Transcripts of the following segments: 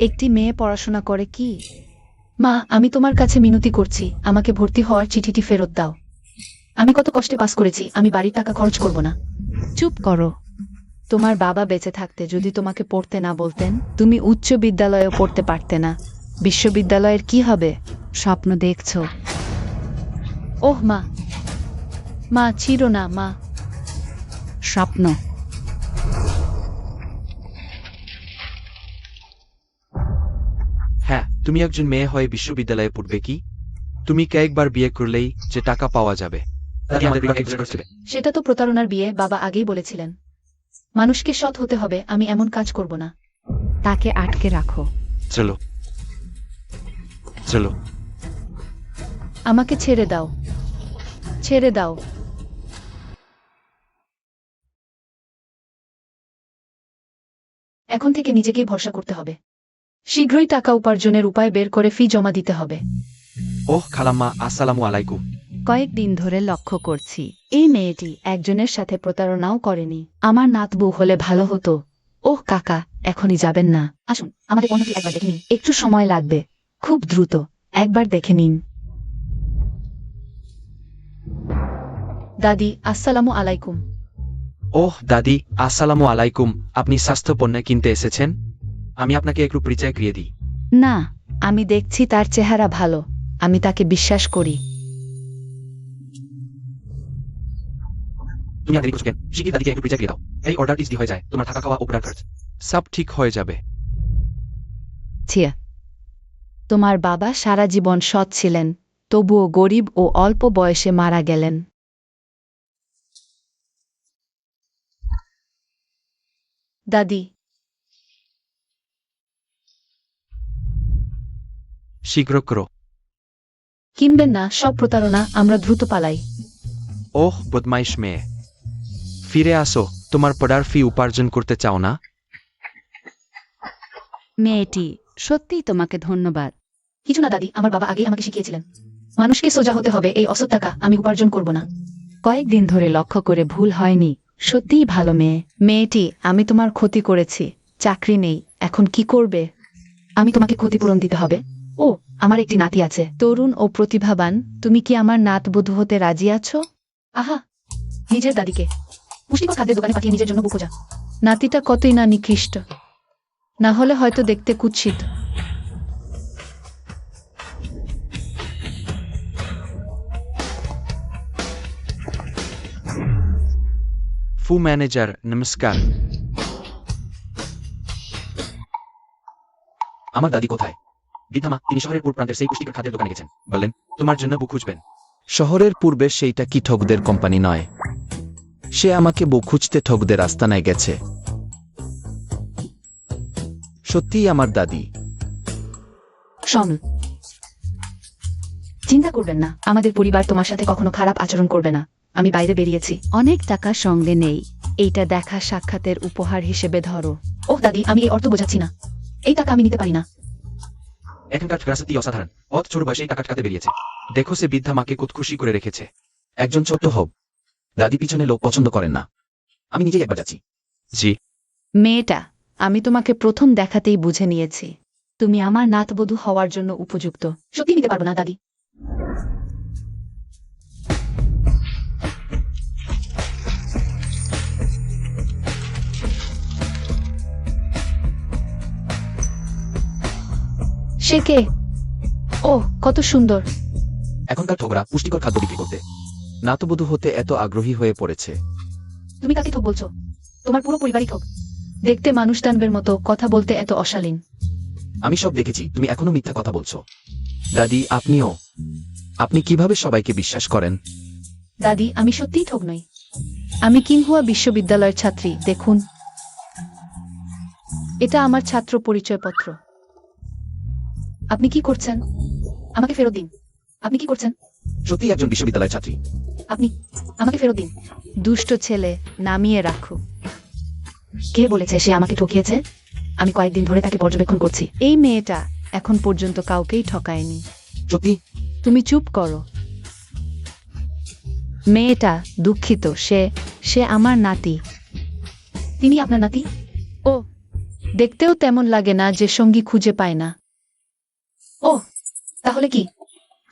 একটি মেয়ে পড়াশোনা করে কি? মা, আমি তোমার কাছে মিনতি করছি, আমাকে ভর্তি হওয়ার চিঠিটি ফেরত দাও। আমি কত কষ্টে পাস করেছি, আমি বাড়ির টাকা খরচ করব না। চুপ করো। তোমার বাবা বেঁচে থাকতে যদি তোমাকে পড়তে না বলতেন, তুমি উচ্চ বিদ্যালয়েও পড়তে পারতে না। বিশ্ববিদ্যালয়ের কি হবে? স্বপ্ন দেখছো? ওহ মা, মা চিরো না মা। স্বপ্ন। হ্যাঁ, তুমি একজন মেয়ে হয়ে বিশ্ববিদ্যালয়ে পড়বে কি? তুমি কয়েকবার বিয়ে করলেই যে টাকা পাওয়া যাবে। সেটা তো প্রতারণার বিয়ে, বাবা আগেই বলেছিলেন। মানুষকে সৎ হতে হবে, আমি এমন কাজ করব না। তাকে আটকে রাখো। চলো চলো। আমাকে ছেড়ে দাও, ছেড়ে দাও। এখন থেকে নিজেকেই ভরসা করতে হবে। শীঘ্রই টাকা উপার্জনের উপায় বের করে ফি জমা দিতে হবে। ওহ খালাম্মা, আসসালামু আলাইকুম। কয়েকদিন ধরে লক্ষ্য করছি, এই মেয়েটি একজনের সাথে প্রতারণাও করেনি। আমার নাতবু হলে ভালো হতো। ওহ কাকা, এখনই যাবেন না, আসুন আমাদের পণ্যটি একবার দেখে নিন। একটু সময় লাগবে, খুব দ্রুত, একবার দেখে নিন। দাদি, আসসালামু আলাইকুম। ওহ দাদি, আসসালামু আলাইকুম। আপনি স্বাস্থ্য পণ্য কিনতে এসেছেন? আমি আপনাকে একটু পরিচয় করিয়ে দিই। না, আমি দেখছি তার চেহারা ভালো, আমি তাকে বিশ্বাস করি। তুমি আর দেরি করছো কেন? শিগগির দাদিকে একটু পরিচয় করিয়ে দাও। এই অর্ডার ইজি হয়ে যায়, তোমার থাকা খাওয়া উপরার খরচ সব ঠিক হয়ে যাবে। ছিয়া, তোমার বাবা সারা জীবন সৎ ছিলেন, তবুও গরিব ও অল্প বয়সে মারা গেলেন। দাদি, শীঘ্র করো। কিনবেন না, সব প্রতারণা, আমরা দ্রুত পালাই। ওহ বদমাইশ মেয়ে, ফিরে আসো। তোমার পড়ার ফি উপার্জন করতে চাও না? মেয়েটি, সত্যিই তোমাকে ধন্যবাদ। কিছু না দাদি, আমার বাবা আগেই আমাকে শিখিয়েছিলেন, মানুষকে সোজা হতে হবে, এই অসৎ টাকা আমি উপার্জন করব না। কয়েকদিন ধরে লক্ষ্য করে ভুল হয়নি, সত্যিই ভালো মেয়ে। মেয়েটি, আমি তোমার ক্ষতি করেছি, চাকরি নেই, এখন কি করবে? আমি তোমাকে ক্ষতিপূরণ দিতে হবে। ও, আমার একটি নাতি আছে, তরুণ ও প্রতিভাবান, তুমি কি আমার নাতবধূ হতে রাজি আছো? আহা, নিজের দাদিকে পুষ্টিকর খাদ্যের দোকানে পাঠিয়ে নিজের জন্য বুকোজা। নাতিটা কতই না নিকৃষ্ট, না হলে হয়তো দেখতে কুৎসিত। ফু ম্যানেজার, নমস্কার। আমার দাদি কোথায়? বৃদ্ধামা, তিনি শহরের পূর্ব প্রান্তের সেই পুষ্টিকর খাদ্যের দোকানে গেছেন, বললেন তোমার জন্য বুক খুঁজবেন। শহরের পূর্বে সেইটা কি ঠকদের কোম্পানি নয়? সে আমাকে বউ খুঁজতে ঠকদের আস্তানায় গেছে। সত্যিই আমার দাদি। শোন, চিন্তা করবেন না, আমাদের পরিবার তোমার সাথে কখনো খারাপ আচরণ করবে না। আমি বাইরে বেরিয়েছি, অনেক টাকা সঙ্গে নেই, এইটা দেখা সাক্ষাতের উপহার হিসেবে ধরো। ওহ দাদি, আমি এই অর্থ বোঝাচ্ছি না, এই টাকা আমি নিতে পারি না। এখানকার রাজনীতি অসাধারণ। অত ছোট বয়সেই টাকা কাটতে বেরিয়েছে। দেখো সে বৃদ্ধা মাকে কত খুশি করে রেখেছে। একজন ছোট্ট হোক, দাদি পিছনে লোক পছন্দ করেন না। আমি নিজেই একবার যাচ্ছি। জি। মেয়েটা, আমি তোমাকে প্রথম দেখাতেই বুঝে নিয়েছি, তুমি আমার নাতবধূ হওয়ার জন্য উপযুক্ত। সত্যি নিতে পারবো না দাদি। সে কে? ও, কত সুন্দর। এখনকার ঠোকরা পুষ্টিকর খাদ্য বিক্রি করতে। নাতবধূ হতে এত আগ্রহী হয়ে পড়েছে। তুমি কাকে ঠক বলছো? তোমার পুরো পরিবারই ঠক। দেখতে মানুষ টানবের মতো, কথা বলতে এত অশালীন। আমি সব দেখেছি, তুমি এখনো মিথ্যা কথা বলছো। দাদি, আপনিও? আপনি কিভাবে সবাইকে বিশ্বাস করেন? দাদি, আমি সত্যিই ঠক নই। আমি কিংহুয়া বিশ্ববিদ্যালয়ের ছাত্রী, দেখুন। এটা আমার ছাত্র পরিচয়পত্র। আপনি কি করছেন? আমাকে ফেরত দিন। আপনি কি করছেন? সত্যি একজন বিশ্ববিদ্যালয়ের ছাত্রী? আপনি আমাকে ফেরত দিন। দুষ্ট ছেলে, নামিয়ে রাখো। কে বলেছে সে আমাকে ঠকিয়েছে? আমি কয়েকদিন ধরে তাকে পর্যবেক্ষণ করছি। এই মেয়েটা এখন পর্যন্ত কাউকেই ঠকায়নি। সত্যি? তুমি চুপ করো। মেয়েটা দুঃখিত, সে আমার নাতি। তিনি আপনার নাতি? ও, দেখতেও তেমন লাগে না যে সঙ্গী খুঁজে পায় না। ও তাহলে কি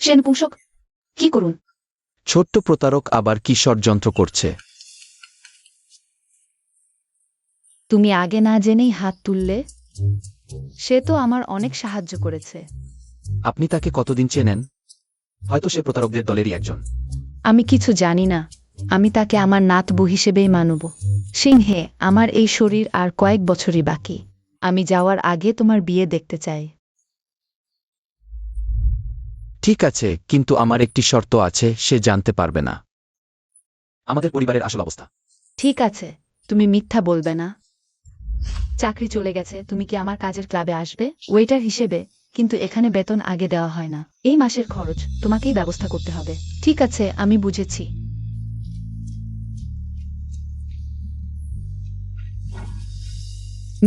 সে নপুংসক? কি করুন? ছোট্ট প্রতারক আবার কি ষড়যন্ত্র করছে? তুমি আগে না জেনেই হাত তুললে? সে তো আমার অনেক সাহায্য করেছে। আপনি তাকে কতদিন চেনেন? হয়তো সে প্রতারকদের দলেরই একজন। আমি কিছু জানি না। আমি তাকে আমার নাতবু হিসেবেই মানব। সিংহে, আমার এই শরীর আর কয়েক বছরই বাকি। আমি যাওয়ার আগে তোমার বিয়ে দেখতে চাই। ঠিক আছে, কিন্তু আমার একটি শর্ত আছে, সে জানতে পারবে না আমাদের পরিবারের আসল অবস্থা। ঠিক আছে, তুমি মিথ্যা বলবে না। চাকরি চলে গেছে, তুমি কি আমার কাজের ক্লাবে আসবে ওয়েটার হিসেবে? কিন্তু এখানে বেতন আগে দেওয়া হয় না। এই মাসের খরচ তোমাকেই ব্যবস্থা করতে হবে। ঠিক আছে, আমি বুঝেছি।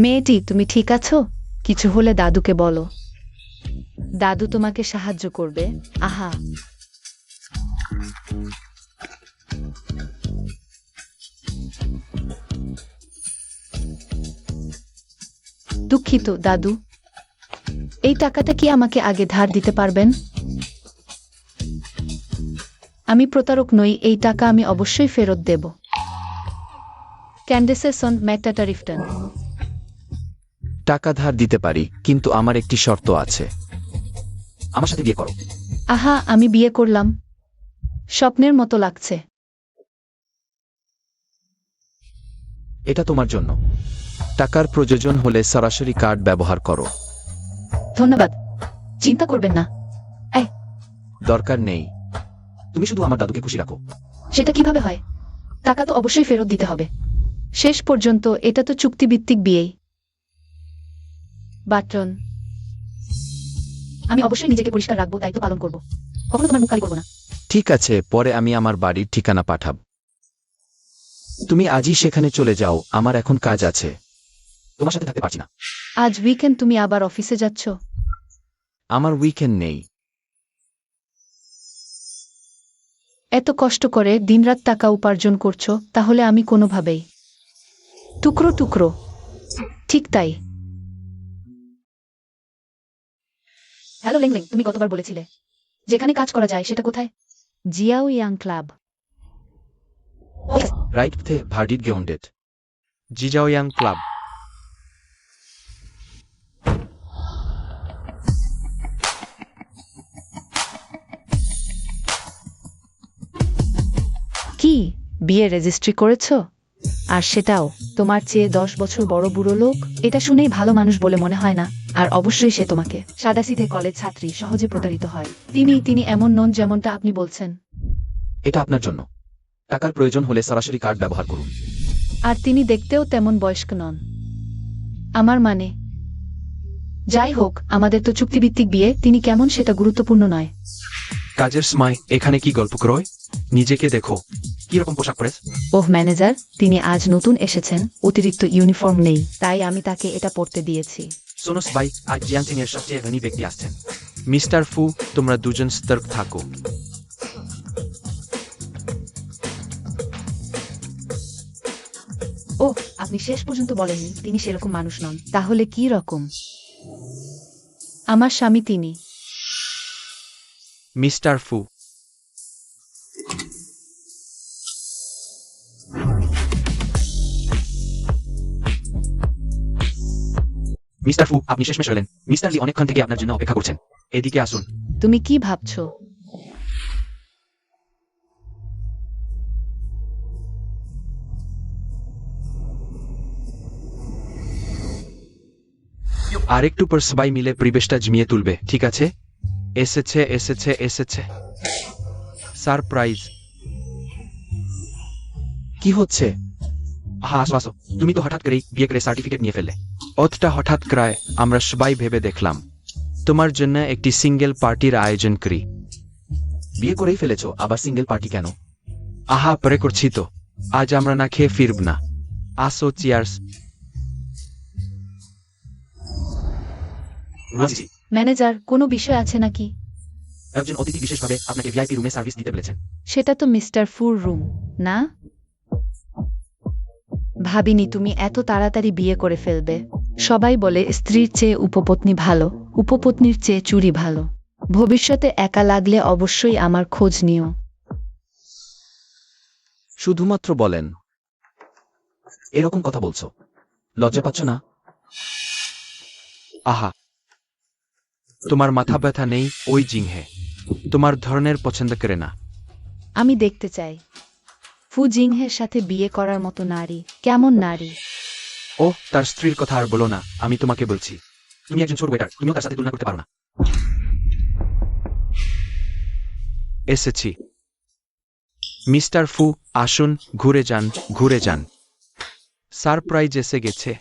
মেয়েটি, তুমি ঠিক আছো? কিছু হলে দাদুকে বলো। দাদু তোমাকে সাহায্য করবে। আহা, দুঃখিত দাদু। এই টাকাটা কি আমাকে আগে ধার দিতে পারবেন? আমি প্রতারক নই, এই টাকা আমি অবশ্যই ফেরত দেব। ক্যান্ডেসেসন ম্যাকটাটারিফটন। টাকা ধার দিতে পারি, কিন্তু আমার একটি শর্ত আছে। আমার সাথে বিয়ে করো। আহা, আমি বিয়ে করলাম। স্বপ্নের মতো লাগছে। এটা তোমার জন্য। টাকার প্রয়োজন হলে সরাসরি কার্ড ব্যবহার করো। ধন্যবাদ। চিন্তা করবেন না। দরকার নেই। তুমি শুধু আমার দাদুকে খুশি রাখো। সেটা কিভাবে হয়? টাকা তো অবশ্যই ফেরত দিতে হবে। শেষ পর্যন্ত এটা তো চুক্তিভিত্তিক বিয়েই। বাটন, আমি অবশ্যই নিজেকে পরিষ্কার রাখবো, দায়িত্ব পালন করব। কখনো তোমার মুখ কালি করবো না। ঠিক আছে, পরে আমি আমার বাড়ির ঠিকানা পাঠাব। তুমি আজই সেখানে চলে যাও, আমার এখন কাজ আছে। তোমার সাথে থাকতে পারছি না। আজ উইকেন্ড, তুমি আবার অফিসে যাচ্ছ? আমার উইকেন্ড নেই। এত কষ্ট করে দিনরাত টাকা উপার্জন করছো, তাহলে আমি কোনোভাবেই টুকরো টুকরো। ঠিক তাই। হ্যালো লেংলেং, তুমি গতবার বলেছিলে যেখানে কাজ করা যায় সেটা কোথায়? Xiao Yang club. Right the verdict গেউন্ডেট। জিজাওয়াং ক্লাব। কি বিয়ে রেজিস্ট্রি করেছো? আর সেটাও তোমার চেয়ে 10 বছর বড় বুড়ো লোক? এটা শুনেই ভালো মানুষ বলে মনে হয় না। আর অবশ্যই সে তোমাকে সাদাসিধে কলেজ ছাত্রী সহজে প্রতারিত হয়। তিনি এমন নন যেমনটা আপনি বলছেন। এটা আপনার জন্য। টাকার প্রয়োজন হলে সরাসরি কার্ড ব্যবহার করুন। আর তিনি দেখতেও তেমন বয়স্ক নন। আমার মানে, যাই হোক, আমাদের তো চুক্তিভিত্তিক বিয়ে। তিনি কেমন সেটা গুরুত্বপূর্ণ নয়। কাজের সময় এখানে কি গল্প করো? নিজেকে দেখো কিরকম পোশাক পরে। ওহ ম্যানেজার, তিনি আজ নতুন এসেছেন, অতিরিক্ত ইউনিফর্ম নেই, তাই আমি তাকে এটা পরতে দিয়েছি। সোনস ভাই, আজ জিয়াংটিং এর সবচেয়ে ধনী ব্যক্তি আসছেন। মিস্টার ফু, তোমরা দুজন সতর্ক থাকো। ও, আপনি শেষ পর্যন্ত বলেননি তিনি সেরকম মানুষ নন। তাহলে কি রকম? আমার স্বামী তিনি। মিস্টার ফু, মিস্টার ফু, আপনি শেষমেশ হলেন। মিস্টার লি অনেকক্ষণ থেকে আপনার জন্য অপেক্ষা করছেন। এদিকে আসুন। তুমি কি ভাবছো? আরেকটু পর সবাই মিলে পরিবেশটা জমিয়ে তুলবে, ঠিক আছে? এসেছে এসেছে এসেছে। সারপ্রাইজ। কি হচ্ছে? হ্যাঁ, আসো আসো। তুমি তো হঠাৎ করেই বিয়ে করে সার্টিফিকেট নিয়ে ফেললে। অতটা হঠাৎ করায় আমরা সবাই ভেবে দেখলাম তোমার জন্য একটি সিঙ্গেল পার্টির আয়োজন করি। বিয়ে করেই ফেলেছো, আবার সিঙ্গেল পার্টি কেন? আহা, পরে করছি তো। আজ আমরা না খেয়ে ফিরব না। আসো, চিয়ার্স। রাজি। ম্যানেজার, কোনো বিষয় আছে নাকি? একজন অতিথি বিশেষভাবে আপনাকে ভিআইপি রুমে সার্ভিস দিতে বলেছেন। সেটা তো মিস্টার ফুর রুম, না? ভাবিনি তুমি এত তাড়াতাড়ি বিয়ে করে ফেলবে। সবাই বলে স্ত্রীর চেয়ে উপপত্নী ভালো, উপপত্নীর চেয়ে চুরি ভালো। ভবিষ্যতে একা লাগলে অবশ্যই আমার খোঁজ নিও। শুধুমাত্র বলেন। এরকম কথা বলছো, লজ্জা পাচ্ছ না? আহা, তোমার মাথা ব্যথা নেই? ওই জিংহে তোমার ধরনের পছন্দ করে না। আমি দেখতে চাই ফু জিংহের সাথে বিয়ে করার মতো নারী কেমন নারী। ও তার স্ত্রীর কথা আর বলো না, আমি তোমাকে বলছি। তুমি একজন ছোট ওয়েটার, তুমিও তার সাথে তুলনা করতে পারো না। এসেছি। মিস্টার ফু, আসুন, ঘুরে যান, ঘুরে যান। সারপ্রাইজ এসে গেছে।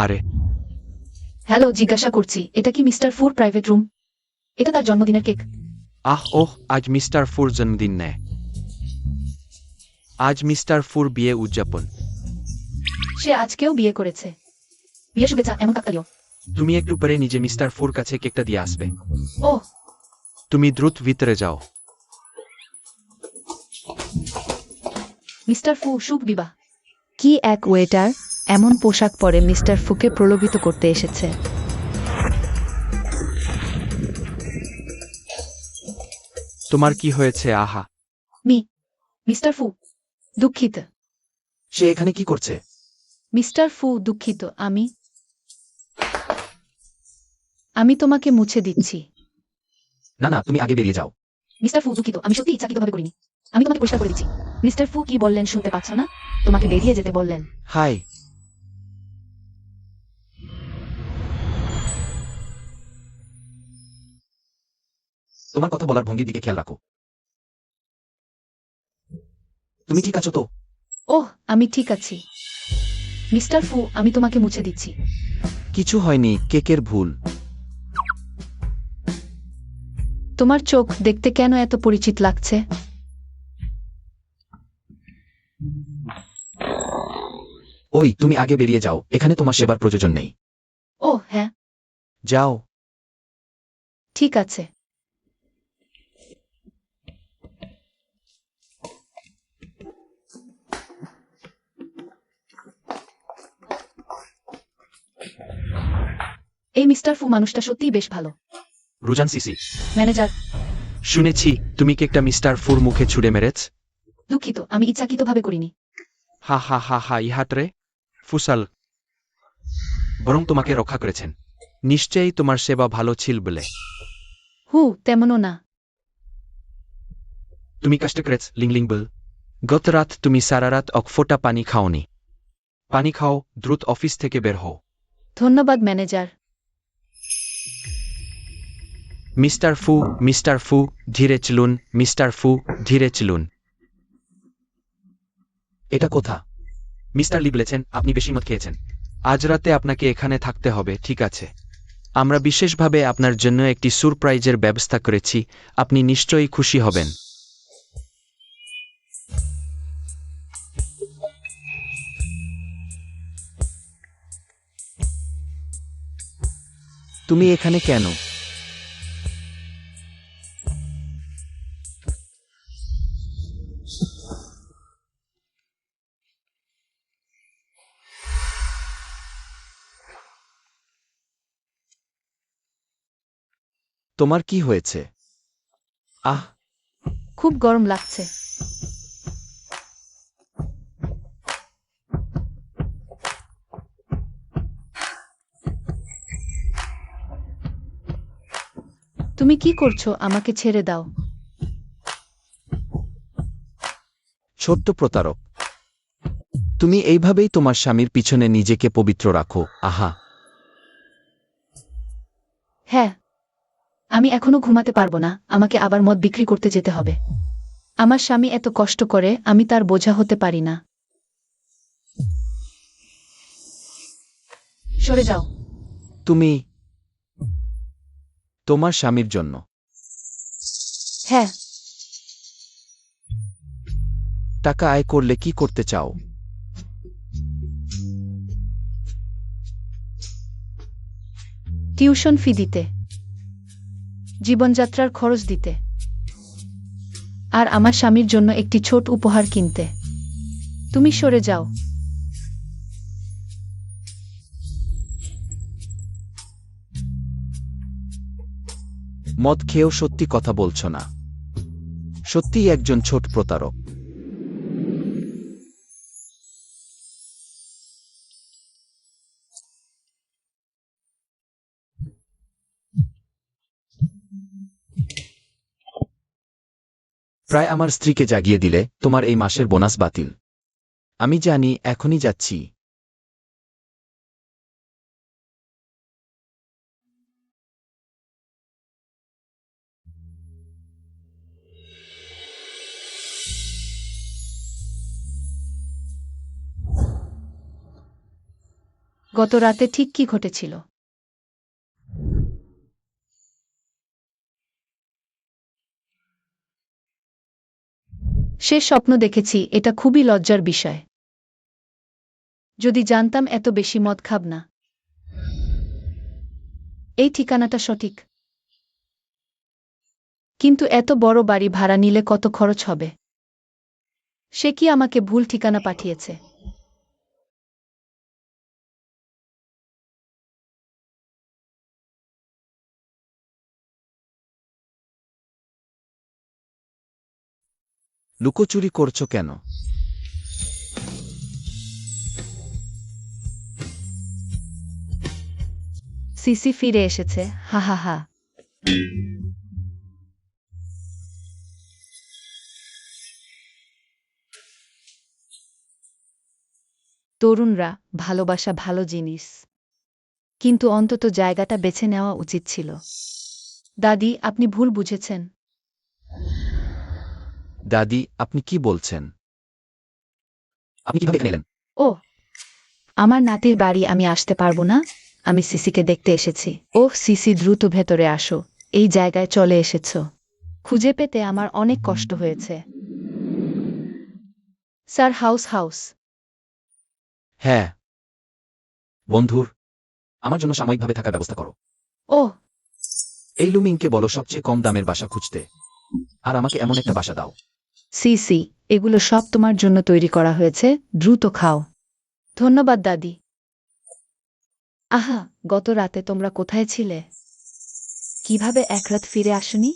আরে হ্যালো, জিজ্ঞাসা করছি এটা কি মিস্টার ফুর প্রাইভেট রুম? এটা তার জন্মদিনের কেক। ওহ, আজ মিস্টার ফুর জন্মদিন নেয়। আজ মিস্টার ফুর বিয়ে উদযাপন। সে আজকেও বিয়ে করেছে। বিয়ে শুভেচ্ছা এমন কাকতালীয়। তুমি একটু পরে নিজে মিস্টার ফুর কাছে কেকটা দিয়ে আসবে। ও, তুমি দ্রুত ভিতরে যাও। মিস্টার ফু, শুভ বিবাহ। কি এক ওয়েটার এমন পোশাক পরে মিস্টার ফুকে প্রলোভিত করতে এসেছে। তোমার কি হয়েছে? আহা, মিস্টার ফু, দুঃখিত। সে এখানে কি করছে? মিস্টার ফু, দুঃখিত। আমি তোমাকে মুছে দিচ্ছি। না না, তুমি আগে বেরিয়ে যাও। মিস্টার ফু, দুঃখিত। আমি সত্যি ইচ্ছাকৃতভাবে করিনি। আমি তোমাকে পরিষ্কার করে দিচ্ছি। মিস্টার ফু কি বললেন শুনতে পাচ্ছ না? তোমাকে বেরিয়ে যেতে বললেন। হাই। তোমার কথা বলার ভঙ্গির দিকে খেয়াল রাখো। তুমি ঠিক আছো তো? ওহ, আমি ঠিক আছি। মিস্টার ফু, আমি তোমাকে মুছে দিচ্ছি। কিছু হয়নি, কেকের ভুল। তোমার চোখ দেখতে কেন এত পরিচিত লাগছে? ওই, তুমি আগে বেরিয়ে যাও, এখানে তোমার সেবার প্রয়োজন নেই। ও হ্যাঁ, যাও। ঠিক আছে। এই মিস্টার ফু মানুষটা সত্যিই বেশ ভালো। রুজান সিসি। ম্যানেজার, শুনেছি তুমি কেকটা মিস্টার ফুর মুখে ছুড়ে মেরেছ। দুঃখিত, আমি ইচ্ছাকৃতভাবে করিনি। হা হা হা হা, ইহাটরে ফুসাল বরং তোমাকে রক্ষা করেছেন। নিশ্চয়ই তোমার সেবা ভালো ছিল বলে। তেমনও না। তুমি কষ্ট করেছ, লিংলিং বল। গত রাত তুমি সারা রাত এক ফোঁটা পানি খাওনি। পানি খাও, দ্রুত অফিস থেকে বের হও। ধন্যবাদ ম্যানেজার। মিস্টার ফু, ধীরে চলুন, মিস্টার ফু, ধীরে চলুন। এটা কোথা? মিস্টার লি বলেছেন আপনি বেশি মদ খেয়েছেন। আজ রাতে আপনাকে এখানে থাকতে হবে, ঠিক আছে? আমরা বিশেষভাবে আপনার জন্য একটি সারপ্রাইজের ব্যবস্থা করেছি, আপনি নিশ্চয়ই খুশি হবেন। তুমি এখানে কেন? তোমার কি হয়েছে? খুব গরম লাগছে। তুমি কি করছো? আমাকে ছেড়ে দাও। ছোট্ট প্রতারক, তুমি এইভাবেই তোমার স্বামীর পিছনে নিজেকে পবিত্র রাখো। আহা। হ্যাঁ, আমি এখনো ঘুমাতে পারবো না, আমাকে আবার মদ বিক্রি করতে যেতে হবে। আমার স্বামী এত কষ্ট করে, আমি তার বোঝা হতে পারি না। সরে যাও। তুমি তোমার স্বামীর জন্য। হ্যাঁ, টাকা আয় করলে কি করতে চাও? টিউশন ফি দিতে, জীবনযাত্রার খরচ দিতে, আর আমার স্বামীর জন্য একটি ছোট উপহার কিনতে। তুমি সরে যাও। মদ খেয়েও সত্যি কথা বলছো না। সত্যিই একজন ছোট প্রতারক। প্রায় আমার স্ত্রীকে জাগিয়ে দিলে। তোমার এই মাসের বোনাস বাতিল। আমি জানি, এখনই যাচ্ছি। গত রাতে ঠিক কি ঘটেছিল? সে স্বপ্ন দেখেছি, এটা খুবই লজ্জার বিষয়। যদি জানতাম এত বেশি মদ খাব না। এই ঠিকানাটা সঠিক, কিন্তু এত বড় বাড়ি ভাড়া নিলে কত খরচ হবে? সে কি আমাকে ভুল ঠিকানা পাঠিয়েছে? লুকোচুরি করছো কেন? সিসি ফিরে এসেছে, হা হা হা। তরুণরা, ভালোবাসা ভালো জিনিস, কিন্তু অন্তত জায়গাটা বেছে নেওয়া উচিত ছিল। দাদি, আপনি ভুল বুঝেছেন। দাদি, আপনি কি বলছেন? আপনি কিভাবে এখানে এলেন? ও, আমার নাতির বাড়ি, আমি আসতে পারবো না। আমি সিসিকে দেখতে এসেছি। ওহ সিসি, দ্রুত ভেতরে আসো। এই জায়গায় চলে এসেছ। খুঁজে পেতে আমার অনেক কষ্ট হয়েছে। Sir, house. হ্যাঁ। বন্ধুর, আমার জন্য সাময়িকভাবে থাকার ব্যবস্থা করো। ওহ, এই লুমিংকে বলো সবচেয়ে কম দামের বাসা খুঁজতে, আর আমাকে এমন একটা বাসা দাও। সিসি, এগুলো সব তোমার জন্য তৈরি করা হয়েছে, দ্রুত খাও। ধন্যবাদ দাদি। আহা, গত রাতে তোমরা কোথায় ছিলে? কিভাবে এক রাত ফিরে আসনি?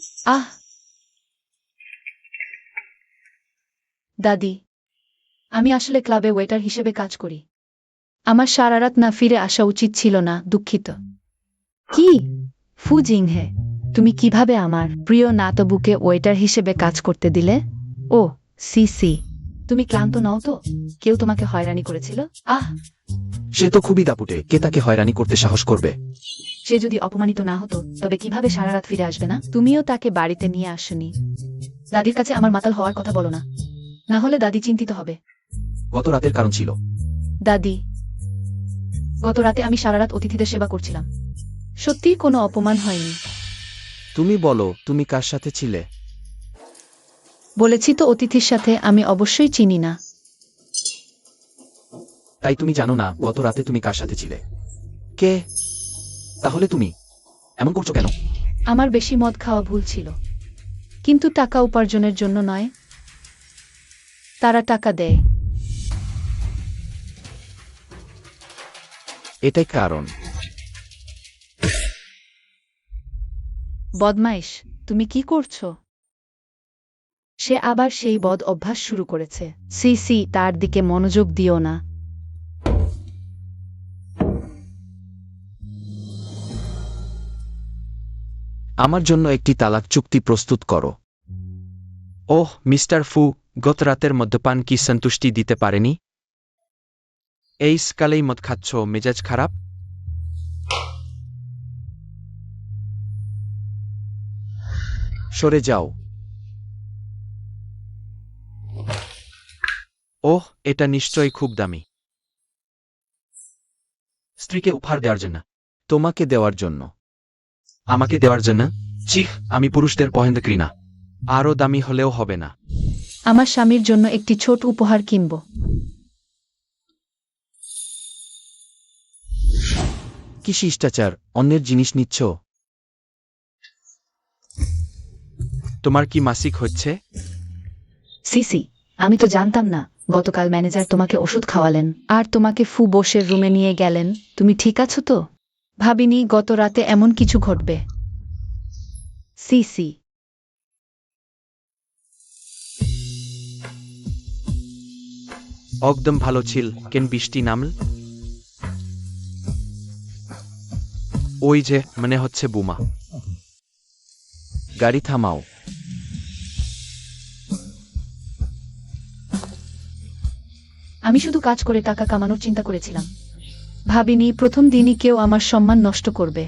দাদি, আমি আসলে ক্লাবে ওয়েটার হিসেবে কাজ করি। আমার সারা রাত না ফিরে আসা উচিত ছিল না, দুঃখিত। কি ফু জিংহে, তুমি কিভাবে আমার প্রিয় নাতবুকে ওয়েটার হিসেবে কাজ করতে দিলে? ও সিসি, তুমি ক্লান্ত নও তো? কেউ তোমাকে হয়রানি করেছিল? সে তো খুবই দাপুটে, কে তাকে হয়রানি করতে সাহস করবে? সে যদি অপমানিত না হতো, তবে কিভাবে সারা রাত ফিরে আসবে না? তুমিও তাকে বাড়িতে নিয়ে আসনি। দাদির কাছে আমার মাতাল হওয়ার কথা বলো না, না হলে দাদি চিন্তিত হবে। গত রাতের কারণ ছিল? দাদি, গত রাতে আমি সারা রাত অতিথিদের সেবা করছিলাম। সত্যিই কোনো অপমান হয়নি। তুমি বলো, তুমি কার সাথে ছিলে? বলেছি তো, অতিথির সাথে। আমি অবশ্যই চিনি না। তাই তুমি জানো না গত রাতে তুমি কার সাথে ছিলে? কে? তাহলে তুমি এমন করছো কেন? আমার বেশি মদ খাওয়া ভুল ছিল, কিন্তু টাকা উপার্জনের জন্য নয়। তারা টাকা দেয়। এটাই কারণ। বদমাইশ, তুমি কি করছো? সে আবার সেই বদ অভ্যাস শুরু করেছে। সিসি, তার দিকে মনোযোগ দিও না। আমার জন্য একটি তালাক চুক্তি প্রস্তুত করো। ওহ মিস্টার ফু, গত রাতের মদ্যপান কি সন্তুষ্টি দিতে পারেনি? এই স্কালেই মদ খাচ্ছ, মেজাজ খারাপ? সরে যাও। ওহ, এটা নিশ্চয়ই খুব দামি। স্ত্রীকে উপহার দেওয়ার জন্য? তোমাকে দেওয়ার জন্য। আমাকে দেওয়ার জন্য? চিহ, আমি পুরুষদের পছন্দ করি না। আরও দামি হলেও হবে না। আমার স্বামীর জন্য একটি ছোট উপহার কিনব। কি শিষ্টাচার, অন্যের জিনিস নিচ্ছ? তোমার কি মাসিক হচ্ছে? সিসি, আমি তো জানতাম না। গতকাল ম্যানেজার তোমাকে ওষুধ খাওয়ালেন আর তোমাকে ফু বসের রুমে নিয়ে গেলেন। তুমি ঠিক আছো তো? ভাবিনি গত রাতে এমন কিছু ঘটবে। সিসি একদম ভালো ছিল কেন বৃষ্টি নামল ওই যে মনে হচ্ছে বোমা গাড়ি থামাও। আমি শুধু কাজ করে টাকা কামানোর চিন্তা করেছিলাম, ভাবিনি প্রথম দিনই কেউ আমার সম্মান নষ্ট করবে।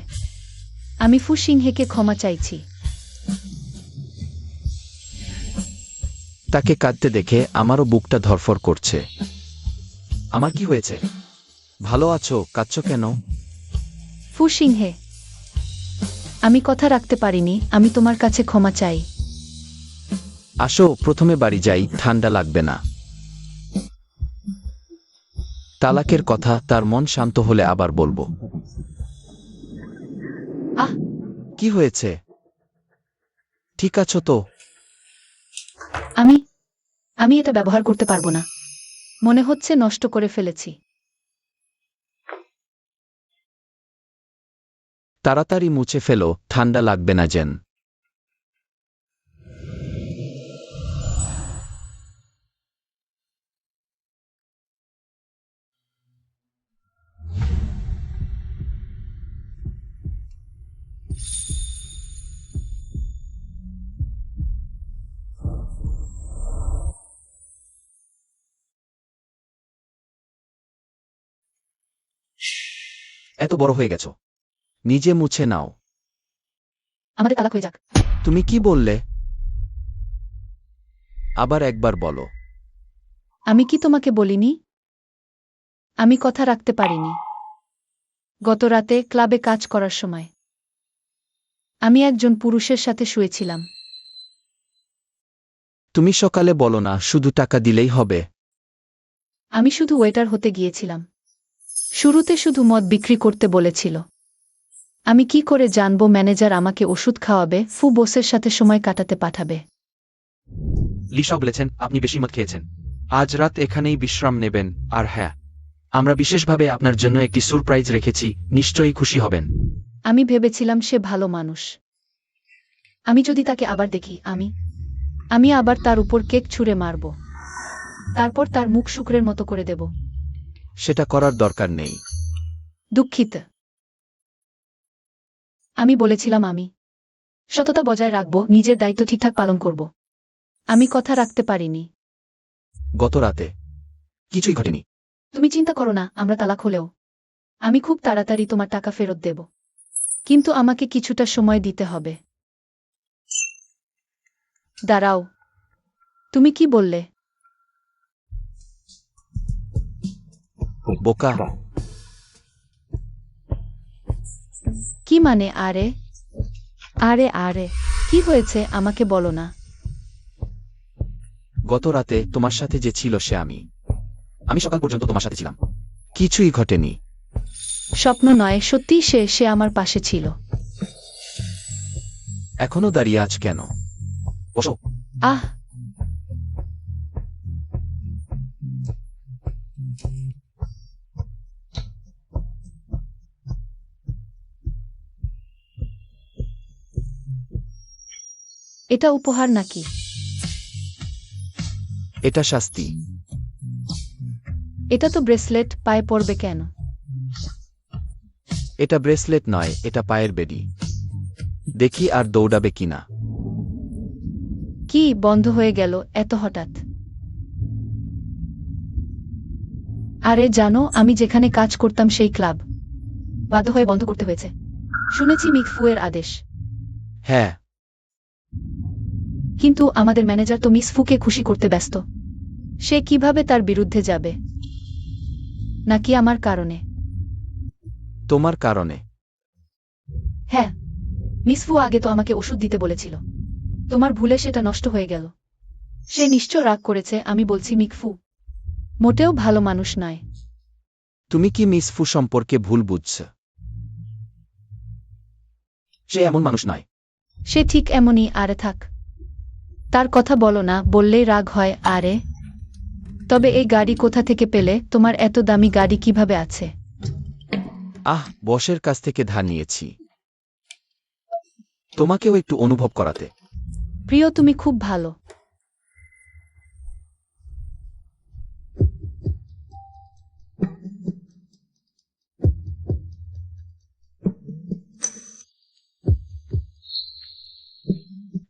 আমি ফু সিংহেকে ক্ষমা চাইছি। তাকে কাঁদতে দেখে আমারও বুকটা ধরফর করছে। আমার কি হয়েছে? ভালো আছো, কাঁদছো কেন? ফু সিংহে, আমি কথা রাখতে পারিনি, আমি তোমার কাছে ক্ষমা চাই। আসো প্রথমে বাড়ি যাই, ঠান্ডা লাগবে না। তালাকের কথা তার মন শান্ত হলে আবার বলবো। আহ কি হয়েছে? ঠিক আছো তো? আমি এটা ব্যবহার করতে পারবো না, মনে হচ্ছে নষ্ট করে ফেলেছি। তাড়াতাড়ি মুছে ফেলো, ঠান্ডা লাগবে না যেন। এত বড় হয়ে গেছো, নিজে মুছে নাও। আমাদের তালাক হয়ে যাক। তুমি কি বললে? আবার একবার বলো। আমি কি তোমাকে বলিনি? আমি কথা রাখতে পারিনি। গত রাতে ক্লাবে কাজ করার সময় আমি একজন পুরুষের সাথে শুয়েছিলাম। তুমি সকালে বলো না শুধু টাকা দিলেই হবে? আমি শুধু ওয়েটার হতে গিয়েছিলাম। শুরুতে শুধু মদ বিক্রি করতে বলেছিল। আমি কি করে জানবো ম্যানেজার আমাকে ওষুধ খাওয়াবে, ফু বসের সাথে সময় কাটাতে পাঠাবে? লিসা বলেছেন আপনি বেশি মদ খেয়েছেন, আজ রাত এখানেই বিশ্রাম নেবেন। আর হ্যাঁ, আমরা বিশেষভাবে আপনার জন্য একটি সারপ্রাইজ রেখেছি, নিশ্চয়ই খুশি হবেন। আমি ভেবেছিলাম সে ভালো মানুষ। আমি যদি তাকে আবার দেখি, আমি আবার তার উপর কেক ছুঁড়ে মারব, তারপর তার মুখ শুকরের মতো করে দেব। সেটা করার দরকার নেই। দুঃখিত। আমি বলেছিলাম আমি সততা বজায় রাখব, নিজের দায়িত্ব ঠিকঠাক পালন করব। আমি কথা রাখতে পারিনি। গত রাতে কিছুই ঘটেনি। তুমি চিন্তা করো না, আমরা তালাক হলেও আমি খুব তাড়াতাড়ি তোমার টাকা ফেরত দেব, কিন্তু আমাকে কিছুটা সময় দিতে হবে। দাঁড়াও, তুমি কি বললে? বোকা। কি মানে? আরে আরে আরে কি হয়েছে আমাকে বলো না। গত রাতে তোমার সাথে যে ছিল সে আমি সকাল পর্যন্ত তোমার সাথে ছিলাম, কিছুই ঘটেনি। স্বপ্ন নয়, সত্যিই সে আমার পাশে ছিল। এখনো দাঁড়িয়ে আছ কেন? বসো। আহ এটা উপহার নাকি? এটা শাস্তি। এটা তো ব্রেসলেট, পায়ে পড়বে কেন? এটা ব্রেসলেট নয়, এটা পায়ের বেড়ি। দেখি আর দৌড়াবে কিনা। কি বন্ধ হয়ে গেল এত হঠাৎ? আরে জানো, আমি যেখানে কাজ করতাম সেই ক্লাব বাধ্য হয়ে বন্ধ করতে হয়েছে। শুনেছি মিক ফুয়ের আদেশ। হ্যাঁ, কিন্তু আমাদের ম্যানেজার তো মিস ফুকে খুশি করতে ব্যস্ত। সে কিভাবে তার বিরুদ্ধে যাবে? নাকি আমার কারণে? তোমার কারণে। হ্যাঁ, মিস ফু আগে তো আমাকে ওষুধ দিতে বলেছিল, তোমার ভুলে সেটা নষ্ট হয়ে গেল। সে নিশ্চয় রাগ করেছে। আমি বলছি মিক ফু মোটেও ভালো মানুষ নয়। তুমি কি মিস ফু সম্পর্কে ভুল বুঝছ? সে এমন মানুষ নয়। সে ঠিক এমনই। আরে থাক, তার কথা বলো না, বললেই রাগ হয়। আরে তবে এই গাড়ি কোথা থেকে পেলে? তোমার এত দামি গাড়ি কিভাবে আছে? বসের কাছ থেকে ধার নিয়েছি। তোমাকেও একটু অনুভব করাতে। প্রিয়, তুমি খুব ভালো।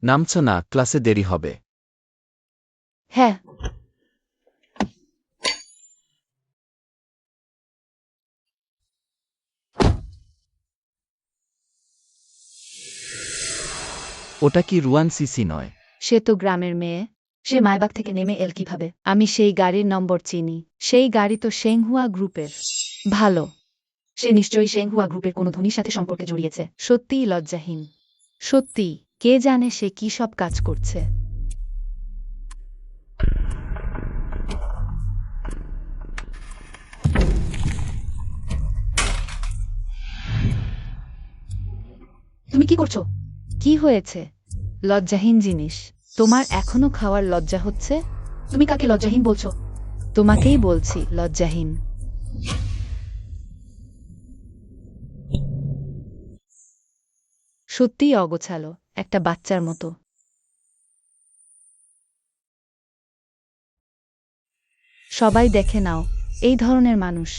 নামছ না, ক্লাসে দেরি হবে। হ্যাঁ। ওটা কি রুয়ান সিসি নয়? সে তো গ্রামের মেয়ে। সে মায়বাগ থেকে নেমে এল কিভাবে? আমি সেই গাড়ির নম্বর চিনি। সেই গাড়ি তো শেংহুয়া গ্রুপের। ভালো। সে নিশ্চয়ই শেংহুয়া গ্রুপের কোনো ধনীর সাথে সম্পর্কে জড়িয়েছে। সত্যিই লজ্জাহীন। সত্যি, কে জানে সে কি সব কাজ করছে। তুমি কি করছো? কি হয়েছে? লজ্জাহীন জিনিস। তোমার এখনো খাওয়ার লজ্জা হচ্ছে? তুমি কাকে লজ্জাহীন বলছো? তোমাকেই বলছি, লজ্জাহীন। সত্যিই অগোছালো, একটা বাচ্চার মতো। সবাই দেখে নাও, এই ধরনের মানুষ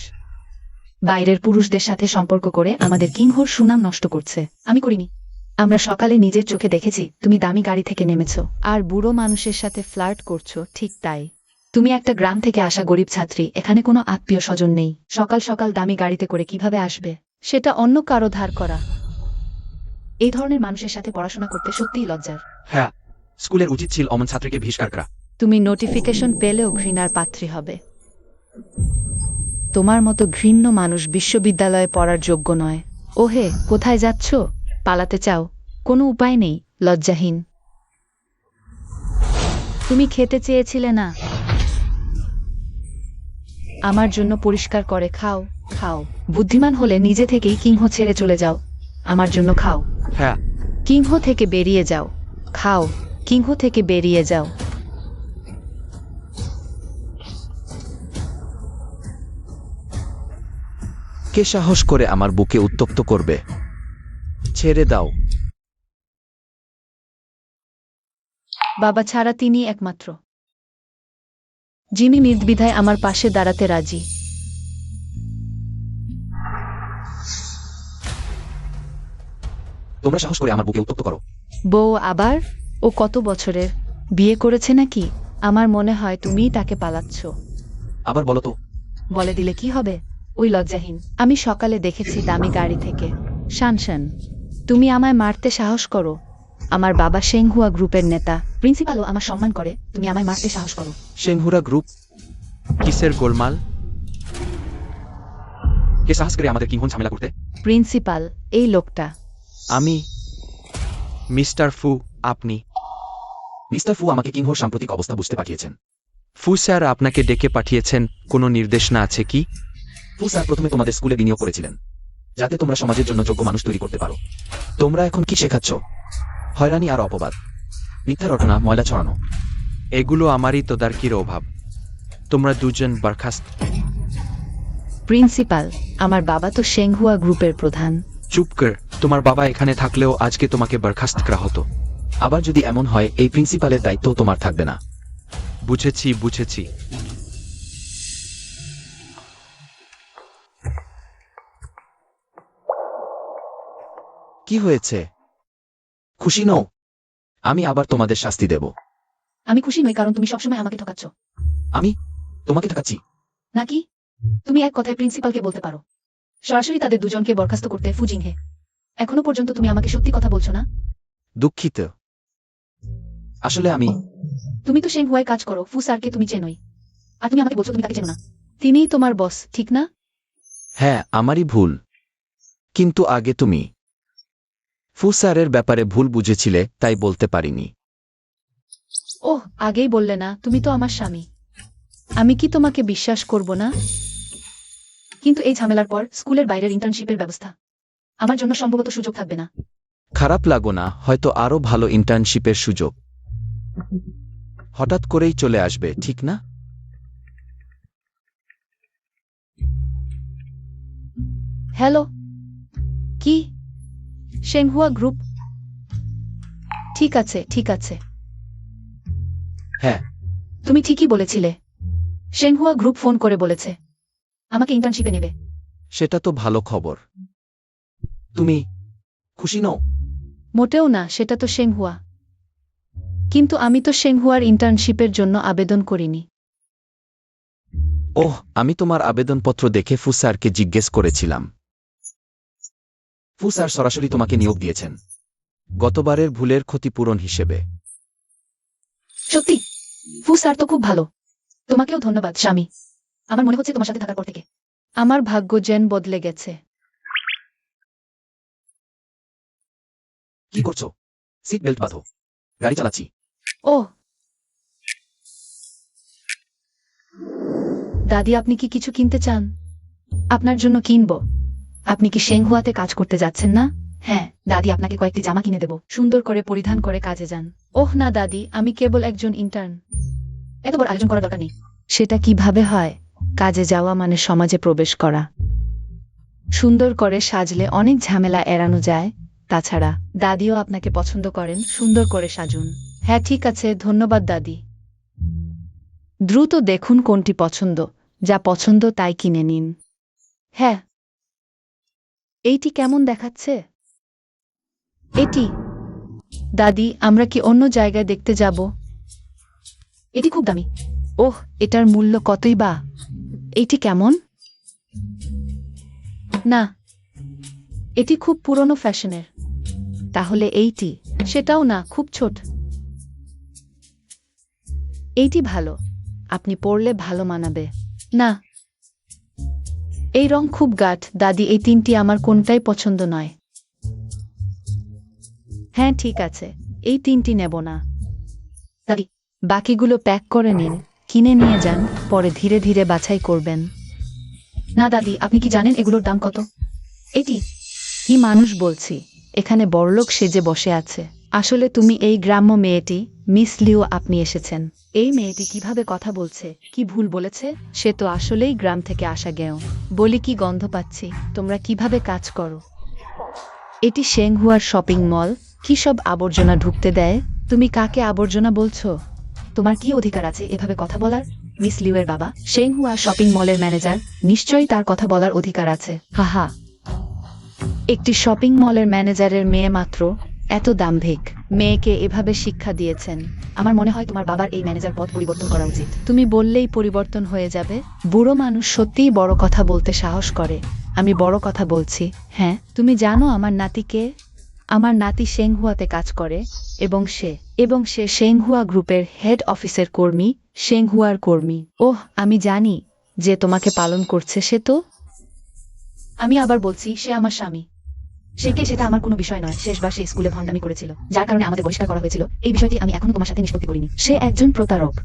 বাইরের পুরুষদের সাথে সম্পর্ক করে আমাদের কিংহোর সুনাম নষ্ট করছে। আমি করিনি। আমরা সকালে নিজের চোখে দেখেছি তুমি দামি গাড়ি থেকে নেমেছ আর বুড়ো মানুষের সাথে ফ্লার্ট করছো। ঠিক তাই। তুমি একটা গ্রাম থেকে আসা গরিব ছাত্রী, এখানে কোনো আত্মীয় স্বজন নেই। সকাল সকাল দামি গাড়িতে করে কিভাবে আসবে? সেটা অন্য কারো ধার করা। এই ধরনের মানুষের সাথে পড়াশোনা করতে সত্যিই লজ্জার। হ্যাঁ, স্কুলের উচিত ছিল অমন ছাত্রীকে বহিষ্কার করা। তুমি নোটিফিকেশন পেলেও ঘৃণার পাত্রী হবে। তোমার মতো ঘৃণ্য মানুষ বিশ্ববিদ্যালয়ে পড়ার যোগ্য নয়। ওহে, কোথায় যাচ্ছ? পালাতে চাও? কোনো উপায় নেই, লজ্জাহীন। তুমি খেতে চেয়েছিলে না? আমার জন্য পরিষ্কার করে খাও। খাও। বুদ্ধিমান হলে নিজে থেকেই কিংহ ছেড়ে চলে যাও। আমার জন্য খাও। হ্যাঁ। কিংহ থেকে বেরিয়ে যাও। খাও। কিংহ থেকে বেরিয়ে যাও। কে সাহস করে আমার বুকে উত্তপ্ত করবে? ছেড়ে দাও। বাবা ছাড়া তিনি একমাত্র। জিমি নির্দ্বিধায় আমার পাশে দাঁড়াতে রাজি। তোমরা সাহস করে আমার বুকে উত্তপ্ত করো। বউ আবার? ও কত বছরের? বিয়ে করেছে নাকি? আমার মনে হয় তুমিই তাকে পালাচ্ছ। আবার বলো তো। বলে দিলে কি হবে? ওই লজ্জাহীন। আমি সকালে দেখেছি দামি গাড়ি থেকে। শানশান, তুমি আমায় মারতে সাহস করো? আমার বাবা শেংহুয়া গ্রুপের নেতা, প্রিন্সিপালও আমার সম্মান করে, তুমি আমায় মারতে সাহস করো? শেংহুরা গ্রুপ? কিসের গোলমাল? কে সাহস করে আমাদের কিংহন ঝামেলা করতে? প্রিন্সিপাল, এই লোকটা। আমি। মিস্টার ফু, আপনি? মিস্টার ফু আমাকে কিংহোর সাম্প্রতিক অবস্থা বুঝতে পাঠিয়েছেন। ফু স্যার আপনাকে ডেকে পাঠিয়েছেন, কোনো নির্দেশনা আছে কি? ফু স্যার প্রথমে তোমাদের স্কুলে বিনিয়োগ করেছিলেন, যাতে তোমরা সমাজের জন্য যোগ্য মানুষ তৈরি করতে পারো। তোমরা এখন কি শেখাচ্ছ? হয়রানি আর অপবাদ, মিথ্যা রটনা, ময়লা ছড়ানো। এগুলো আমারই তদারকির অভাব। তোমরা দুজন বরখাস্ত। প্রিন্সিপাল, আমার বাবা তো শেংহুয়া গ্রুপের প্রধান। চুপ কর। তোমার বাবা এখানে থাকলেও আজকে তোমাকে বরখাস্ত করা হতো। আবার যদি এমন হয়, এই প্রিন্সিপালের দায়িত্ব তোমার থাকবে না। বুঝেছি, বুঝেছি। কি হয়েছে? খুশি নও? আমি আবার তোমাদের শাস্তি দেব। আমি খুশি নই, কারণ তুমি সবসময় আমাকে ঠকাচ্ছ। আমি তোমাকে ঠকাচ্ছি নাকি? তুমি এক কথায় প্রিন্সিপালকে বলতে পারো সরাসরি তাদের দুজনকে বরখাস্ত করতে। ফুজিংহে, এখনো পর্যন্ত তুমি আমাকে সত্যি কথা বলছো না? দুঃখিত। আসলে আমি। তুমি তো শেংহুয়ায় কাজ করো, ফু স্যারকে তুমি চেনোই, আর তুমি আমাকে বলছো তুমি তাকে চেনো না। তিনিই তোমার বস, ঠিক না? হ্যাঁ, আমারই ভুল। কিন্তু আগে তুমি ফু স্যারের ব্যাপারে ভুল বুঝেছিলে, তাই বলতে পারিনি। ওহ, আগেই বললে না, তুমি তো আমার স্বামী। আমি কি তোমাকে বিশ্বাস করব না? কিন্তু এই ঝামেলার পর স্কুলের বাইরের ইন্টার্নশিপের ব্যবস্থা আমার জন্য সম্ভবত সুযোগ থাকবে না। খারাপ লাগো না, হয়তো আরো ভালো ইন্টার্নশিপের সুযোগ হঠাৎ করেই চলে আসবে, ঠিক না? হ্যালো? কি? শেংহুয়া গ্রুপ? ঠিক আছে ঠিক আছে। হ্যাঁ, তুমি ঠিকই বলেছিলে। শেংহুয়া গ্রুপ ফোন করে বলেছে আমাকে ইন্টার্নশিপে নেবে। সেটা তো ভালো খবর। তুমি খুশি নও? মোটেও না, সেটা তো শেংহুয়া। কিন্তু আমি তো শেংহুয়ার ইন্টার্নশিপের জন্য আবেদন করিনি। ওহ, আমি তোমার আবেদনপত্র দেখে ফু স্যারকে জিজ্ঞেস করেছিলাম। ফু স্যার সরাসরি তোমাকে নিয়োগ দিয়েছেন। গতবারের ভুলের ক্ষতিপূরণ হিসেবে। সত্যি? ফু স্যার তো খুব ভালো। তোমাকেও ধন্যবাদ স্বামী। আমার মনে হচ্ছে তোমার সাথে থাকার পর থেকে আমার ভাগ্য যেন বদলে গেছে। কি করছো? সিট বেল্ট বাঁধো, গাড়ি চালাচ্ছি। ও দাদি, আপনি কি কিছু কিনতে চান? আপনার জন্য কিনব। আপনি কি শেংহুয়াতে কাজ করতে যাচ্ছেন না? হ্যাঁ দাদি, আপনাকে কয়েকটি জামা কিনে দেব, সুন্দর করে পরিধান করে কাজে যান। ওহ না দাদি, আমি কেবল একজন ইন্টার্ন। এত বড় আয়োজন করার দরকার নেই। সেটা কিভাবে হয়? কাজে যাওয়া মানে সমাজে প্রবেশ করা। সুন্দর করে সাজলে অনেক ঝামেলা এড়ানো যায়। তাছাড়া দাদিও আপনাকে পছন্দ করেন, সুন্দর করে সাজুন। হ্যাঁ ঠিক আছে, ধন্যবাদ দাদি। দ্রুত দেখুন কোনটি পছন্দ, যা পছন্দ তাই কিনে নিন। হ্যাঁ, এইটি কেমন দেখাচ্ছে? এটি? দাদি, আমরা কি অন্য জায়গায় দেখতে যাব? এটি খুব দামি। ওহ, এটার মূল্য কতই বা? এইটি কেমন? না, এটি খুব পুরনো ফ্যাশনের। তাহলে এইটি? সেটাও না, খুব ছোট। এইটি ভালো, আপনি পরলে ভালো মানাবে। না, এই রং খুব গাঢ়। দাদি, এই তিনটি আমার কোনটাই পছন্দ নয়। হ্যাঁ ঠিক আছে, এই তিনটি নেব না। দাদি, বাকিগুলো প্যাক করে নিন, কিনে নিয়ে যান, পরে ধীরে ধীরে বাছাই করবেন। না দাদি, আপনি কি জানেন এগুলোর দাম কত? এটি কি মানুষ বলছি, এখানে বড়লোক সেজে বসে আছে। আসলে তুমি এই গ্রাম্য মেয়েটি, মিস লিও। আপনি এসেছেন। এই মেয়েটি কিভাবে কথা বলছে, কি ভুল বলেছে? সে তো আসলেই গ্রাম থেকে আসা গেও। বলি কি গন্ধ পাচ্ছি। তোমরা কিভাবে কাজ করো? এটি শেংহুয়ার শপিং মল। কি সব আবর্জনা ঢুকতে দেয়? তুমি কাকে আবর্জনা বলছো? তোমার কি অধিকার আছে এভাবে কথা বলার? মিস লিউয়ের বাবা শেংহুয়া শপিং মলের ম্যানেজার, নিশ্চয়ই তার কথা বলার অধিকার আছে। হাহা, একটি শপিং মলের ম্যানেজারের মেয়ে মাত্র, এত দাম্ভিক মেয়েকে এভাবে শিক্ষা দিয়েছেন। আমার মনে হয় তোমার বাবার এই ম্যানেজার পদ পরিবর্তন করা উচিত। তুমি বললেই পরিবর্তন হয়ে যাবে? বুড়ো মানুষ সত্যিই বড় কথা বলতে সাহস করে। আমি বড় কথা বলছি। হ্যাঁ, তুমি জানো আমার নাতিকে? আমার নাতি শেংহুয়াতে কাজ করে, এবং সে শেংহুয়া গ্রুপের হেড অফিসের কর্মী, শেংহুয়ার কর্মী। ওহ, আমি জানি যে তোমাকে পালন করছে সে তো। আমি আবার বলছি, সে আমার স্বামী। সে কে সেটা আমার কোনো বিষয় নয়। শেষবার সে স্কুলে ভণ্ডামি করেছিল, যার কারণে আমাদের বহিষ্কার করা হয়েছিল। এই বিষয়টি আমি এখনো তোমার সাথে নিষ্পত্তি করিনি। সে একজন প্রতারক।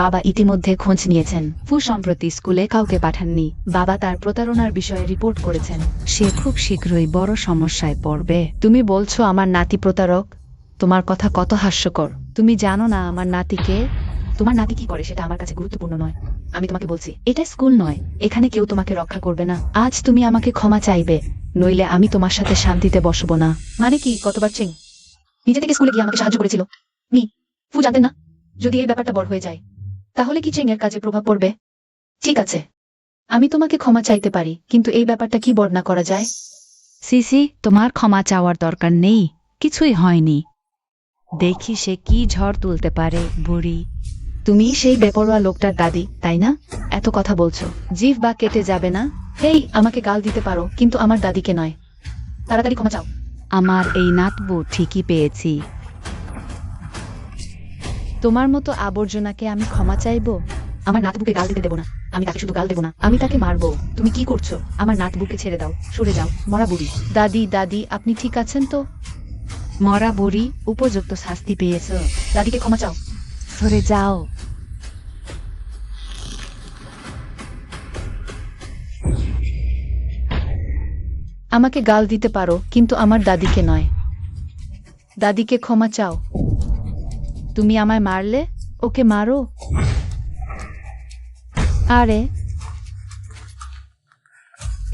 বাবা ইতিমধ্যে খোঁজ নিয়েছেন। ফু সম্প্রতি স্কুলে কাউকে পাঠাননি। বাবা তার প্রতারণার বিষয়ে রিপোর্ট করেছেন। সে খুব শীঘ্রই বড় সমস্যায় পড়বে। তুমি বলছো আমার নাতি প্রতারক? তোমার কথা কত হাস্যকর। তুমি জানো না আমার নাতিকে? তোমার নাতি কি করে সেটা আমার কাছে গুরুত্বপূর্ণ নয়। আমি তোমাকে বলছি, এটা স্কুল নয়, এখানে কেউ তোমাকে রক্ষা করবে না। আজ তুমি আমাকে ক্ষমা চাইবে, নইলে আমি তোমার সাথে শান্তিতে বসবো না। মানে কি? কতবার চেং নিজে থেকে স্কুলে গিয়ে আমাকে সাহায্য করেছিল। ফু জানতেন না? যদি এই ব্যাপারটা বড় হয়ে যায়, তাহলে কি চেং এর কাজে প্রভাব পড়বে? ঠিক আছে, আমি তোমাকে ক্ষমা চাইতে পারি, কিন্তু এই ব্যাপারটা কি বর্ণনা করা যায়? সিসি, তোমার ক্ষমা চাওয়ার দরকার নেই, কিছুই হয়নি। দেখি সে কি ঝড় তুলতে পারে, বুড়ি। তুমি সেই বেপরোয়া লোকটার দাদি, তাই না? এত কথা বলছো, জিভ বা কেটে যাবে না? হেই, আমাকে গাল দিতে পারো, কিন্তু আমার দাদিকে নয়। তাড়াতাড়ি ক্ষমা চাও। আমার এই নাতবু ঠিকই পেয়েছি। তোমার মতো আবর্জনাকে আমি ক্ষমা চাইবো? আমার নাতবুকে গাল দিতে দেবো না। আমি তাকে শুধু গাল দেবো না, আমি তাকে মারবো। তুমি কি করছো? আমার নাতবুকে ছেড়ে দাও, সরে যাও, মরা বুড়ি। দাদি, দাদি, আপনি ঠিক আছেন তো? মরা বুড়ি, উপযুক্ত শাস্তি পেয়েছ। দাদিকে ক্ষমা চাও। সরে যাও। আমাকে গাল দিতে পারো, কিন্তু আমার দাদিকে নয়। দাদিকে ক্ষমা চাও। তুমি আমায় মারলে, ওকে মারো। আরে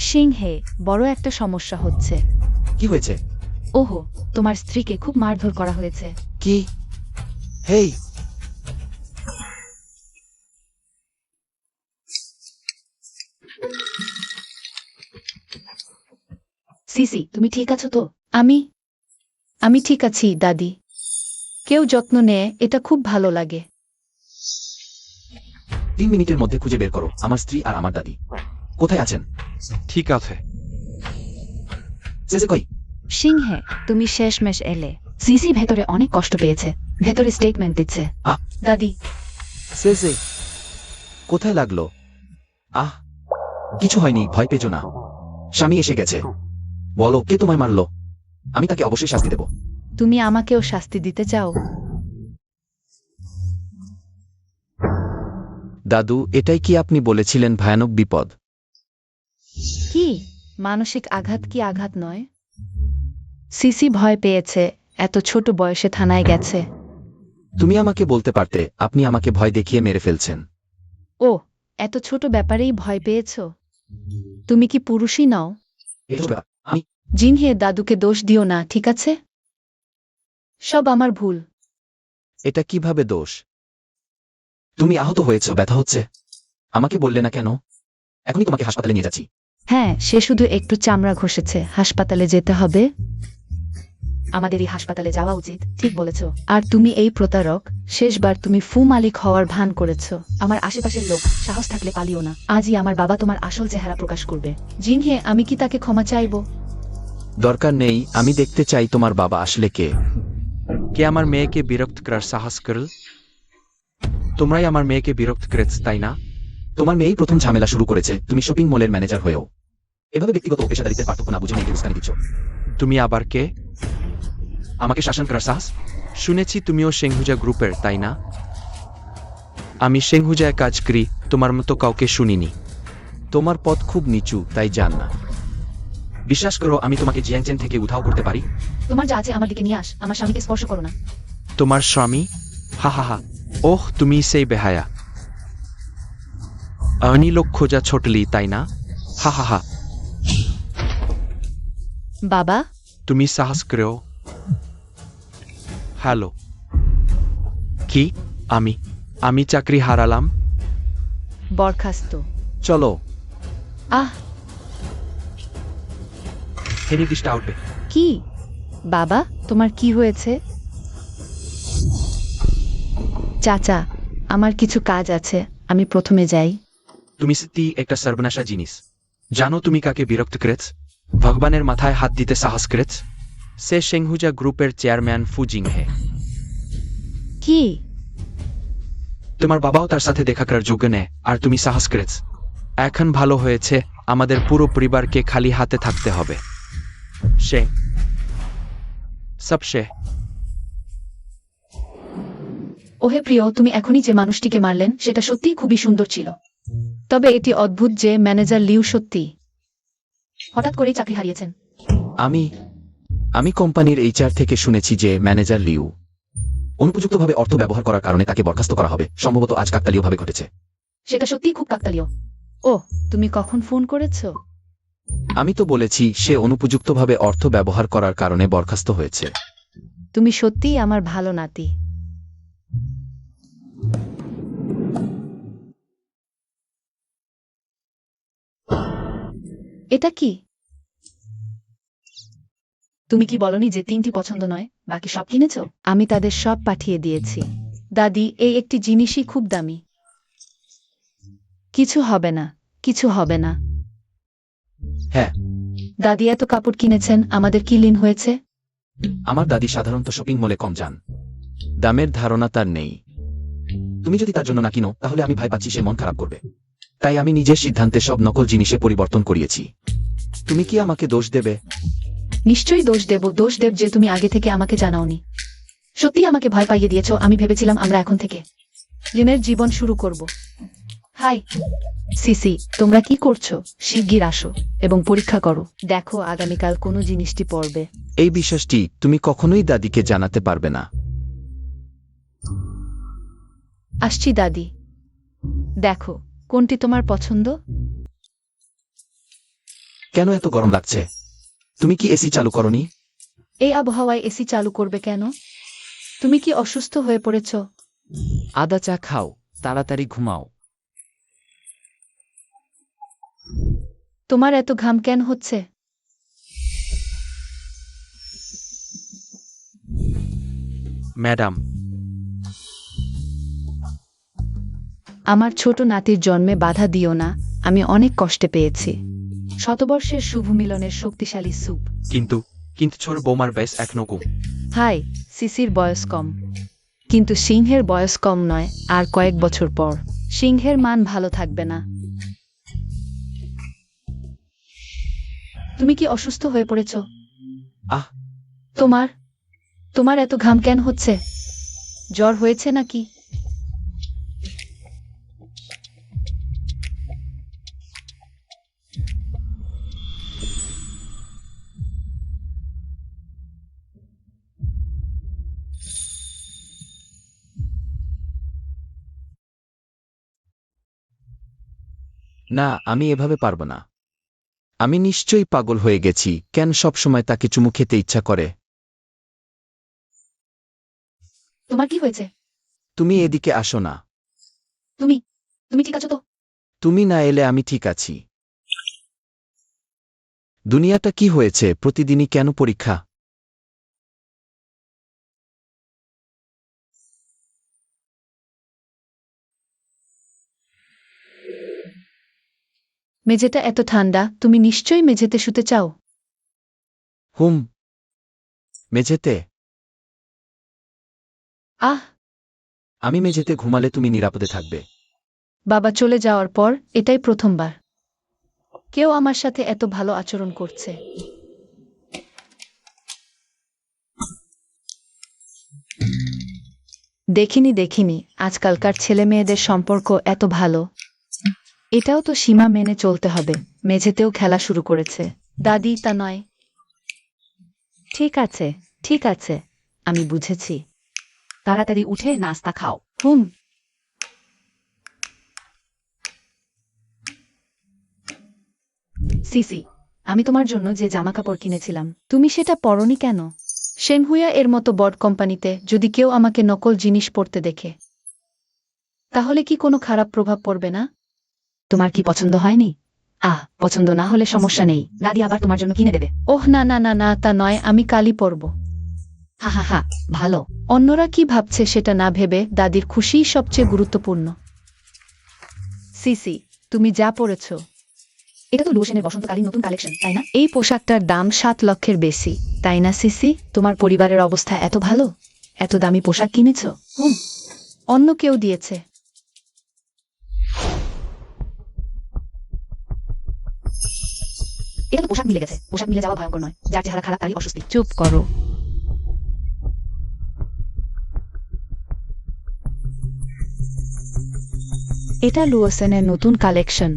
সিংহে, বড় একটা সমস্যা হচ্ছে। কি হয়েছে? ওহো, তোমার স্ত্রীকে খুব মারধর করা হয়েছে। কি? কি? হেই, সিসি, তুমি ঠিক আছো তো? আমি ঠিক আছি দাদি। কেউ যত্ন নেয়, এটা খুব ভালো লাগে। 3 মিনিটের মধ্যে খুঁজে বের করো আমার স্ত্রী আর আমার দাদি কোথায় আছেন। ঠিক আছে। সেজে কই? সিংহে, তুমি শেষমেশ এলে। সিসি ভেতরে অনেক কষ্ট পেয়েছে, ভেতরে স্টেটমেন্ট দিচ্ছে। আহ, দাদি, সেজে কোথায় লাগলো? আহ, কিছু হয়নি, ভয় পেজো না। স্বামী এসে গেছে। বলো, কে তোমায় মারলো? আমি তাকে অবশ্যই শাস্তি দেব। তুমি আমাকেও শাস্তি দিতে চাও? দাদু, এটাই কি আপনি বলেছিলেন ভয়ানক বিপদ? কি মানসিক আঘাত কি আঘাত নয়? সিসি ভয় পেয়েছে, এত ছোট বয়সে থানায় গেছে। তুমি আমাকে বলতে পারতে আপনি আমাকে ভয় দেখিয়ে মেরে ফেলছেন। ও, এত ছোট ব্যাপারেই ভয় পেয়েছ? তুমি কি পুরুষই নও? এসব ব্যাপার আমি জিনহে, দাদুকে দোষ দিও না, ঠিক আছে? সব আমার ভুল। এটা কিভাবে দোষ? তুমি আহত হয়েছ, ব্যথা হচ্ছে, আমাকে বললে না কেন? এখনই তোমাকে হাসপাতালে নিয়ে যাচ্ছি। হ্যাঁ, সে শুধু একটু চামড়া ঘষেছে, হাসপাতালে যেতে হবে। আমাদের এই হাসপাতালে যাওয়া উচিত, ঠিক বলেছ। আর তুমি এই প্রতারক, শেষবার তুমি ফু মালিক হওয়ার ভান করেছ। আমার আশেপাশের লোক, সাহস থাকলে পালিও না। আজই আমার বাবা তোমার আসল চেহারা প্রকাশ করবে। জিনহে, আমি কি তাকে ক্ষমা চাইব? দরকার নেই, আমি দেখতে চাই তোমার বাবা আসলে কে। কে আমার মেয়েকে বিরক্ত করার সাহস করল? তোমরাই আমার মেয়েকে বিরক্ত করেছ, তাই না? তোমার মেয়েই প্রথম ঝামেলা শুরু করেছে, তুমি শপিং মলের ম্যানেজার হয়েও এভাবে ব্যক্তিগত ও পেশাদারিত্বের পার্থক্য না বুঝে মেয়েকে উস্কানি দিচ্ছ। তুমি আবার কে? আমাকে শাসন করার সাহস? শুনেছি তুমিও সেংহুজা গ্রুপের, তাই না? আমি সেংহুজায় কাজ করি, তোমার মতো কাউকে শুনিনি। তোমার পদ খুব নিচু, তাই জান না। বিশ্বাস করো, আমি তোমাকে জিয়াংচেন থেকে উধাও করতে পারি। তোমার যা আছে আমার দিকে নিয়ে আস, আমার স্বামীকে স্পর্শ করো না। তোমার স্বামী? হা হা হা। ওহ, তুমি সেই বেহায়া লোক খোঁজা ছোটলি, তাই না? হা হা হা। বাবা, তুমি সাহস করেও? হ্যালো। কি? আমি চাকরি হারালাম? বরখাস্ত। চলো। আহ, নির্দিষ্ট আউটবে। কি? বাবা, তোমার কি হয়েছে? চাচা, আমার কিছু কাজ আছে, আমি প্রথমে যাই। তুমি সত্যি একটা সর্বনাশা জিনিস। জানো তুমি কাকে বিরক্ত করেছ? ভগবানের মাথায় হাত দিতে সাহস করেছ। সে সেংহুজা গ্রুপের চেয়ারম্যান ফু জিংহে। কি? তোমার বাবাও তার সাথে দেখা করার যোগ্য নেয়, আর তুমি সাহস করেছ। এখন ভালো হয়েছে, আমাদের পুরো পরিবারকে খালি হাতে থাকতে হবে। সে সব সে। ওহে প্রিয়, তুমি এখনই যে মানুষটিকে মারলেন সেটা সত্যিই খুবই সুন্দর ছিল। তবে এটি অদ্ভুত যে ম্যানেজার লিউ সত্যি হঠাৎ করেই চাকরি হারিয়েছেন। আমি কোম্পানির এইচআর থেকে শুনেছি যে ম্যানেজার লিউ অনুপযুক্তভাবে অর্থ ব্যবহার করার কারণে তাকে বরখাস্ত করা হবে। সম্ভবত আজ কাকতালীয়ভাবে ঘটেছে। সেটা সত্যিই খুব কাকতালীয়। ও, তুমি কখন ফোন করেছ? আমি তো বলেছি সে অনুপযুক্তভাবে অর্থ ব্যবহার করার কারণে বরখাস্ত হয়েছে। তুমি সত্যিই আমার ভালো নাতি। এটা কি? তুমি কি বলনি যে 3টি পছন্দ নয়, বাকি সব কিনেছো? আমি তাদের সব পাঠিয়ে দিয়েছি। দাদি, এই একটি জিনিসই খুব দামি। কিছু হবে না, কিছু হবে না। হ্যাঁ, দাদি এত কাপড় কিনেছেন, আমাদের কি ঋণ হয়েছে? আমার দাদি সাধারণত শপিং মলে কম যান। দামের ধারণা তার নেই। তুমি যদি তার জন্য না কিনো, তাহলে আমি ভয় পাচ্ছি সে মন খারাপ করবে। তাই আমি নিজের সিদ্ধান্তে সব নকল জিনিসে পরিবর্তন করিয়েছি। তুমি কি আমাকে দোষ দেবে? নিশ্চয়ই দোষ দেব যে তুমি আগে থেকে আমাকে জানাওনি। সত্যি আমাকে ভয় পাইয়ে দিয়েছো। আমি ভেবেছিলাম আমরা এখন থেকে ঋণের জীবন শুরু করব। হাই সিসি, তোমরা কি করছো? শিগগির আসো এবং পরীক্ষা করো। দেখো আগামীকাল কোনো জিনিসটি পড়বে। এই বিশ্বাসটি তুমি কখনোই দাদিকে জানাতে পারবে না। আসছি দাদি। দেখো, কোনটি তোমার পছন্দ? কেন এত গরম লাগছে? তুমি কি এসি চালু করনি? এই আবহাওয়ায় এসি চালু করবে কেন? তুমি কি অসুস্থ হয়ে পড়েছ? আদা চা খাও, তাড়াতাড়ি ঘুমাও। তোমার এত ঘাম কেন হচ্ছে? ম্যাডাম, আমার ছোট নাতির জন্মে বাধা দিও না, আমি অনেক কষ্টে পেয়েছি। শতবর্ষের শুভ মিলনের শক্তিশালী স্যুপ। কিন্তু কিন্তু ছোট বৌমার বয়স এখনো কম। হাই, সিসির বয়স কম, কিন্তু সিংহের বয়স কম নয়। আর কয়েক বছর পর সিংহের মান ভালো থাকবে না। তুমি কি অসুস্থ হয়ে পড়েছ? আহ তোমার তোমার এত ঘাম কেন হচ্ছে? জ্বর হয়েছে নাকি? না, আমি এভাবে পারব না। আমি নিশ্চয়ই পাগল হয়ে গেছি। কেন সব সময় তাকে চুমু খেতে ইচ্ছা করে? তোমার কি হয়েছে? তুমি এদিকে আসো না। তুমি তুমি ঠিক আছো তো? তুমি না এলে আমি ঠিক আছি। দুনিয়াটা কি হয়েছে? প্রতিদিনই কেন পরীক্ষা? মেঝেটা এত ঠান্ডা, তুমি নিশ্চয়ই মেঝেতে শুতে চাও। হুম, মেঝেতে। আহ, আমি মেঝেতে ঘুমালে তুমি নিরাপদে থাকবে। বাবা চলে যাওয়ার পর এটাই প্রথমবার কেউ আমার সাথে এত ভালো আচরণ করছে। দেখিনি আজকালকার ছেলে মেয়েদের সম্পর্ক এত ভালো। এটাও তো সীমা মেনে চলতে হবে। মেঝেতেও খেলা শুরু করেছে। দাদি তা নয়। ঠিক আছে, আমি বুঝেছি। তাড়াতাড়ি উঠে নাস্তা খাও। হুম। সিসি, আমি তোমার জন্য যে জামা কাপড় কিনেছিলাম, তুমি সেটা পরনি কেন? শেনহুয়া এর মতো বড় কোম্পানিতে যদি কেউ আমাকে নকল জিনিস পরতে দেখে, তাহলে কি কোনো খারাপ প্রভাব পড়বে না? তোমার কি পছন্দ হয়নি? পছন্দ না হলে সমস্যা নেই, দাদি আবার তোমার জন্য কিনে দেবে। ওহ না, তা নয়, আমি কালই পরব। হা, ভালো। অন্যরা কি ভাবছে সেটা না ভেবে দাদির খুশিই সবচেয়ে গুরুত্বপূর্ণ। সিসি, তুমি যা পরেছ, এটা তো লুসেনের বসন্তকালীন নতুন কালেকশন, তাই না? এই পোশাকটার দাম 7 লক্ষের বেশি, তাই না সিসি? তোমার পরিবারের অবস্থা এত ভালো, এত দামি পোশাক কিনেছো? অন্য কেউ দিয়েছে। এটা তো পোশাক মিলে গেছে। পোশাক মিলে যাওয়া ভয়ঙ্কর নয়, যার চেহারা খারাপ তারই অস্বস্তি। চুপ করো। এটা লুওসেনের নতুন কালেকশন।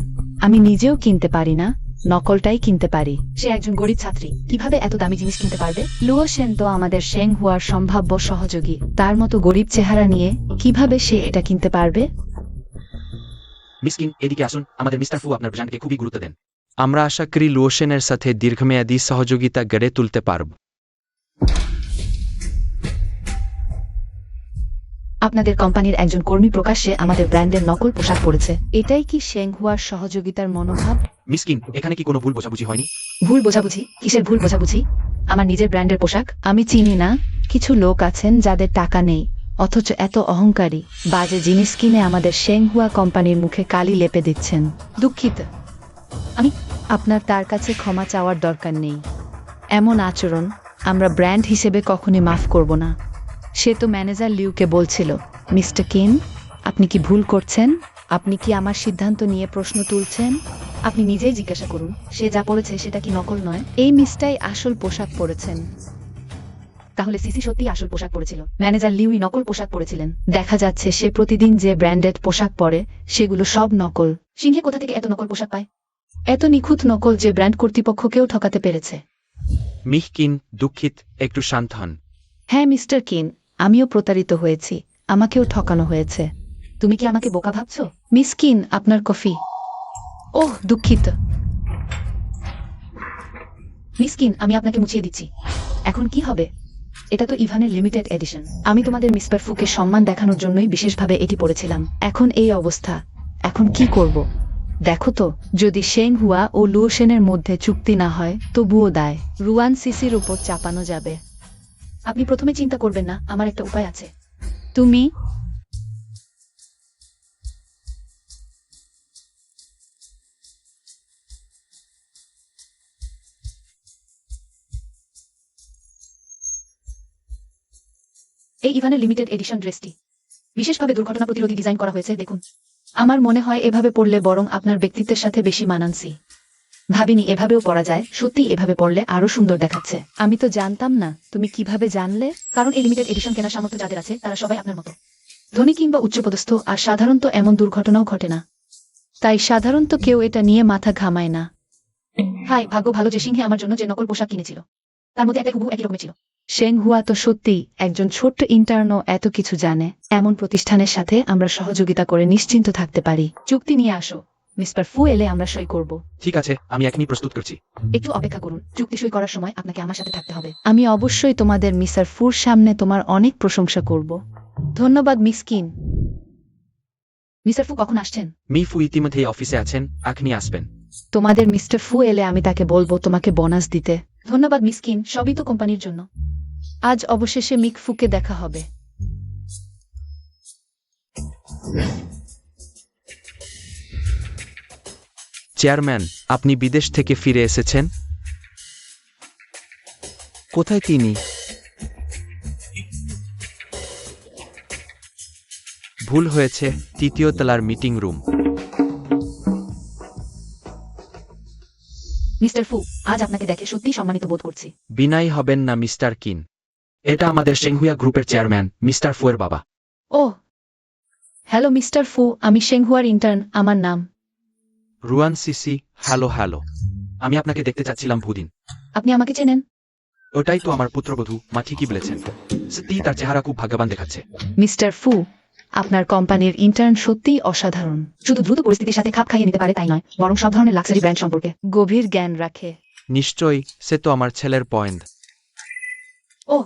আমি নিজেও কিনতে পারি না, নকলটাই কিনতে পারি। সে একজন গরিব ছাত্রী, কিভাবে এত দামি জিনিস কিনতে পারবে? লুওসেন তো আমাদের শেংহুয়ার সম্ভাব্য সহযোগী। তার মতো গরিব চেহারা নিয়ে কিভাবে সে এটা কিনতে পারবে? মিস কিং, এদিকে আসুন। আমাদের মিস্টার ফু আপনার ব্র্যান্ডকে খুবই গুরুত্ব দেন। আমরা আশা করি লুওশেনের সাথে দীর্ঘমেয়াদী সহযোগিতা গড়ে তুলতে পারব। আপনাদের কোম্পানির একজন কর্মী প্রকাশ্যে আমাদের ব্র্যান্ডের নকল পোশাক পরেছে। এটাই কি শেংহুয়ার সহযোগিতার মনোভাব? মিস কিং, এখানে কি কোনো ভুল বোঝাবুঝি হয়নি? ভুল বোঝাবুঝি? কিসের ভুল বোঝাবুঝি? আমার নিজের ব্র্যান্ডের পোশাক। আমি চিনি না, কিছু লোক আছেন যাদের টাকা নেই, অথচ এত অহংকারী। বাজে জিনিস কিনে আমাদের শেংহুয়া কোম্পানির মুখে কালি লেপে দিচ্ছেন। দুঃখিত। আমি আপনার তার কাছে ক্ষমা চাওয়ার দরকার নেই। এমন আচরণ আমরা ব্র্যান্ড হিসেবে কখনই মাফ করব না। সে তো ম্যানেজার লিউকে বলছিল, মিস্টার কিন, আপনি কি ভুল করছেন? আপনি কি আমার সিদ্ধান্ত নিয়ে প্রশ্ন তুলছেন? আপনি নিজেই জিজ্ঞাসা করুন, সে যা পড়েছে সেটা কি নকল নয়? এই মিসটাই আসল পোশাক পরেছেন। তাহলে সিসি সত্যি আসল পোশাক পরেছিল, ম্যানেজার লিউই নকল পোশাক পরেছিলেন। দেখা যাচ্ছে সে প্রতিদিন যে ব্র্যান্ডেড পোশাক পরে সেগুলো সব নকল। সিংহে কোথা থেকে এত নকল পোশাক পায়? এত নিখুঁত নকল যে ব্র্যান্ড কর্তৃপক্ষকেও ঠকাতে পেরেছে। মিহ কিন, দুঃখিত, একটু শান্ত হন। হ্যাঁ মিস্টার কিন, আমিও প্রতারিত হয়েছি, আমাকেও ঠকানো হয়েছে। তুমি কি আমাকে বোকা ভাবছো? মিস কিন, আপনার কফি। ওহ, দুঃখিত। মিস কিন, আমি আপনাকে মুছিয়ে দিচ্ছি। এখন কি হবে? এটা তো ইভানের লিমিটেড এডিশন। আমি তোমাদের মিস্টার ফুকে সম্মান দেখানোর জন্যই বিশেষভাবে এটি পরেছিলাম। এখন এই অবস্থা, এখন কি করব? দেখো তো, যদি শেং হুয়া ও লুওশেনের মধ্যে চুক্তি না হয় তবুও দায় রুয়ান সিসির উপর চাপানো যাবে। আপনি প্রথমে চিন্তা করবেন না, আমার একটা উপায় আছে। তুমি এই ইভানের লিমিটেড এডিশন ড্রেসটি বিশেষভাবে দুর্ঘটনা প্রতিরোধী ডিজাইন করা হয়েছে, দেখুন। আমার মনে হয় এভাবে পরলে বরং আপনার ব্যক্তিত্বের সাথে বেশি মানানসি। ভাবিনি এভাবেও পরা যায়, সত্যি এভাবে পরলে আরো সুন্দর দেখাচ্ছে। আমি তো জানতাম না, তুমি কিভাবে জানলে? কারণ এই লিমিটেড এডিশন কেনার সামর্থ্য যাদের আছে তারা সবাই আপনার মতো ধনী কিংবা উচ্চপদস্থ, আর সাধারণত এমন দুর্ঘটনাও ঘটে না। তাই সাধারণত কেউ এটা নিয়ে মাথা ঘামায় না। হাই, ভাগ্য ভালো যে সিংহে আমার জন্য যে নকল পোশাক কিনেছিল তার মধ্যে একটা হুবহু একই রকমের ছিল। শেং হুয়া তো সত্যি একজন ছোট্ট ইন্টার্নও এত কিছু জানে। এমন প্রতিষ্ঠানের সাথে আমরা সহযোগিতা করে নিশ্চিন্ত থাকতে পারি। চুক্তি নিয়ে আসো, মিস্টার ফু এলে আমরা সই করব। ঠিক আছে, আমি এখনই প্রস্তুত করছি। একটু অপেক্ষা করুন, চুক্তি সই করার সময় আপনাকে আমার সাথে থাকতে হবে। আমি অবশ্যই তোমাদের মিস্টার ফুর সামনে তোমার অনেক প্রশংসা করব। ধন্যবাদ মিস কিন। মিস্টার ফু কখন আসছেন? মি ফু ইতিমধ্যেই অফিসে আছেন, এখনই আসবেন। তোমাদের মিস্টার ফু এলে আমি তাকে বলবো তোমাকে বোনাস দিতে। ধন্যবাদ মিস কিন, সবই তো কোম্পানির জন্য। আজ অবশেষে মিক ফুকে দেখা হবে। চেয়ারম্যান, আপনি বিদেশ থেকে ফিরে এসেছেন? কোথায় তিনি? ভুল হয়েছে, তৃতীয় তলার মিটিং রুম। মিস্টার ফু, আজ আপনাকে দেখে সত্যি সম্মানিত বোধ করছি। বিনাই হবেন না মিস্টার কিন। এটা আমাদের শেংহুয়া গ্রুপের চেয়ারম্যান মিস্টার ফুয়ের বাবা। ও হ্যালো মিস্টার ফু, আমি শেংহুয়ার ইন্টার্ন, আমার নাম। রুয়ান সিসি, হ্যালো হ্যালো। আমি আপনাকে দেখতে চাচ্ছিলাম ভুদিন। আপনি আমাকে চেনেন? ওটাই তো আমার পুত্রবধূ, মা ঠিকই বলেছেন। সত্যিই তার চেহারা খুব ভাগ্যবান দেখাচ্ছে। মিস্টার ফু, আপনার কোম্পানির ইন্টার্ন সত্যিই অসাধারণ। শুধু দ্রুত পরিস্থিতির সাথে খাপ খাইয়ে নিতে পারে তাই নয়, বরং সব ধরনের লাক্সারি ব্র্যান্ড সম্পর্কে গভীর জ্ঞান রাখে। নিশ্চয়ই, সে তো আমার ছেলের পয়েন্ট। ও,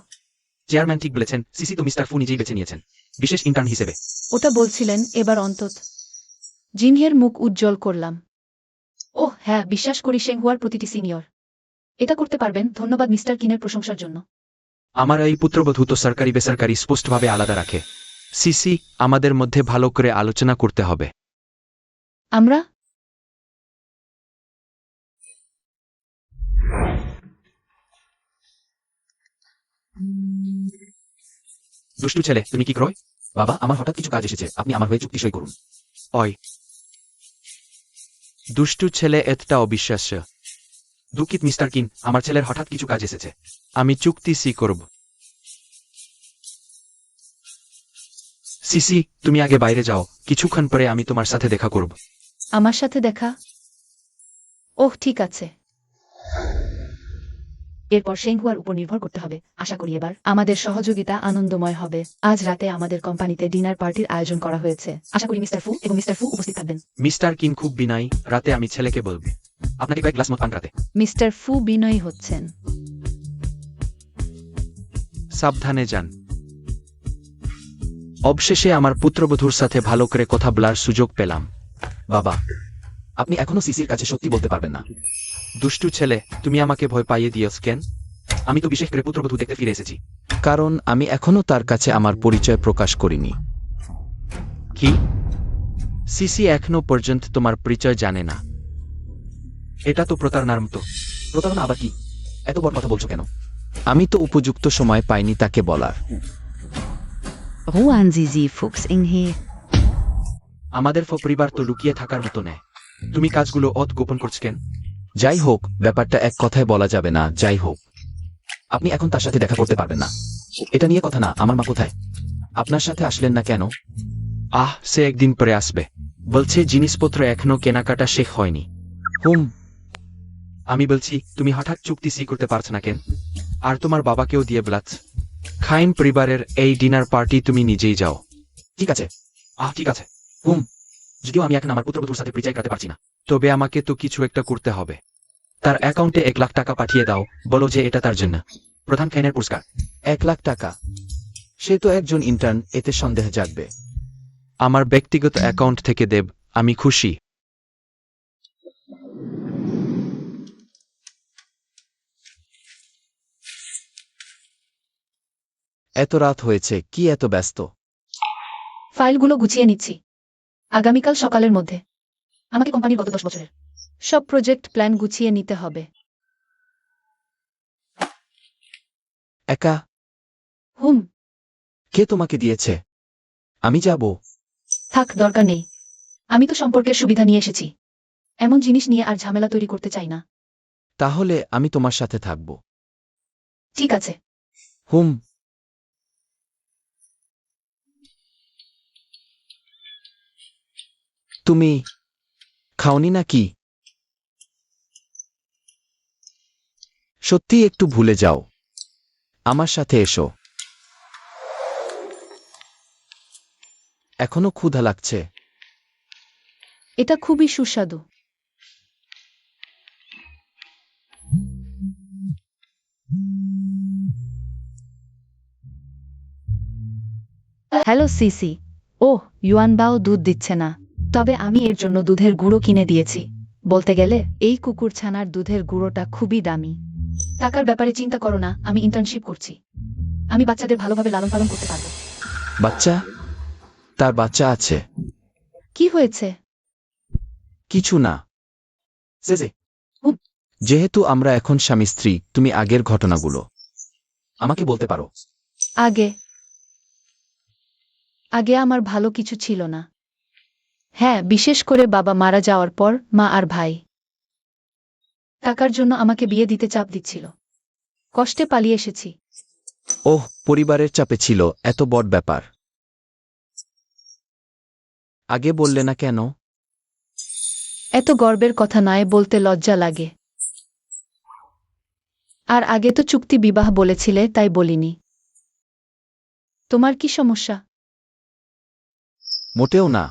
চেয়ারম্যান ঠিক বলেছেন, সিসি তো মিস্টার ফু নিজেই বেছে নিয়েছেন বিশেষ ইন্টার্ন হিসেবে। ওটা বলছিলেন, এবার অন্তত জিনহের মুখ উজ্জ্বল করলাম। ও হ্যাঁ, বিশ্বাস করি শেংহুয়ার প্রতিটি সিনিয়র এটা করতে পারবেন। ধন্যবাদ মিস্টার কিনের প্রশংসার জন্য। আমার এই পুত্রবধূ তো সরকারি বেসরকারি স্পষ্টভাবে আলাদা রাখে। সিসি, আমাদের মধ্যে ভালো করে আলোচনা করতে হবে। আমরা দুষ্টু ছেলে, তুমি কি ক্রয়? বাবা, আমার হঠাৎ কিছু কাজ এসেছে, আপনি আমার হয়ে চুক্তি সই করুন। ওই দুষ্টু ছেলে এতটা অবিশ্বাস্য। দুঃখিত মিস্টার কিন, আমার ছেলের হঠাৎ কিছু কাজ এসেছে। আমি চুক্তি সি করব। সিসি, তুমি আগে বাইরে যাও, কিছুক্ষণ পরে আমি তোমার সাথে দেখা করব। আমার সাথে দেখা? ওহ ঠিক আছে। এরপর শেংহুয়ার উপর নির্ভর করতে হবে। আশা করি এবার আমাদের সহযোগিতা আনন্দময় হবে। আজ রাতে আমাদের কোম্পানিতে ডিনার পার্টির আয়োজন করা হয়েছে। আশা করি মিস্টার ফু এবং মিস্টার ফু উপস্থিত থাকবেন। মিস্টার কিন খুব বিনয়ী, রাতে আমি ছেলেকে বলব আপনাকে কয়েক গ্লাস মদ পান রাতে। মিস্টার ফু বিনয়ী হচ্ছেন। সাবধানে যান। অবশেষে আমার পুত্রবধূর সাথে ভালো করে কথা বলার সুযোগ পেলাম। বাবা, আপনি এখনো সিসির কাছে সত্যি বলতে পারবেন না। দুষ্টু ছেলে, তুমি আমাকে ভয় পাইয়ে দিয়েছ কেন? আমি তো বিশেষ করে পুত্রবধূ দেখতে ফিরে এসেছি। কারণ আমি এখনো তার কাছে আমার পরিচয় প্রকাশ করিনি। কি? সিসি এখনো পর্যন্ত তোমার পরিচয় জানে না? এটা তো প্রতারণার মতো। প্রতারণা আবার কি? এত বড় কথা বলছো কেন? আমি তো উপযুক্ত সময় পাইনি তাকে বলার। রুয়ান জিজি ফুক্স ইংহে। আমাদের পরিবার তো লুকিয়ে থাকার মতো নেয়। তুমি কাজগুলো গোপন করছ কেন? যাই হোক, ব্যাপারটা এক কথায় বলা যাবে না। যাই হোক, আপনি এখন তার সাথে দেখা করতে পারবেন না। এটা নিয়ে কথা না। আমার মা কোথায়? আপনার সাথে আসলেন না কেন? সে একদিন পরে আসবে বলছে। জিনিসপত্র এখনো কেনাকাটা শেষ হয়নি। আমি বলছি, তুমি হঠাৎ চুক্তি সি করতে পারছ না কেন? আর তোমার বাবাকেও দিয়ে বলাচ্ছ। খাইন পরিবারের এই ডিনার পার্টি তুমি নিজেই যাও। ঠিক আছে। ঠিক আছে। যদিও আমি এখন আমার পুত্রবধূর সাথে পরিচয় করাতে পারছি না। তবে আমাকে তো কিছু একটা করতে হবে। তার অ্যাকাউন্টে 1 লাখ টাকা পাঠিয়ে দাও, বলো যে এটা তার জন্য। প্রধান খাইনের পুরস্কার। 1 লাখ টাকা। সে তো একজন ইন্টার্ন, এতে সন্দেহ জাগবে। আমার ব্যক্তিগত অ্যাকাউন্ট থেকে দেব, আমি খুশি। এত রাত হয়েছে, কি এত ব্যস্ত? ফাইলগুলো গুছিয়ে নিচ্ছি, আগামীকাল সকালের মধ্যে। আমাকে কোম্পানির গত 10 বছরের সব প্রজেক্ট প্ল্যান গুছিয়ে নিতে হবে। একা? হুম। কে তোমাকে দিয়েছে? আমি যাব। থাক, দরকার নেই। আমি তো সম্পর্কের সুবিধা নিয়ে এসেছি, এমন জিনিস নিয়ে আর ঝামেলা তৈরি করতে চাই না। তাহলে আমি তোমার সাথে থাকব। ঠিক আছে। হুম। তুমি খাওনি নাকি? সত্যি একটু ভুলে যাও। আমার সাথে এসো। এখনো ক্ষুধা লাগছে। এটা খুবই সুস্বাদু। Hello CC. ওহ, ইউয়ানবাও দুধ দিচ্ছে না। তবে আমি এর জন্য দুধের গুঁড়ো কিনে দিয়েছি। বলতে গেলে এই কুকুরছানার দুধের গুঁড়োটা খুবই দামি। টাকার ব্যাপারে চিন্তা করো না, আমি ইন্টার্নশিপ করছি। আমি বাচ্চাদের ভালোভাবে লালন পালন করতে পারবো। বাচ্চা? তার বাচ্চা আছে? কি হয়েছে? কিছু না। জেজে, হুম। যেহেতু আমরা এখন স্বামী স্ত্রী, তুমি আগের ঘটনাগুলো আমাকে বলতে পারো। আগে আগে আমার ভালো কিছু ছিল না। হ্যাঁ, বিশেষ করে বাবা মারা যাওয়ার পর মা আর ভাই টাকার জন্য আমাকে বিয়ে দিতে চাপ দিচ্ছিল। কষ্টে পালিয়ে এসেছি। ওহ, পরিবারের চাপে ছিল, এত বড় ব্যাপার। আগে বললে না কেন? এত গর্বের কথা নয়, বলতে লজ্জা লাগে। আর আগে তো চুক্তি বিবাহ বলেছিলে, তাই বলিনি। তোমার কি সমস্যা? মোটেও না।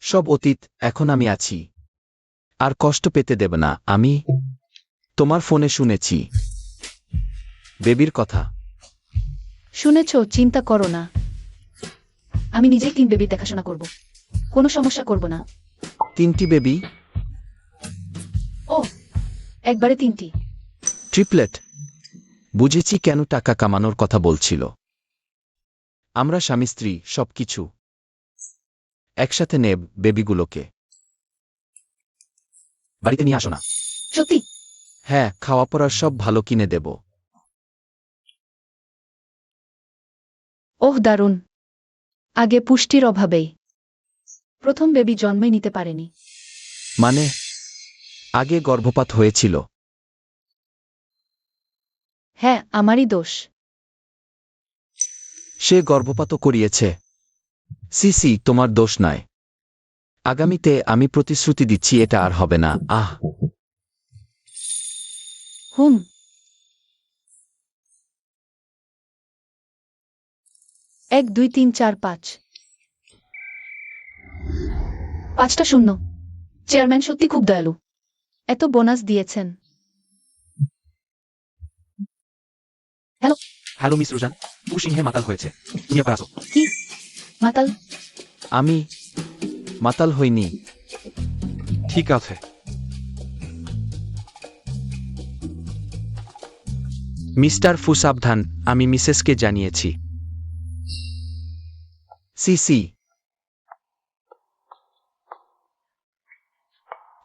সব অতীত, এখন আমি আছি। আর কষ্ট পেতে দেব না। আমি তোমার ফোনে শুনেছি বেবির কথা। শুনেছ, চিন্তা করো না। আমি নিজেই 3 বেবির দেখাশোনা করব, কোনো সমস্যা করব না। 3টি বেবি? ও, একবারে 3টি। ট্রিপলেট? বুঝেছি কেন টাকা কামানোর কথা বলছিল। আমরা স্বামী স্ত্রী, সবকিছু একসাথে নেব। বেবিগুলোকে বাড়িতে নিয়ে আসো না। সত্যি? হ্যাঁ, খাওয়া পড়ার সব ভালো কিনে দেব। ওহ, দারুণ। আগে পুষ্টির অভাবেই প্রথম বেবি জন্মই নিতে পারেনি। মানে? আগে গর্ভপাত হয়েছিল? হ্যাঁ, আমারই দোষ। সে গর্ভপাতও করিয়েছে। সিসি, তোমার দোষ নয়। আগামীতে আমি প্রতিশ্রুতি দিচ্ছি এটা আর হবে না। আহ, হুম। 1 2 3 4 5। 5টা শূন্য। চেয়ারম্যান সত্যি খুব দয়ালু। এত বোনাস দিয়েছেন। হ্যালো মিস রুজান, সিংহে মাতাল হয়েছে, তুমি আবার আসো। কি? মাতাল? আমি মাতাল হইনি। ঠিক আছে। মিস্টার ফু সাবধান, আমি মিসেসকে জানিয়েছি। সিসি,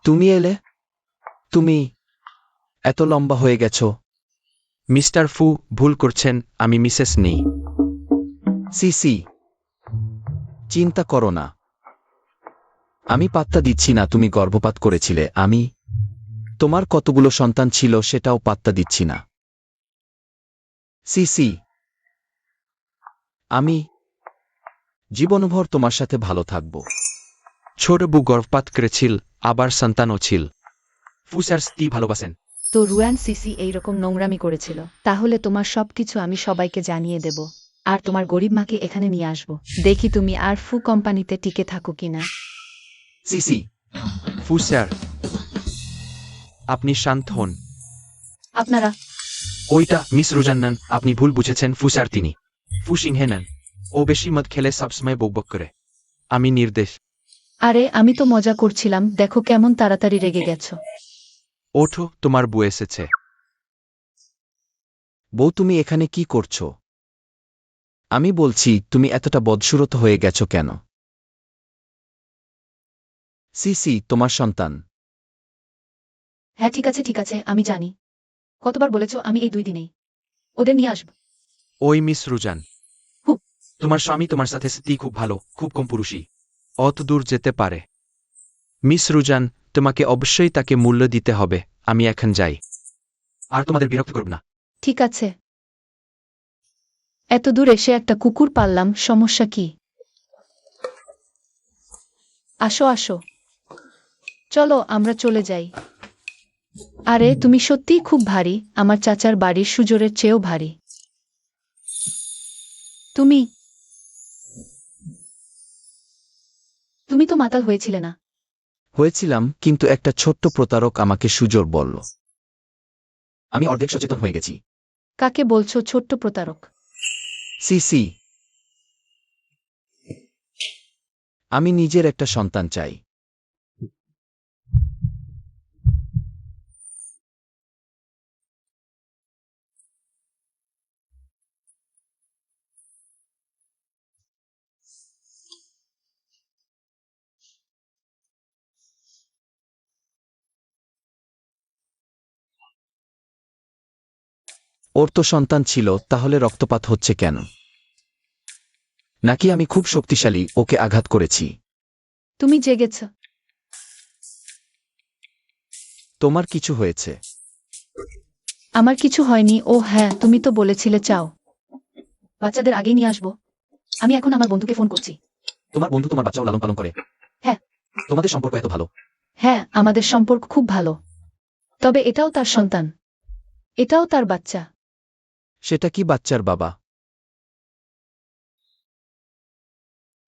তুমি এলে? তুমি এত লম্বা হয়ে গেছো। মিস্টার ফু ভুল করছেন, আমি মিসেস নেই। সিসি, চিন্তা করো না। আমি পাত্তা দিচ্ছি না তুমি গর্ভপাত করেছিলে। আমি তোমার কতগুলো সন্তান ছিল সেটাও পাত্তা দিচ্ছি না। সিসি, আমি জীবনভর তোমার সাথে ভালো থাকব। ছোট বু গর্ভপাত করেছিল, আবার সন্তানও ছিল। ফু স্যার স্ত্রী ভালোবাসেন। তো রুয়ান সিসি এইরকম নোংরামি করেছিল। তাহলে তোমার সবকিছু আমি সবাইকে জানিয়ে দেব। আর তোমার গরিব মাকে এখানে নিয়ে আসবো। দেখি তুমি আর ফু কোম্পানিতে টিকে থাকো কিনা। সিসি, ফু স্যার, আপনি শান্ত হন। আপনারা ওইটা মিস রুজান্নান, আপনি ভুল বুঝেছেন। ফুসার তিনি ফুসিংহে নেন। ও বেশি মদ খেলে সবসময় বকবক করে। আমি নির্দেশ। আরে আমি তো মজা করছিলাম, দেখো কেমন তাড়াতাড়ি রেগে গেছো। ওঠো, তোমার বউ এসেছে। বউ তুমি এখানে কি করছো? আমি বলছি তুমি এতটা বদসুরত হয়ে গেছো কেন? সিসি তোমার সন্তান। হ্যাঁ ঠিক আছে আমি জানি। কতবার বলেছো আমি এই 2 দিনেই ওদের নিয়ে আসব। ওই মিস রুজান, হুপ। তোমার স্বামী তোমার সাথে সত্যি খুব ভালো, খুব কম পুরুষই অত দূর যেতে পারে। মিস রুজান, তোমাকে অবশ্যই তাকে মূল্য দিতে হবে। আমি এখন যাই, আর তোমাদের বিরক্ত করব না। ঠিক আছে। এত দূর এসে একটা কুকুর পাললাম, সমস্যা কি? আসো আসো, চলো আমরা চলে যাই। আরে তুমি সত্যিই খুব ভারী, আমার চাচার বাড়ির সুজোরের চেয়েও ভারী। তুমি তুমি তো মাতাল হয়েছিলে না? হয়েছিলাম, কিন্তু একটা ছোট্ট প্রতারক আমাকে সুজোর বলল। আমি অর্ধেক সচেতন হয়ে গেছি। কাকে বলছো ছোট্ট প্রতারক? সিসি, আমি নিজের একটা সন্তান চাই। ওর তো সন্তান ছিল, তাহলে রক্তপাত হচ্ছে কেন? নাকি আমি খুব শক্তিশালী, ওকে আঘাত করেছি? তুমি জেগেছ? তোমার কিছু হয়েছে? আমার কিছু হয়নি। ও হ্যাঁ, তুমি তো বলেছিলে চাও। বাচ্চাদের আগেই নিয়ে আসবো। আমি এখন আমার বন্ধুকে ফোন করছি। তোমার বন্ধু তোমার বাচ্চাও লালন পালন করে? হ্যাঁ। তোমাদের সম্পর্ক এত ভালো? হ্যাঁ, আমাদের সম্পর্ক খুব ভালো। তবে এটাও তার সন্তান, এটাও তার বাচ্চা। সেটা কি বাচ্চার বাবা?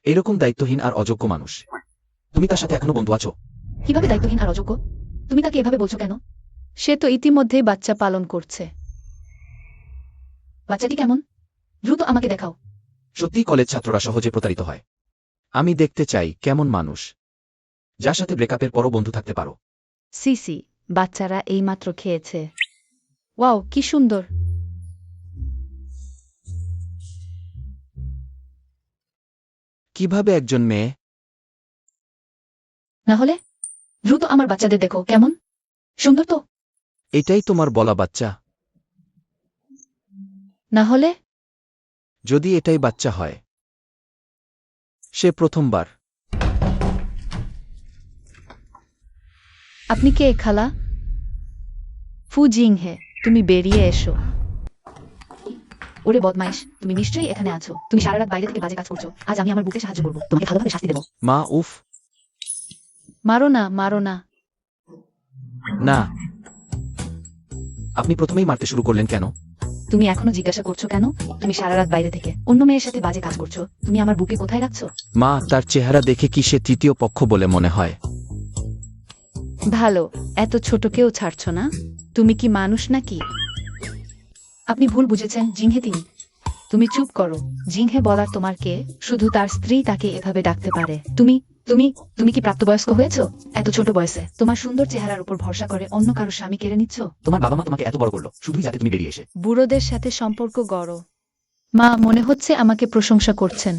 এরকম দায়িত্বহীন আর অযোগ্য মানুষ, তুমি তার সাথে এখনো বন্ধু আছো? কিভাবে দায়িত্বহীন আর অযোগ্য? তুমি তাকে এভাবে বলছো কেন? সে তো ইতিমধ্যেই বাচ্চা পালন করছে। বাচ্চাটি কেমন? দ্রুত আমাকে দেখাও। সত্যিই কলেজ ছাত্ররা সহজে প্রতারিত হয়। আমি দেখতে চাই কেমন মানুষ, যার সাথে ব্রেকআপের পরও বন্ধু থাকতে পারো। সিসি, বাচ্চারা এইমাত্র খেয়েছে। ওয়াও, কি সুন্দর। কিভাবে একজন মেয়ে? না হলে দ্রুত আমার বাচ্চাদের দেখো কেমন সুন্দর তো। এটাই তোমার বলা বাচ্চা? না হলে? যদি এটাই বাচ্চা হয়? সে প্রথমবার। আপনি কে খালা? ফু জিংহে, তুমি বেরিয়ে এসো। ওরে বদমাইশ, তুমি নিশ্চয়ই এখানে আছো। তুমি সারা রাত বাইরে থেকে বাজে কাজ করছো। আজ আমি আমার বুকে সাহায্য করবো, তোমাকে ভালোভাবে শাস্তি দেবো। মা, উফ। মারো না, মারো না। না, আপনি প্রথমেই মারতে শুরু করলেন কেন? তুমি এখনো জিজ্ঞাসা করছো কেন? তুমি সারা রাত বাইরে থেকে অন্য মেয়ের সাথে বাজে কাজ করছো, তুমি আমার বুকে কোথায় রাখছো? মা, তার চেহারা দেখে কি সে তৃতীয় পক্ষ বলে মনে হয়? ভালো, এত ছোটকেও ছাড়ছ না। তুমি কি মানুষ নাকি? আপনি ভুল বুঝেছেন, জিংহে তিনি। তুমি চুপ করো। জিংহে বলার তোমার কে? শুধু তার স্ত্রী তাকে এভাবে ডাকতে পারে। তুমি তুমি তুমি কি প্রাপ্তবয়স্ক হয়েছো? এত ছোট বয়সে তোমার সুন্দর চেহারার উপর ভরসা করে অন্য কারো স্বামী কেড়ে নিচ্ছ? তোমার বাবা মা তোমাকে এত বড় করলো শুধুই যাতে তুমি বেরিয়ে এসে। বুড়োদের সাথে সম্পর্ক গড়ো। মা, মনে হচ্ছে আমাকে প্রশংসা করছেন।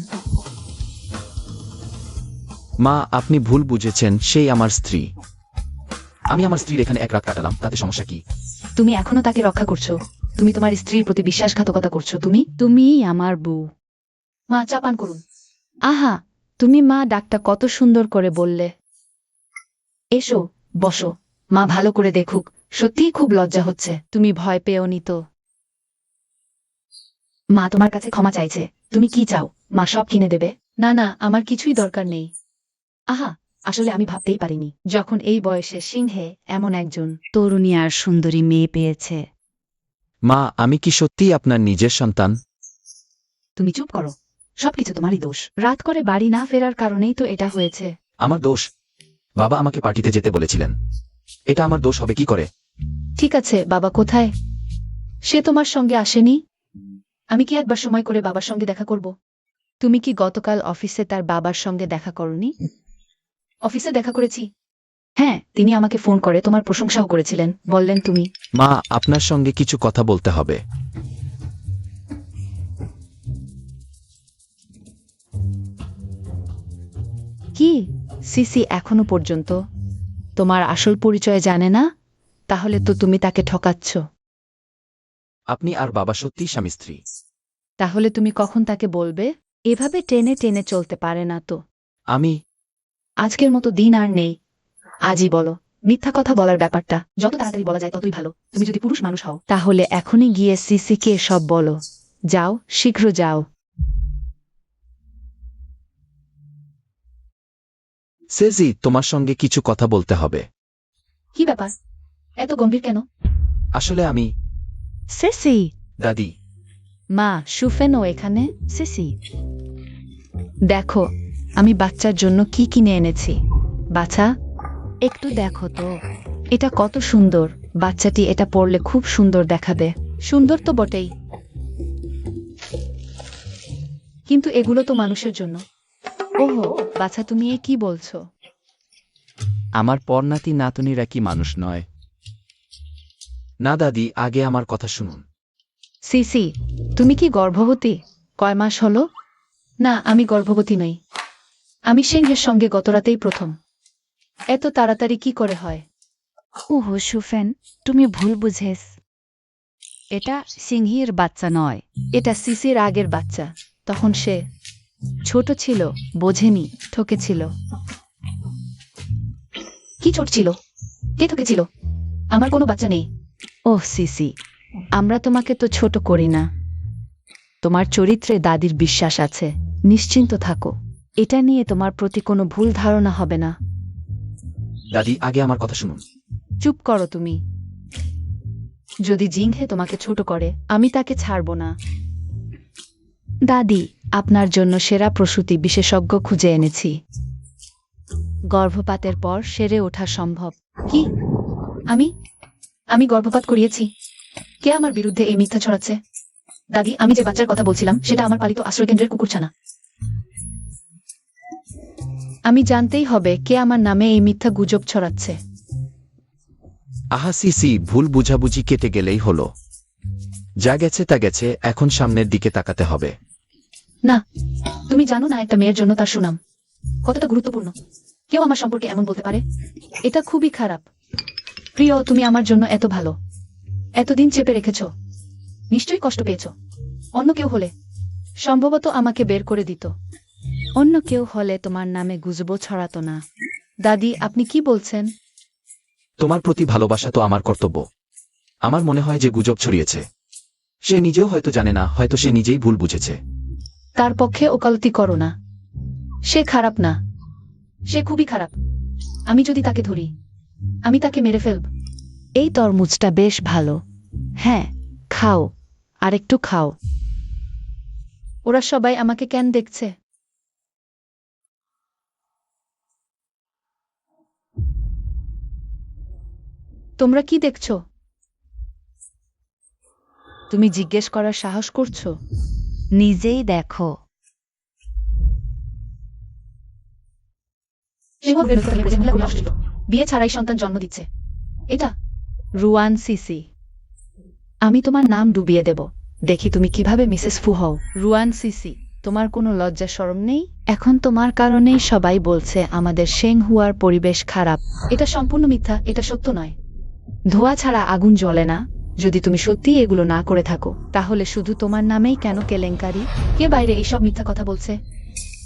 মা, আপনি ভুল বুঝেছেন, সেই আমার স্ত্রী। আমি আমার স্ত্রীর এখানে এক রাত কাটালাম, তাতে সমস্যা কি? তুমি এখনো তাকে রক্ষা করছো। তুমি তোমার স্ত্রীর প্রতি বিশ্বাসঘাতকতা করছো। তুমিই আমার বউ। মা, চা পান করুন। আহা, তুমি মা ডাকটা কত সুন্দর করে বললে। এসো, বসো। মা ভালো করে দেখুক। সত্যিই খুব লজ্জা হচ্ছে। তুমি ভয় পেওনি তো? মা তোমার কাছে ক্ষমা চাইছে। তুমি কি চাও? মা সব কিনে দেবে। না না, আমার কিছুই দরকার নেই। আহা, আসলে আমি ভাবতেই পারিনি। যখন এই বয়সে সিংহে এমন একজন তরুণী আর সুন্দরী মেয়ে পেয়েছে। মা, আমি কি সত্যিই আপনার নিজের সন্তান? তুমি চুপ করো। সবকিছু তোমারই দোষ। রাত করে বাড়ি না ফেরার কারণেই তো এটা হয়েছে। আমার দোষ? বাবা আমাকে পার্টিতে যেতে বলেছিলেন, এটা আমার দোষ হবে কি করে? ঠিক আছে, বাবা কোথায়? সে তোমার সঙ্গে আসেনি? আমি কি একবার সময় করে বাবার সঙ্গে দেখা করব? তুমি কি গতকাল অফিসে তার বাবার সঙ্গে দেখা করনি? অফিসে দেখা করেছি। হ্যাঁ, তিনি আমাকে ফোন করে তোমার প্রশংসাও করেছিলেন, বললেন তুমি। মা, আপনার সঙ্গে কিছু কথা বলতে হবে। কি সিসি এখনো পর্যন্ত তোমার আসল পরিচয় জানে না? তাহলে তো তুমি তাকে ঠকাচ্ছ। আপনি আর বাবা সত্যিই স্বামী স্ত্রী। তাহলে তুমি কখন তাকে বলবে? এভাবে টেনে টেনে চলতে পারে না তো। আমি আজকের মতো দিন আর নেই। আজই বলো। মিথ্যা কথা বলার ব্যাপারটা যত তাড়াতাড়ি বলা যায় ততই ভালো, তুমি যদি পুরুষ মানুষ হও। তাহলে এখনই গিয়ে সিসিকে সব বলো। যাও, শীঘ্র যাও। সেজি, তোমার সঙ্গে কিছু কথা বলতে হবে। কি ব্যাপার? এত গম্ভীর কেন? আসলে আমি সিসি, দাদি। মা সুফেনও এখানে। সিসি, দেখো আমি বাচ্চার জন্য কি কিনে এনেছি। বাচ্চা, একটু দেখো তো, এটা কত সুন্দর। বাচ্চাটি এটা পরলে খুব সুন্দর দেখাবে। সুন্দর তো বটেই, কিন্তু এগুলো তো মানুষের জন্য। ওহো বাচ্চা, তুমি এ কি বলছো? আমার পরনাতি নাতনিরা কি মানুষ নয়? না দাদি, আগে আমার কথা শুনুন। সিসি, তুমি কি গর্ভবতী? কয় মাস হলো? না, আমি গর্ভবতী নই। আমি সিংহের সঙ্গে গতরাতেই প্রথম। এত তাড়াতাড়ি কি করে হয়? ওহো সুফেন, তুমি ভুল বুঝেছ। এটা সিংহীর বাচ্চা নয়, এটা সিসির আগের বাচ্চা। তখন সে ছোট ছিল, বোঝেনি, ঠকেছিল। কি ছোট ছিল? কে ঠকেছিল? আমার কোনো বাচ্চা নেই। ওহ সিসি, আমরা তোমাকে তো ছোট করি না। তোমার চরিত্রে দাদির বিশ্বাস আছে, নিশ্চিন্ত থাকো। এটা নিয়ে তোমার প্রতি কোনো ভুল ধারণা হবে না। দাদি, আগে আমার কথা শুনুন। চুপ করো তুমি। যদি জিংহে তোমাকে ছোট করে, আমি তাকে ছাড়ব না। দাদি, আপনার জন্য সেরা প্রসূতি বিশেষজ্ঞ খুঁজে এনেছি। গর্ভপাতের পর সেরে ওঠা সম্ভব। কি? আমি আমি গর্ভপাত করিয়েছি? কে আমার বিরুদ্ধে এই মিথ্যা ছড়াচ্ছে? দাদি, আমি যে বাচ্চার কথা বলছিলাম সেটা আমার পালিত আশ্রয়কেন্দ্রের কুকুরছানা। আমি জানতেই হবে কে আমার নামে এই মিথ্যা গুজব ছড়াচ্ছে। আহা সিসি, ভুল বুঝাবুঝি কেটে গেলেই হলো। যা গেছে তা গেছে, এখন সামনের দিকে তাকাতে হবে। না, তুমি জানো না একটা মেয়ের জন্য তার সুনাম কতটা গুরুত্বপূর্ণ। কেউ আমার সম্পর্কে এমন বলতে পারে? এটা খুবই খারাপ। প্রিয়, তুমি আমার জন্য এত ভালো, এতদিন চেপে রেখেছ, নিশ্চয়ই কষ্ট পেয়েছ। অন্য কেউ হলে সম্ভবত আমাকে বের করে দিত। অন্য কেউ হলে তোমার নামে গুজব ছড়াতো না। দাদি, আপনি কি বলছেন? তোমার প্রতি ভালোবাসা তো আমার কর্তব্য। আমার মনে হয় যে গুজব ছড়িয়েছে, সে নিজেও হয়তো জানে না, হয়তো সে নিজেই ভুল বুঝেছে। তার পক্ষে ওকালতি করো না। সে খারাপ না, সে খুবই খারাপ। আমি যদি তাকে ধরি, আমি তাকে মেরে ফেলব। এই তরমুজটা বেশ ভালো। হ্যাঁ, খাও, আরেকটু খাও। ওরা সবাই আমাকে কেন দেখছে? তোমরা কি দেখছো? তুমি জিজ্ঞেস করার সাহস করছো? নিজেই দেখো। বিয়ে ছাড়াই সন্তান জন্ম দিচ্ছে। এটা রুয়ান সিসি, আমি তোমার নাম ডুবিয়ে দেব, দেখি তুমি কিভাবে মিসেস ফু হও। রুয়ান সিসি, তোমার কোনো লজ্জা শরম নেই? এখন তোমার কারণেই সবাই বলছে আমাদের শেংহুয়ার পরিবেশ খারাপ। এটা সম্পূর্ণ মিথ্যা, এটা সত্য নয়। ধোঁয়া ছাড়া আগুন জ্বলে না। যদি তুমি সত্যিই এগুলো না করে থাকো, তাহলে শুধু তোমার নামেই কেন কেলেঙ্কারি? কে বাইরে এইসব মিথ্যা কথা বলছে?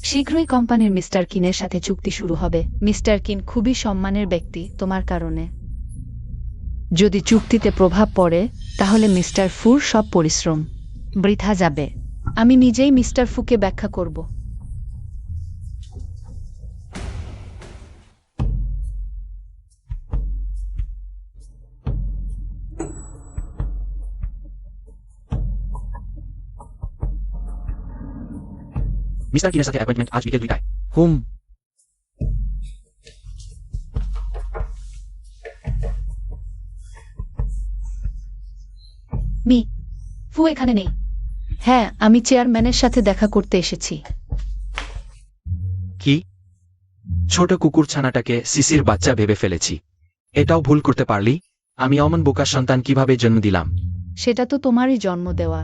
শীঘ্রই কোম্পানির মিস্টার কিনের সাথে চুক্তি শুরু হবে। মিস্টার কিন খুবই সম্মানের ব্যক্তি তোমার কারণে। যদি চুক্তিতে প্রভাব পড়ে তাহলে মিস্টার ফুর সব পরিশ্রম বৃথা যাবে। আমি নিজেই মিস্টার ফুকে ব্যাখ্যা করব। মিস্টার কিনের সাথে অ্যাপয়েন্টমেন্ট আজ বিকেল 2টায়। হুম। মি ফু এখানে নেই। হ্যাঁ, আমি চেয়ারম্যানের সাথে দেখা করতে এসেছি। কি? ছোট কুকুর ছানাটাকে সিসির বাচ্চা ভেবে ফেলেছি। এটাও ভুল করতে পারলি? আমি অমন বোকার সন্তান কিভাবে জন্ম দিলাম? সেটা তো তোমারই জন্ম দেওয়া।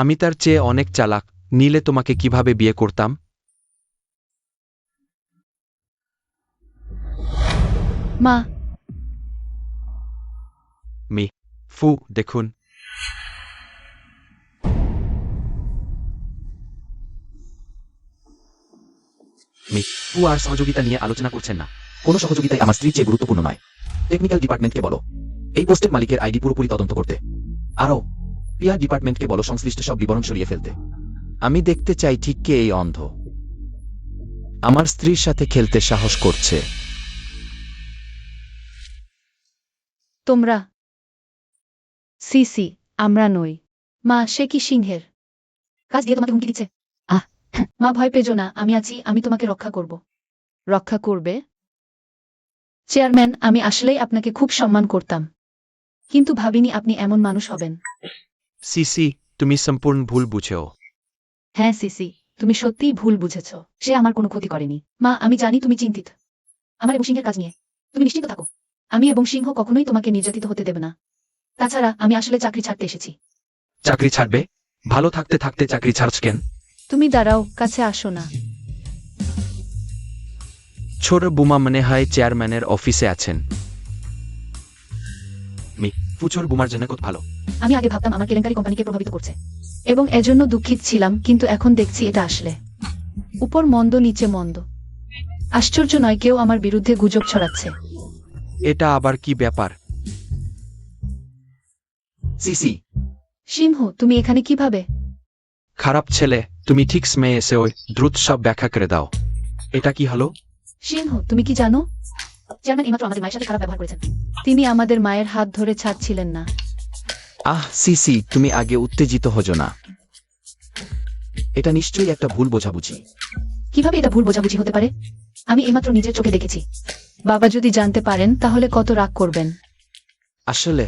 আমি তার চেয়ে অনেক চালাক, নিলে তোমাকে কিভাবে বিয়ে করতাম? মা, মি ফু দেখুন। মি ফু আর সহযোগিতা নিয়ে আলোচনা করছেন না। কোনো সহযোগিতাই আমার স্ত্রীর চেয়ে গুরুত্বপূর্ণ নয়। টেকনিক্যাল ডিপার্টমেন্টকে বলো এই পোস্টের মালিকের আইডি পুরোপুরি তদন্ত করতে। আরও পিআর ডিপার্টমেন্টকে বলো সংশ্লিষ্ট সব বিবরণ সরিয়ে ফেলতে। আমি দেখতে চাই ঠিক কে এই অন্ধ আমার স্ত্রীর সাথে খেলতে সাহস করছে। তোমরা? সিসি, আমরা নই। মা, সে কি সিংহের? কাজ দিয়ে তোমাকে হুমকি দিচ্ছে। মা ভয় পেজো না, আমি আছি, আমি তোমাকে রক্ষা করব। রক্ষা করবে? চেয়ারম্যান, আমি আসলেই আপনাকে খুব সম্মান করতাম, কিন্তু ভাবিনি আপনি এমন মানুষ হবেন। সিসি, তুমি সম্পূর্ণ ভুল বুঝেও। হ্যাঁ সিসি, তুমি সত্যিই ভুল বুঝেছ। সে আমার কোনো ক্ষতি করেনি। মা, আমি জানি তুমি চিন্তিত আমার এবং সিংহের কাজ নিয়ে। তুমি নিশ্চিন্ত থাকো, আমি এবং সিংহ কখনোই তোমাকে নির্যাতিত হতে দেব না। তাছাড়া আমি আসলে চাকরি ছাড়তে এসেছি। চাকরি ছাড়বে? ভালো থাকতে থাকতে চাকরি ছাড়ছ কেন? তুমি দাঁড়াও, কাছে আসো না। ছোট বুমা মনে হয় চেয়ারম্যানের অফিসে আছেন। মি ফুচোর বুমার জন্য কত ভালো। আমি আগে ভাবতাম আমার কেলেঙ্কারি কোম্পানিকে প্রভাবিত করছে। এবং এজন্য দুঃখিত ছিলাম, কিন্তু এখন দেখছি এটা আসলে উপর মন্দ নিচে মন্দ। আশ্চর্য নয় কেউ আমার বিরুদ্ধে গুজব ছড়াচ্ছে। এটা আবার কি ব্যাপার? সিসি, সিংহ, তুমি এখানে কিভাবে? খারাপ ছেলে, তুমি ঠিক সময়ে এসে ওই দ্রুত সব ব্যাখ্যা করে দাও। এটা কি হলো? সিংহ, তুমি কি জানো চেয়ারম্যান এইমাত্র আমাদের মায়ের সাথে খারাপ ব্যবহার করেছেন। তিনি আমাদের মায়ের হাত ধরে ছাড়ছিলেন না। সিসি, তুমি আগে উত্তেজিত হজো না। এটা নিশ্চয়ই একটা ভুল বোঝাবুঝি। কিভাবে এটা ভুল বোঝাবুঝি হতে পারে? আমি এইমাত্র নিজের চোখে দেখেছি। বাবা যদি জানতে পারেন তাহলে কত রাগ করবেন। আসলে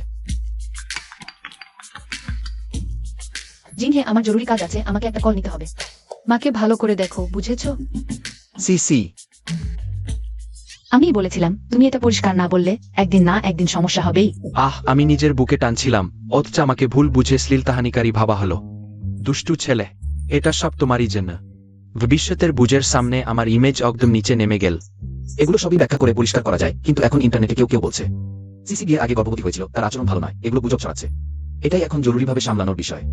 জিনহে, আমার জরুরি কাজ আছে, আমাকে একটা কল নিতে হবে। মাকে ভালো করে দেখো, বুঝেছো? সিসি, আমিই বলেছিলাম তুমি এটা পরিষ্কার না বললে একদিন না একদিন সমস্যা হবেই। আমি নিজের বুকে টানছিলাম, অথচ আমাকে ভুল বুঝে শ্লীলতাহানিকারী ভাবা হলো। দুষ্টু ছেলে, এটা সব তোমারই জন্য। ভবিষ্যতের বুঝের সামনে আমার ইমেজ একদম নিচে নেমে গেল। এগুলো সবই ব্যাখ্যা করে পরিষ্কার করা যায়, কিন্তু এখন ইন্টারনেটে কেউ কেউ বলছে সিসি বিয়ের আগে গর্ভবতী হয়েছিল, তার আচরণ ভালো নয়, এগুলো গুজব ছড়াচ্ছে। এটাই এখন জরুরিভাবে সামলানোর বিষয়।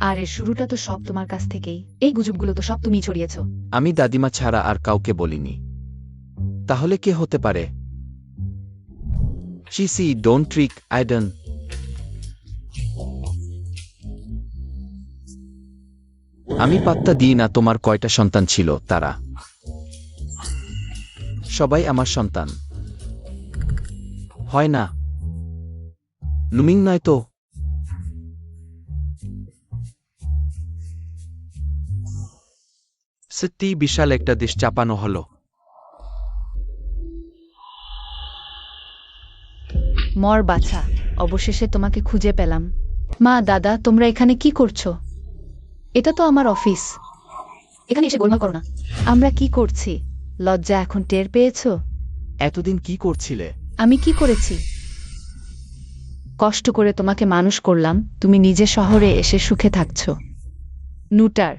আর এর শুরুটা তো সব তোমার কাছ থেকেই। এই গুজবগুলো তো সব তুমিই ছড়িয়েছ। আমি দাদিমা ছাড়া আর কাউকে বলিনি। তাহলে কে হতে পারে? সিসি, ডোন্ট ট্রিক আইডন। আমি পাত্তা দিই না তোমার কয়টা সন্তান ছিল, তারা সবাই আমার সন্তান হয় না। লুমিং নয় তো? সত্যি বিশাল একটা দেশ চাপানো হলো। মর বাছা, অবশেষে তোমাকে খুঁজে পেলাম। মা, দাদা, তোমরা এখানে কি করছো? এটা তো আমার অফিস। এখানে এসে গোলমাল করো না। আমরা কি করছি? লজ্জা এখন টের পেয়েছো? এতদিন কি করছিলে? আমি কি করেছি? কষ্ট করে তোমাকে মানুষ করলাম, তুমি নিজে শহরে এসে সুখে থাকছো। নুটার।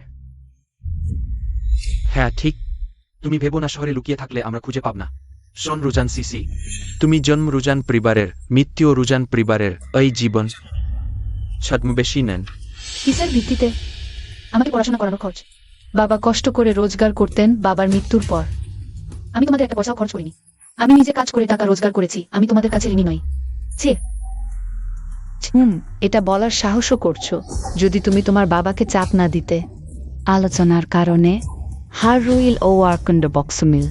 হ্যাঁ ঠিক, তুমি ভেবো না শহরে লুকিয়ে থাকলে আমরা খুঁজে পাব না। শোন রুজান সিসি, তুমি জন্ম রুজান পরিবারের, মৃত্যু রুজান পরিবারের, এই জীবন ছদ্মবেশী নেন। কিসের ভিত্তিতে? আমাকে পড়াশোনা করানোর খরচ। বাবা কষ্ট করে রোজগার করতেন বাবার মৃত্যুর পর। আমি তোমাদের একটা পয়সাও খরচ করিনি। আমি নিজে কাজ করে টাকা রোজগার করেছি। আমি তোমাদের কাছে ঋণী নই। ছি। এটা বলার সাহসও করছো। যদি তুমি তোমার বাবাকে চাপ না দিতে। আলোচনার কারণে হাররুইল ও ওয়ার্কন্ড বক্সমিল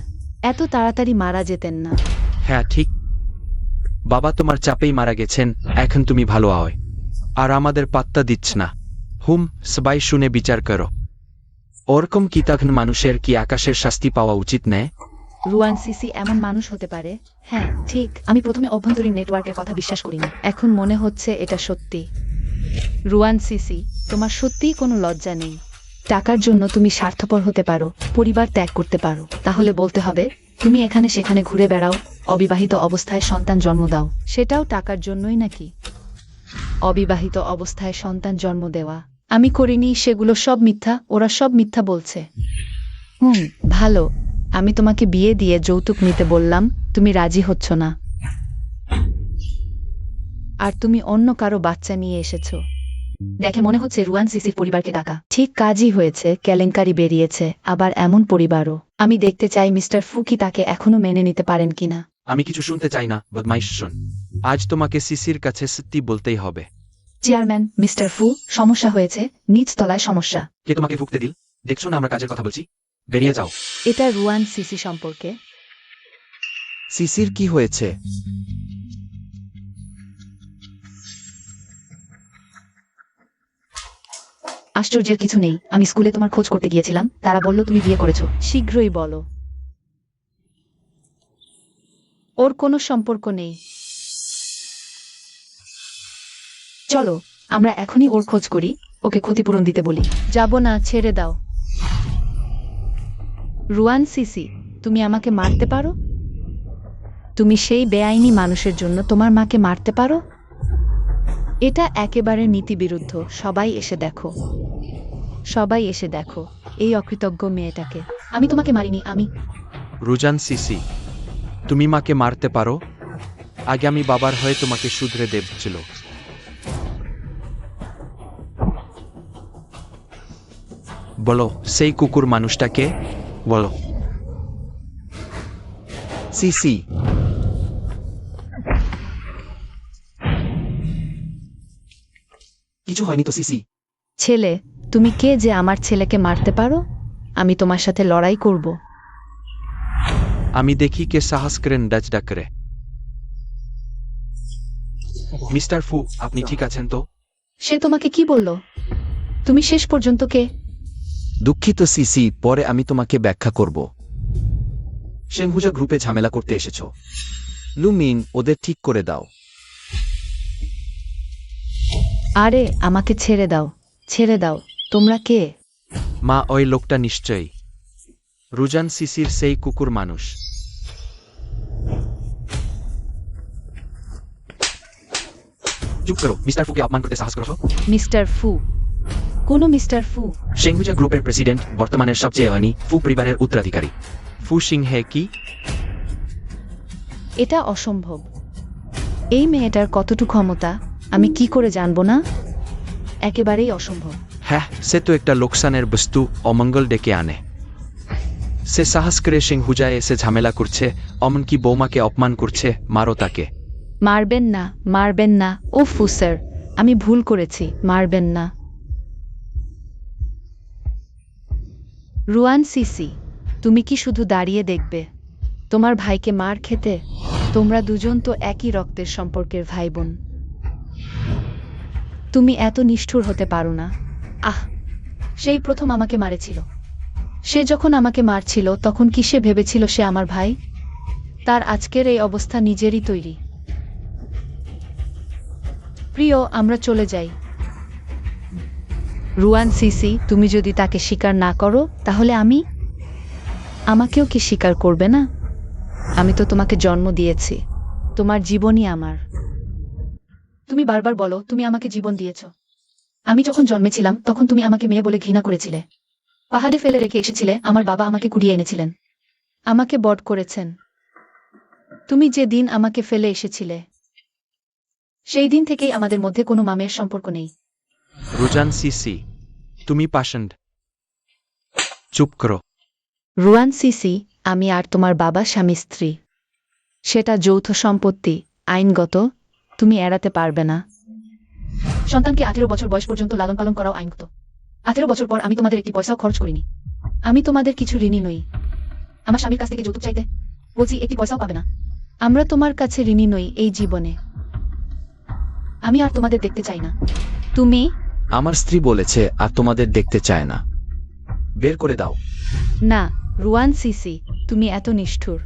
এত তাড়াতাড়ি মারা যেতেন না। হ্যাঁ ঠিক, বাবা তোমার চাপেই মারা গেছেন, এখন তুমি ভালো হয় আর আমাদের পাত্তা দিচ্ছ না। সবাই শুনে বিচার করো। ওরকম কি তখন মানুষের কি আকাশের শাস্তি পাওয়া উচিত নেই? রুয়ান সিসি এমন মানুষ হতে পারে? হ্যাঁ ঠিক, আমি প্রথমে অভ্যন্তরীণ নেটওয়ার্কের কথা বিশ্বাস করিনি, এখন মনে হচ্ছে এটা সত্যি। রুয়ান সিসি, তোমার সত্যিই কোনো লজ্জা নেই। টাকার জন্য তুমি স্বার্থপর হতে পারো, পরিবার ত্যাগ করতে পারো, তাহলে বলতে হবে তুমি এখানে সেখানে ঘুরে বেড়াও, অবিবাহিত অবস্থায় সন্তান জন্ম দাও, সেটাও টাকার জন্যই নাকি? অবিবাহিত অবস্থায় সন্তান জন্ম দেওয়া আমি করিনি, সেগুলো সব মিথ্যা, ওরা সব মিথ্যা বলছে। ভালো, আমি তোমাকে বিয়ে দিয়ে যৌতুক নিতে বললাম, তুমি রাজি হচ্ছ না, আর তুমি অন্য কারো বাচ্চা নিয়ে এসেছো। দেখে মনে হচ্ছে রুয়ান সিসির পরিবারকে ডাকা। ঠিক কাজই হয়েছে, কেলেঙ্কারি বেরিয়েছে, আবার এমন পরিবারও। আমি দেখতে চাই মিস্টার ফুকি তাকে এখনো মেনে নিতে পারেন কিনা। আমি কিছু শুনতে চাই না, বদমাইশ শোন। আজ তোমাকে সিসির কাছে সত্যি বলতেই হবে। চেয়ারম্যান মিস্টার ফু, সমস্যা হয়েছে, নিচ তলায় সমস্যা। কে তোমাকে ফুকতে দিল? দেখছো না আমরা কাজের কথা বলছি, বেরিয়ে যাও। এটা রুয়ান সিসি সম্পর্কে। সিসির কি হয়েছে? আশ্চর্যের কিছু নেই, আমি স্কুলে তোমার খোঁজ করতে গিয়েছিলাম, তারা বলল তুমি বিয়ে করেছো। শীঘ্রই বলো। ওর কোনো সম্পর্ক নেই। চলো আমরা এখনই ওর খোঁজ করি, ওকে ক্ষতিপূরণ দিতে বলি। যাব না, ছেড়ে দাও। রুয়ান সিসি, তুমি আমাকে মারতে পারো? তুমি সেই বেআইনি মানুষের জন্য তোমার মাকে মারতে পারো? এটা একেবারে নীতিবিরুদ্ধ। সবাই এসে দেখো, সবাই এসে দেখো এই অকৃতজ্ঞ মেয়েটাকে। আমি তোমাকে মারিনি, আমি রুজান সিসি, তুমি মাকে মারতে পারো? আগে আমি বাবার হয়ে তোমাকে শুধরে দেবছিল। বলো, সেই কুকুর মানুষটাকে বলো। সিসি, কিছু হয়নি তো সিসি। ছেলে, তুমি কে যে আমার ছেলেকে মারতে পারো? আমি তোমার সাথে লড়াই করব। আমি দেখি কে সাহস করেন ডাচ ডাকরে। মিস্টার ফু, আপনি ঠিক আছেন তো? সে তোমাকে কি বলল? তুমি শেষ পর্যন্ত কে? দুঃখিত সিসি, পরে আমি তোমাকে ব্যাখ্যা করব। শেনহুজা গ্রুপে ঝামেলা করতে এসেছো। লুমিন, ওদের ঠিক করে দাও। আরে আমাকে ছেড়ে দাও, ছেড়ে দাও। তোমরা কে? মা, ওই লোকটা নিশ্চয়ই রুজান সিসির সেই কুকুর মানুষ। চুপ করো, মিস্টার ফুকে অপমান করতে সাহস করো? মিস্টার ফু? কোনো মিস্টার ফু? শেংহুজা গ্রুপের প্রেসিডেন্ট, বর্তমানের সবচেয়ে ধনী ফু পরিবারের উত্তরাধিকারী। ফু সিংহে কি? এটা অসম্ভব। এই মেয়েটার কতটুকু ক্ষমতা আমি কি করে জানবো না? একেবারেই অসম্ভব। হ্যাঁ, সে তো একটা লোকসানের বস্তু, অমঙ্গল ডেকে আনে। সে সাহস করে শেংহুজায় এসে ঝামেলা করছে, এমনকি বৌমাকে অপমান করছে। মারো তাকে। মারবেন না, মারবেন না। ও ফু স্যার, আমি ভুল করেছি, মারবেন না। রুয়ান সিসি, তুমি কি শুধু দাঁড়িয়ে দেখবে তোমার ভাইকে মার খেতে? তোমরা দুজন তো একই রক্তের সম্পর্কের ভাই বোন। তুমি এত নিষ্ঠুর হতে পারো না। আহ, সেই প্রথম আমাকে মারেছিল। সে যখন আমাকে মারছিল তখন কি সে ভেবেছিল সে আমার ভাই? তার আজকের এই অবস্থা নিজেরই তৈরি। প্রিয়, আমরা চলে যাই। রুয়ান সিসি, তুমি যদি তাকে স্বীকার না করো তাহলে আমাকেও কি স্বীকার করবে না? আমি তো তোমাকে জন্ম দিয়েছি, তোমার জীবনই আমার। তুমি বারবার বলো তুমি আমাকে জীবন দিয়েছ। আমি যখন জন্মেছিলাম তখন তুমি আমাকে মেয়ে বলে ঘৃণা করেছিলে। পাহাড়ে ফেলে রেখে এসেছিলে, আমার বাবা আমাকে কুড়িয়ে এনেছিলেন। আমাকে বধ করেছেন। তুমি যে দিন আমাকে ফেলে এসেছিলে সেই দিন থেকেই আমাদের মধ্যে কোনো মামের সম্পর্ক নেই। রুজান সিসি, তুমি পাষণ্ড। চুপ করো। রুয়ান সিসি, আমি আর তোমার বাবা স্বামী স্ত্রী। সেটা যৌথ সম্পত্তি, আইনগত। তুমি এড়াতে পারবে না। সন্তানকে 18 বছর বয়স পর্যন্ত লালন পালন করাও আইনগত। 18 বছর পর আমি তোমাদের একটি পয়সাও খরচ করিনি। আমি তোমাদের কিছু ঋণী নই। আমার স্বামীর কাছ থেকে যৌতুক চাইতে বলছি, একটি পয়সাও পাবে না। আমরা তোমার কাছে ঋণী নই এই জীবনে। আমি আর তোমাদের দেখতে চাই না। তুমি? আমার স্ত্রী বলেছে আর তোমাদের দেখতে চায় না। বের করে দাও। না, রুয়ান সিসি, তুমি এত নিষ্ঠুর।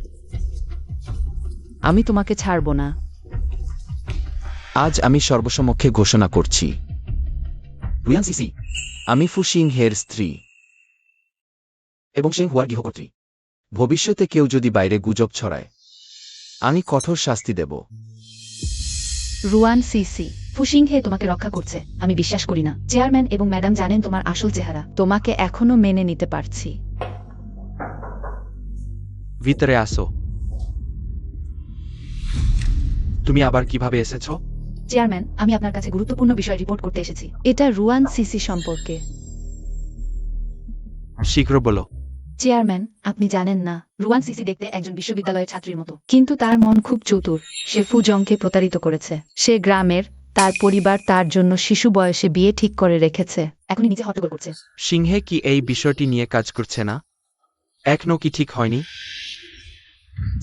আমি তোমাকে ছাড়ব না। আজ আমি সর্বসমক্ষে ঘোষণা করছি, রুয়ান সিসি, আমি ফু সিং হের স্ত্রী এবং শেং হুয়ার গৃহকর্ত্রী। ভবিষ্যতে কেউ যদি বাইরে গুজব ছড়ায়, আমি কঠোর শাস্তি দেব। রুয়ান সিসি, ফুসিংহে তোমাকে রক্ষা করছে, আমি বিশ্বাস করি না। চেয়ারম্যান এবং ম্যাডাম জানেন তোমার আসল চেহারা। তোমাকে এখনো মেনে নিতে পারছি। ভিতরে আসো। তুমি আবার কিভাবে এসেছো? চেয়ারম্যান, আমি আপনার কাছে গুরুত্বপূর্ণ বিষয় রিপোর্ট করতে এসেছি। এটা রুয়ান সিসি সম্পর্কে। শীঘ্র বলো। চেয়ারম্যান, আপনি জানেন না, রুয়ান সিসি দেখতে একজন বিশ্ববিদ্যালয়ের ছাত্রীর মতো, কিন্তু তার মন খুব চতুর। সে ফুজংকে প্রতারিত করেছে। সে গ্রামের, তার পরিবার তার জন্য শিশু বয়সে বিয়ে ঠিক করে রেখেছে। এখনই নিজে হট্টগোল করছে। সিংহে কি এই বিষয়টি নিয়ে কাজ করছে না? এখনো কি ঠিক হয়নি?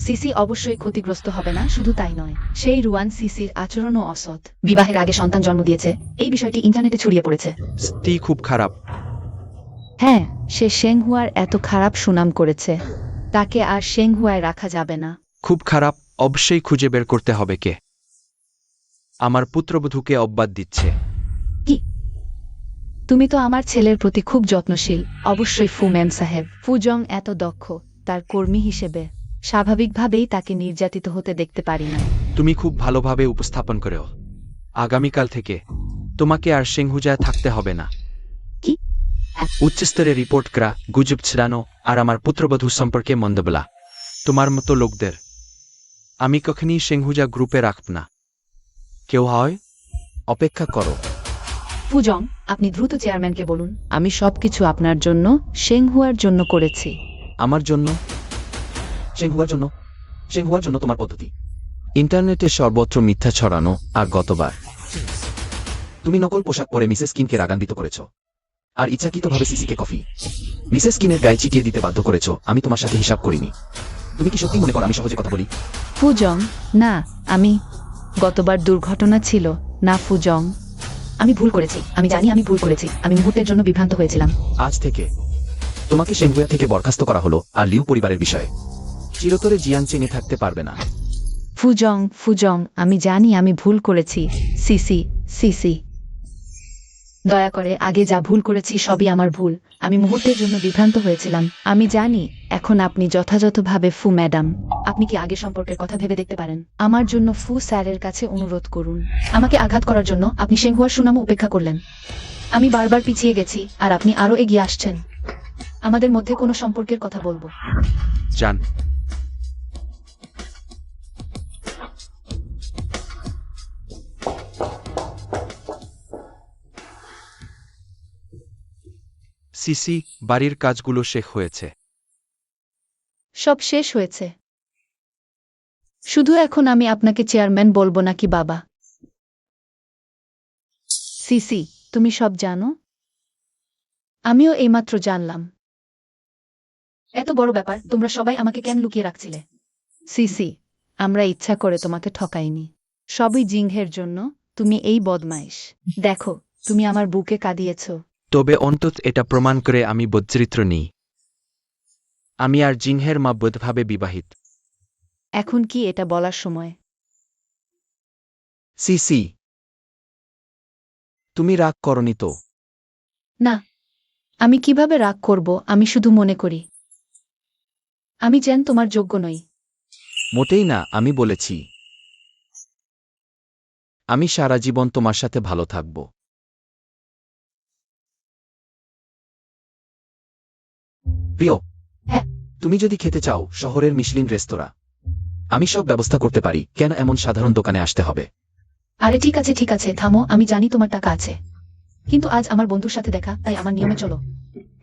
সিসি অবশ্যই ক্ষতিগ্রস্ত হবে না, শুধু তাই নয়, সেই রুয়ান সিসির আচরণও অসৎ। বিবাহের আগে সন্তান জন্ম দিয়েছে, এই বিষয়টি ইন্টারনেটে ছড়িয়ে পড়েছে। স্ত্রী খুব খারাপ। হ্যাঁ, সে শেংহুয়ার এত খারাপ সুনাম করেছে, তাকে আর শেংহুয়ায় রাখা যাবে না। খুব খারাপ, অবশ্যই খুঁজে বের করতে হবে কে আমার পুত্রবধূকে অব্যাদ দিচ্ছে। তুমি তো আমার ছেলের প্রতি খুব যত্নশীল। অবশ্যই ফু ম্যাম সাহেব। ফুজং এত দক্ষ, তার কর্মী হিসেবে স্বাভাবিকভাবেই তাকে নির্যাতিত হতে দেখতে পারি না। তুমি খুব ভালোভাবে উপস্থাপন করেও। আগামীকাল থেকে তোমাকে আর সিংহুজায় থাকতে হবে না। কি? উচ্চস্তরে রিপোর্ট করা, গুজব ছড়ানো আর আমার পুত্রবধূ সম্পর্কে মন্দ বলা, তোমার মতো লোকদের আমি কখনই সিংহুজা গ্রুপে রাখব না। কেউ হয়? অপেক্ষা করো। ফুজং, আপনি দ্রুত চেয়ারম্যানকে বলুন। আমি সবকিছু আপনার জন্য, শেংহুয়ার জন্য করেছি। আমার জন্য? শেং হুয়ার জন্য তোমার পদ্ধতি, ইন্টারনেটে সর্বত্র মিথ্যা ছড়ানো। আর গতবার তুমি নকল পোশাক পরে মিসেস কিনকে রাগান্বিত করেছ, আর ইচ্ছাকৃতভাবে সিসিকে কফি মিসেস কিনের গায়ে চিটিয়ে দিতে বাধ্য করেছ। আমি তোমার সাথে হিসাব করিনি। তুমি কি সত্যি মনে করো আমি সহজে কথা বলি? ফুজং, না, গতবার দুর্ঘটনা ছিল না ফুজং। আমি ভুল করেছি, আমি জানি আমি ভুল করেছি। আমি মুহূর্তের জন্য বিভ্রান্ত হয়েছিলাম। আজ থেকে তোমাকে শেংহুয়া থেকে বরখাস্ত করা হলো, আর লিউ পরিবারের বিষয়ে চিরতরে জিয়ান চেনে থাকতে পারবে না। ফুজং, আমি জানি আমি ভুল করেছি। সিসি, দয়া করে, আগে যা ভুল করেছি সবই আমার ভুল। আমি মুহূর্তের জন্য বিভ্রান্ত হয়েছিলাম। আমি জানি। এখন আপনি যথাযথভাবে ফু ম্যাডাম। আপনি কি আগে সম্পর্কের কথা ভেবে দেখতে পারেন? আমার জন্য ফু স্যারের কাছে অনুরোধ করুন। আমাকে আঘাত করার জন্য আপনি শেংহুয়ার সুনাম উপেক্ষা করলেন। আমি বারবার পিছিয়ে গেছি, আর আপনি আরো এগিয়ে আসছেন। আমাদের মধ্যে কোনো সম্পর্কের কথা বলবো। জান। সিসি, বাড়ির কাজগুলো শেষ হয়েছে। সব শেষ হয়েছে। শুধু এখন আমি আপনাকে চেয়ারম্যান বলবো নাকি বাবা? সিসি, তুমি সব জানো? আমিও এইমাত্র জানলাম। এত বড় ব্যাপার, তোমরা সবাই আমাকে কেন লুকিয়ে রাখছিলে? সিসি, আমরা ইচ্ছা করে তোমাকে ঠকাইনি। সবই জিংহের জন্য। তুমি এই বদমাইশ। দেখো, তুমি আমার বুকে কাঁদিয়েছ। তবে অন্তত এটা প্রমাণ করে আমি বজ্রিত্র নেই। আমি আর জিংহের মা বৈধভাবে বিবাহিত। এখন কি এটা বলার সময়? সিসি, তুমি রাগ করনি তো? না, আমি কিভাবে রাগ করব? আমি শুধু মনে করি আমি যেন তোমার যোগ্য নই। মোটেই না, আমি বলেছি আমি সারা জীবন তোমার সাথে ভালো থাকব। প্রিয়, হ্যাঁ। তুমি যদি খেতে চাও শহরের মিশলিন রেস্তোরাঁ, আমি সব ব্যবস্থা করতে পারি। কেন এমন সাধারণ দোকানে আসতে হবে? আরে ঠিক আছে, থামো। আমি জানি তোমার টাকা আছে, কিন্তু আজ আমার বন্ধুর সাথে দেখা, তাই আমার নিয়মে চলো।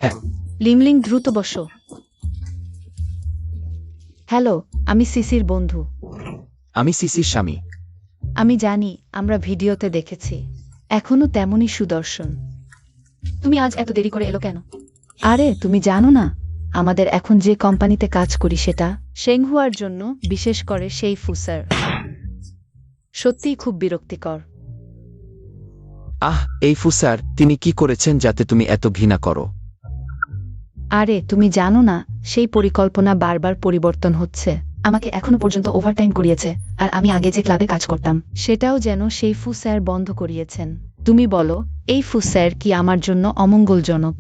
হ্যাঁ। লিমলিং, দ্রুত বসো। হ্যালো, আমি সিসির বন্ধু। আমি সিসির স্বামী। আমি জানি, আমরা ভিডিওতে দেখেছি। এখনো তেমনই সুদর্শন। তুমি আজ এত দেরি করে এলো কেন? আরে তুমি জানো না, আমাদের এখন যে কোম্পানিতে কাজ করি সেটা শেংহুয়ার জন্য, বিশেষ করে সেই ফুসার। সত্যিই খুব বিরক্তিকর। এই ফুসার, তিনি কি করেছেন যাতে তুমি এত ঘৃণা করো? আরে তুমি জানো না সেই পরিকল্পনা বারবার পরিবর্তন হচ্ছে। আমাকে এখনো পর্যন্ত ওভারটাইম করিয়েছে, আর আমি আগে যে ক্লাবে কাজ করতাম। সেটাও যেন সেই ফু স্যার বন্ধ করিয়েছেন। তুমি বলো, এই ফু স্যার কি আমার জন্য অমঙ্গলজনক?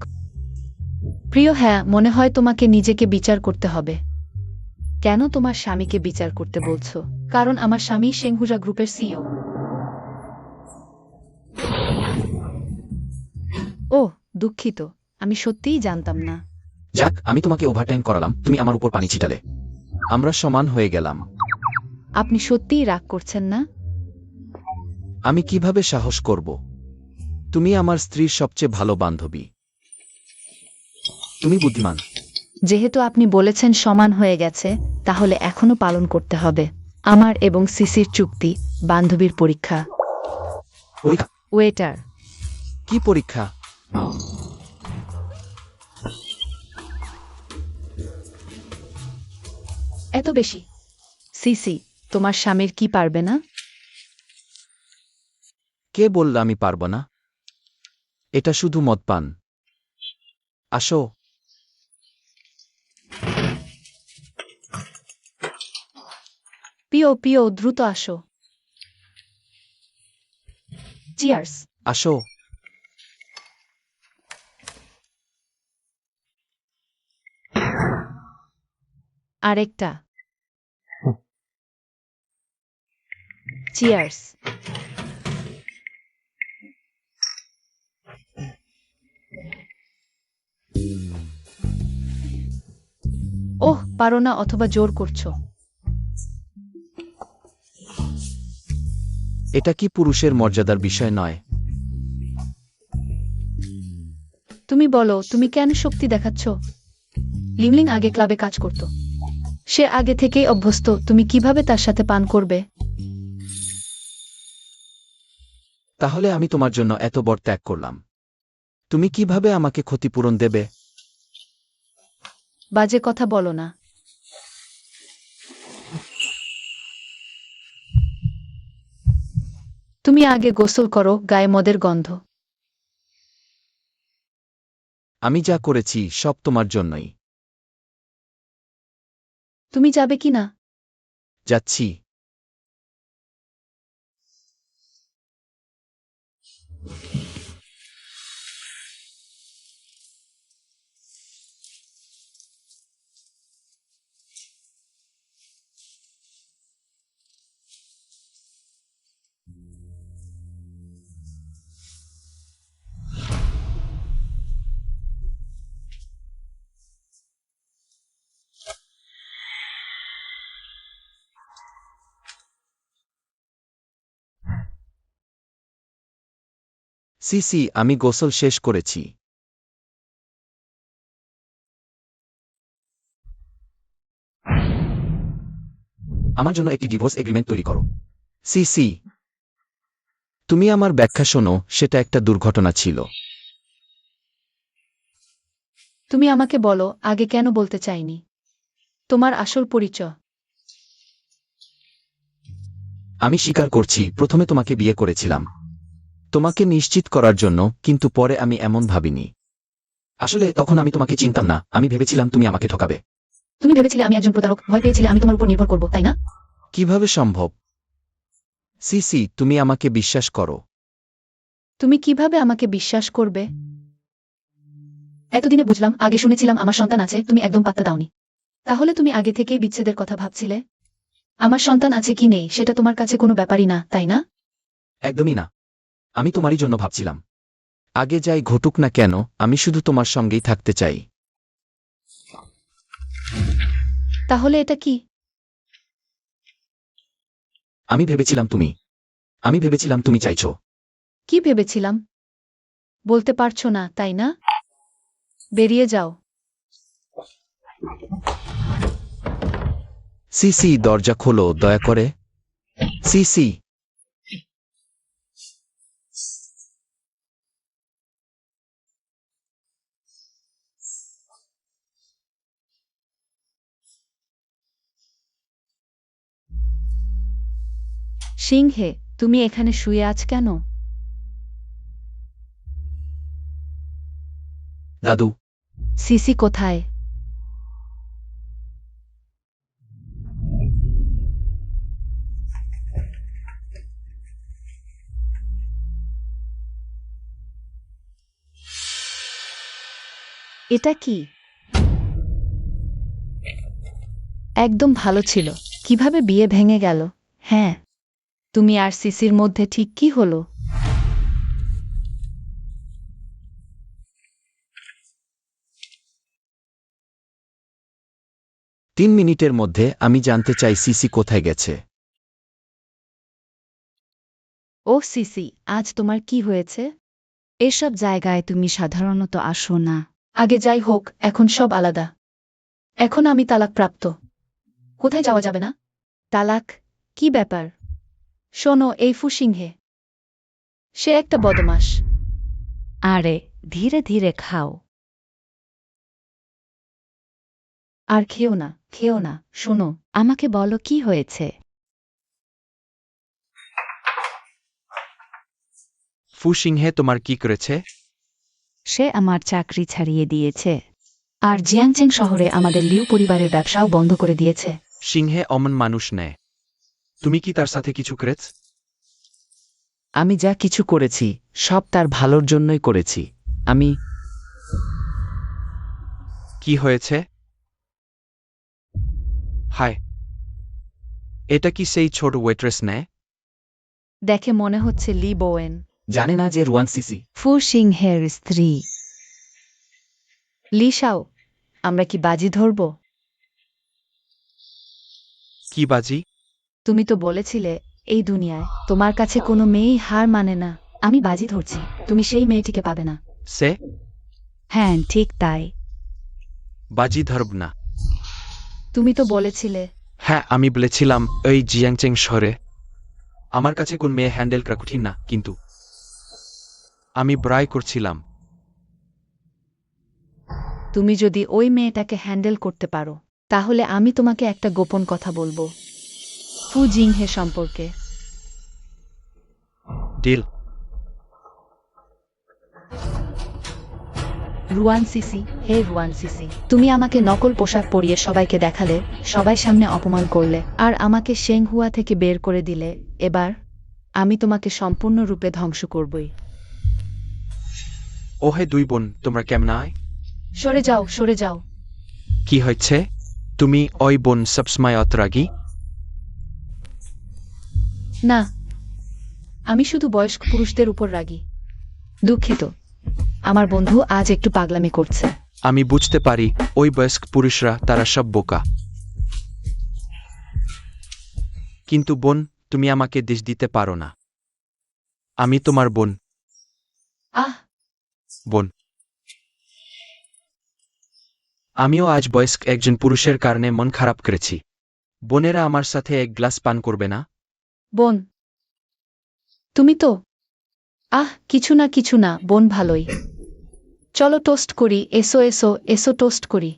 প্রিয়, হ্যাঁ, মনে হয় তোমাকে নিজেকে বিচার করতে হবে। কেন তোমার স্বামীকে বিচার করতে বলছো? কারণ আমার স্বামী শেংহুজা গ্রুপের সিইও। ওহ, দুঃখিত, আমি সত্যিই জানতাম না। যাক, আমি তোমাকে ওভারটাইম করালাম, তুমি আমার উপর পানি ছিটালে। আমরা সমান হয়ে গেলাম। আপনি সত্যিই রাগ করছেন না? আমি কিভাবে সাহস করব? তুমি আমার স্ত্রীর সবচেয়ে ভালো বান্ধবী। তুমি বুদ্ধিমান। যেহেতু আপনি বলেছেন সমান হয়ে গেছে, তাহলে এখনো পালন করতে হবে আমার এবং সিসির চুক্তি, বান্ধবীর পরীক্ষা। পরীক্ষা? ওয়েটার, কি পরীক্ষা? এত বেশি? সিসি, তোমার স্বামীর কি পারবে না? কে বলল আমি পারব না? এটা শুধু মদপান। আসো। পিও পিও, দ্রুত আসো। চিয়ার্স। আসো। আরেকটা। চিয়ার্স। ওহ, পারো না অথবা জোর করছো? এটা কি পুরুষের মর্যাদার বিষয় নয়? তুমি বলো, তুমি কেন শক্তি দেখাচ্ছ? লিমলিং আগে ক্লাবে কাজ করত। সে আগে থেকেই অভ্যস্ত, তুমি কিভাবে তার সাথে পান করবে? তাহলে আমি তোমার জন্য এত বড় ত্যাগ করলাম, তুমি কিভাবে আমাকে ক্ষতিপূরণ দেবে? বাজে কথা বলো না। তুমি আগে গোসল করো, গায়ে মদের গন্ধ। আমি যা করেছি সব তোমার জন্যই। তুমি যাবে কি না? যাচ্ছি। সিসি, আমি গোসল শেষ করেছি। আমার জন্য একটি ডিভোর্স এগ্রিমেন্ট তৈরি করো। সিসি, তুমি আমার ব্যাখ্যা শোনো, সেটা একটা দুর্ঘটনা ছিল। তুমি আমাকে বলো, আগে কেন বলতে চাইনি? তোমার আসল পরিচয়। আমি স্বীকার করছি, প্রথমে তোমাকে বিয়ে করেছিলাম তোমাকে নিশ্চিত করার জন্য, কিন্তু পরে আমি এমন ভাবিনি। আসলে তখন আমি তোমাকে চিনতাম না, আমি ভেবেছিলাম তুমি আমাকে ঠকাবে। তুমি ভেবেছিলে আমি একজন প্রতারক, ভয় পেয়েছিলে আমি তোমার উপর নির্ভর করব, তাই না? কিভাবে সম্ভব? সিসি, তুমি আমাকে বিশ্বাস করো। তুমি কিভাবে আমাকে বিশ্বাস করবে? এতদিনে বুঝলাম, আগে শুনেছিলাম আমার সন্তান আছে, তুমি একদম পাত্তা দাওনি। তাহলে তুমি আগে থেকেই বিচ্ছেদের কথা ভাবছিলে? আমার সন্তান আছে কি নেই সেটা তোমার কাছে কোনো ব্যাপারই না, তাই না? একদমই না। আমি তোমারই জন্য ভাবছিলাম। আগে যাই ঘটুক না কেন, আমি শুধু তোমার সঙ্গেই থাকতে চাই। তাহলে এটা কি? আমি ভেবেছিলাম তুমি চাইছো। কি ভেবেছিলাম? বলতে পারছো না, তাই না? বেরিয়ে যাও। সিসি, দরজা খোলো দয়া করে। সিসি। সিংহে, তুমি এখানে শুয়ে আছ কেন? দাদু। সিসি কোথায়? এটা কি? একদম ভালো ছিল। কিভাবে বিয়ে ভেঙে গেল? হ্যাঁ, তুমি আর সিসির মধ্যে ঠিক কি হলো? 3 মিনিটের মধ্যে আমি জানতে চাই সিসি কোথায় গেছে। ও সিসি, আজ তোমার কি হয়েছে? এসব জায়গায় তুমি সাধারণত আসো না। আগে যাই হোক, এখন সব আলাদা। এখন আমি তালাকপ্রাপ্ত। কোথায় যাওয়া যাবে না? তালাক? কি ব্যাপার? শোনো, এই ফুসিংহে, সে একটা বদমাস। আরে, ধীরে ধীরে খাও। আর খেও না, খেও না, শোনো। আমাকে বলো কি হয়েছে? ফু সিংহে তোমার কি করেছে? সে আমার চাকরি ছাড়িয়ে দিয়েছে। আর জিয়াংচেং শহরে আমাদের লিউ পরিবারের ব্যবসাও বন্ধ করে দিয়েছে। সিংহে অমন মানুষ নেয়। তুমি কি তার সাথে কিছু করেছ? আমি যা কিছু করেছি সব তার ভালোর জন্যই করেছি। আমি কি হয়েছে? হায়, এটা কি সেই ছোট ওয়েট্রেস নেয়? দেখে মনে হচ্ছে লি বোয়েন, জানে না যে রুয়ান সিসি। ফু সিংহের স্ত্রী। লিসাও, আমরা কি বাজি ধরব? কি বাজি? তুমি তো বলেছিলে এই দুনিয়ায় তোমার কাছে কোনো মেয়েই হার মানে না। আমি বাজি ধরছি, তুমি সেই মেয়েটিকে পাবে না। সে হ্যাঁ, ঠিক তাই। বাজি ধরব না। তুমি তো বলেছিলে। হ্যাঁ, আমি বলেছিলাম এই জিয়াংচেং শহরে আমার কাছে কোন মেয়ে হ্যান্ডেল করা কঠিন না, কিন্তু আমি ব্রাই করছিলাম। তুমি যদি ওই মেয়েটাকে হ্যান্ডেল করতে পারো, তাহলে আমি তোমাকে একটা গোপন কথা বলবো ফু জিংহে সম্পর্কে। ডিল। রুয়ান সিসি, হে রুয়ান সিসি, তুমি আমাকে নকল পোশাক পরিয়ে সবাইকে দেখালে, সবাই সামনে অপমান করলে। আর আমাকে শেংহুয়া থেকে বের করে দিলে। এবার আমি তোমাকে সম্পূর্ণরূপে ধ্বংস করবই। ও হে দুই বোন, তোমরা কেমন আয়? সরে যাও, সরে যাও। কি হয়েছে? তুমি ওই বোন সবসময় অত রাগী? না, আমি শুধু বয়স্ক পুরুষদের উপর রাগী। দুঃখিত, আমার বন্ধু আজ একটু পাগলামি করছে। আমি বুঝতে পারি, ওই বয়স্ক পুরুষরা তারা সব বোকা। কিন্তু বোন, তুমি আমাকে দেশ দিতে পারো না। আমি তোমার বোন। আহ, বোন। আমিও আজ বয়স্ক একজন পুরুষের কারণে মন খারাপ করেছি। বোনেরা আমার সাথে এক গ্লাস পান করবে না? বোন, তুমি তো। কিছু না, কিছু না, বোন ভালোই। চলো টোস্ট করি, এসো এসো এসো, টোস্ট করি।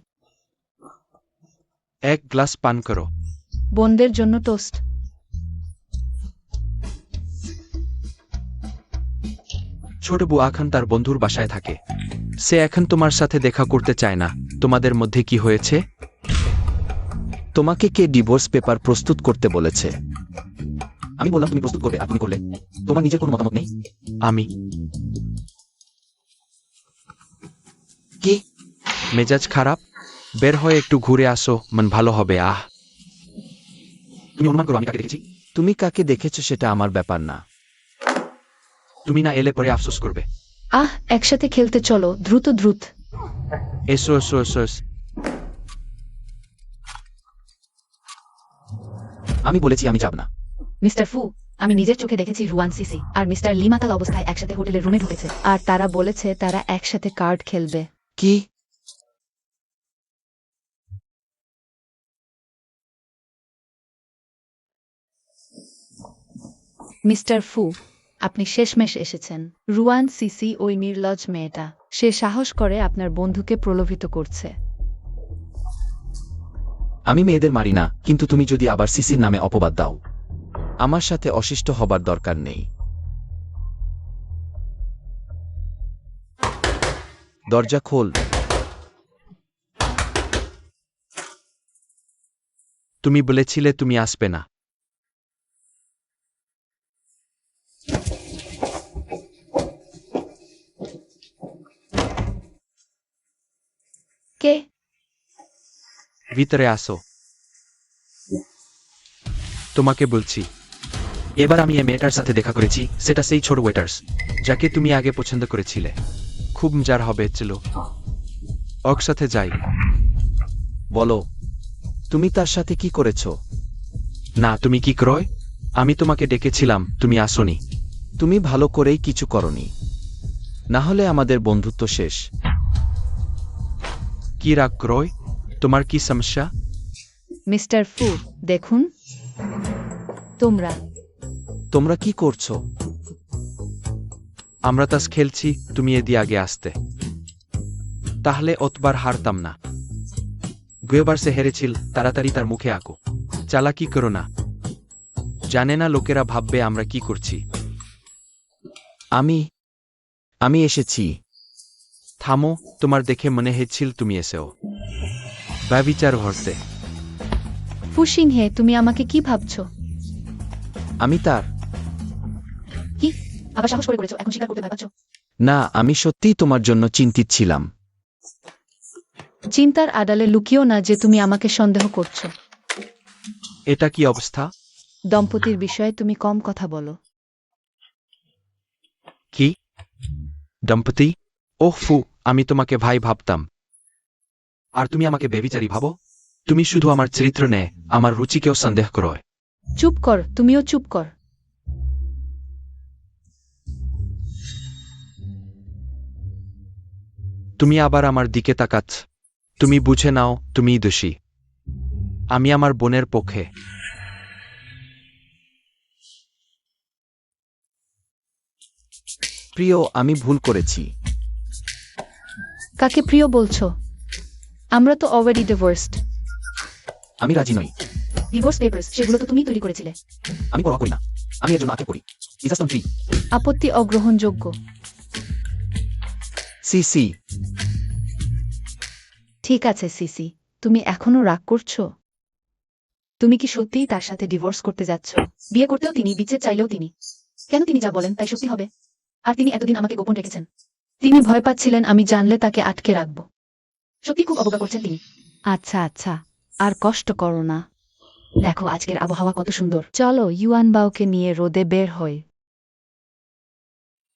এক গ্লাস পান করো। বোনদের জন্য টোস্ট। ছোট বউ এখন তার বন্ধুর বাসায় থাকে। সে এখন তোমার সাথে দেখা করতে চায় না। তোমাদের মধ্যে কি হয়েছে? তোমাকে কে ডিভোর্স পেপার প্রস্তুত করতে বলেছে? আমি বললাম তুমি প্রস্তুত করবে, আর তুমি করলে। তোমার নিজের কোনো মতামত নেই? আমি। কি? মেজাজ খারাপ? বের হয়ে একটু ঘুরে আসো, মন ভালো হবে। তুমি অনুমান করো আমি কাকে দেখেছি? তুমি কাকে দেখেছো সেটা আমার ব্যাপার না। তুমি না এলে পরে আফসোস করবে। একসাথে খেলতে চলো, দ্রুত দ্রুত। এসো এসো এসো এসো। আমি বলেছি আমি যাব না। মিস্টার ফু, আমি নিজের চোখে দেখেছি রুয়ান সিসি আর মিস্টার লিমাতাল অবস্থায় একসাথে হোটেলের রুমে ঢুকেছে। আর তারা বলেছে তারা একসাথে কার্ড খেলবে। কি? মিস্টার ফু, আপনি শেষমেশ এসেছেন। রুয়ান সিসি ওই নির্লজ্জ মেয়েটা। সে সাহস করে আপনার বন্ধুকে প্রলোভিত করছে। আমি মেয়েদের মারি না, কিন্তু তুমি যদি আবার সিসির নামে অপবাদ দাও, আমার সাথে অশিষ্ট হবার দরকার নেই। দরজা খোল। তুমি বলেছিলে তুমি আসবে না। কে? ভিতরে আসো। তোমাকে বলছি, এবার আমি এই মেয়েটার সাথে দেখা করেছি, সেটা সেই ছোট ওয়েটার্স যাকে তুমি আগে পছন্দ করেছিলে। খুব মজার হবে, চলো ওর সাথে যাই। বলো, তুমি তার সাথে কি করেছ? না, তুমি কি ক্রয়? আমি তোমাকে ডেকেছিলাম, তুমি আসোনি। তুমি ভালো করেই কিছু করনি, না হলে আমাদের বন্ধুত্ব শেষ। কি রাগ ক্রয়? তোমার কি সমস্যা? মিস্টার ফু, দেখুন। তোমরা তোমরা কি করছো? আমরা তাস খেলছি, তুমি এদি আগে আসতে, তাহলে অতবার হারতাম না। গেবার সে হেরেছিল, তাড়াতাড়ি তার মুখে আঁকো। চালাকি করো না, জানে না লোকেরা ভাববে আমরা কি করছি। আমি এসেছি। থামো, তোমার দেখে মনে হচ্ছিল তুমি এসেও ব্যভিচার ভরতে। ফু সিংহে, তুমি আমাকে কি ভাবছো? আমি তার কি? আবার সাহস করে করেছো, এখন স্বীকার করতে ভয় পাচ্ছ? না, আমি সত্যিই তোমার জন্য চিন্তিত ছিলাম। চিন্তার আড়ালে লুকিও না যে তুমি আমাকে সন্দেহ করছো। এটা কি অবস্থা? দম্পতির বিষয়ে তুমি কম কথা বলো। কি দম্পতি? ওহ ফু, আমি তোমাকে ভাই ভাবতাম, আর তুমি আমাকে বেবিচারী ভাবো? তুমি শুধু আমার চরিত্র নেয়, আমার রুচিকেও সন্দেহ করো। চুপ কর, তুমিও চুপ কর। তুমি আবার আমার দিকে তাকাচ্ছ। তুমি বুঝে নাও তুমিই দোষী। আমি আমার বোনের পক্ষে। প্রিয়, আমি ভুল করেছি। কাকে প্রিয় বলছো? আমরা তো অলরেডি ডিভোর্সড। আমি রাজি নই। ডিভোর্স পেপারস, সেগুলো তো তুমিই তৈরি করেছিলে। আমি পরোয়া করি না, আমি এর জন্য আক্ষেপ করি। ইজাস্তন্ত্রী। আপত্তি অগ্রহণযোগ্য। সিসি। ঠিক আছে সিসি, তুমি এখনো রাগ করছো? তুমি কি সত্যিই তার সাথে ডিভোর্স করতে যাচ্ছ? বিয়ে করতেও তিনি, বিচ্ছেদ চাইলেও তিনি। কেন তিনি যা বলেন তাই সত্যি হবে? আর তিনি এতদিন আমাকে গোপন রেখেছেন। তিনি ভয় পাচ্ছিলেন আমি জানলে তাকে আটকে রাখব। সত্যি খুব অবজ্ঞা করছেন তিনি। আচ্ছা আচ্ছা, আর কষ্ট করো না। দেখো আজকের আবহাওয়া কত সুন্দর। চলো ইউয়ান বাউকে নিয়ে রোদে বের হই।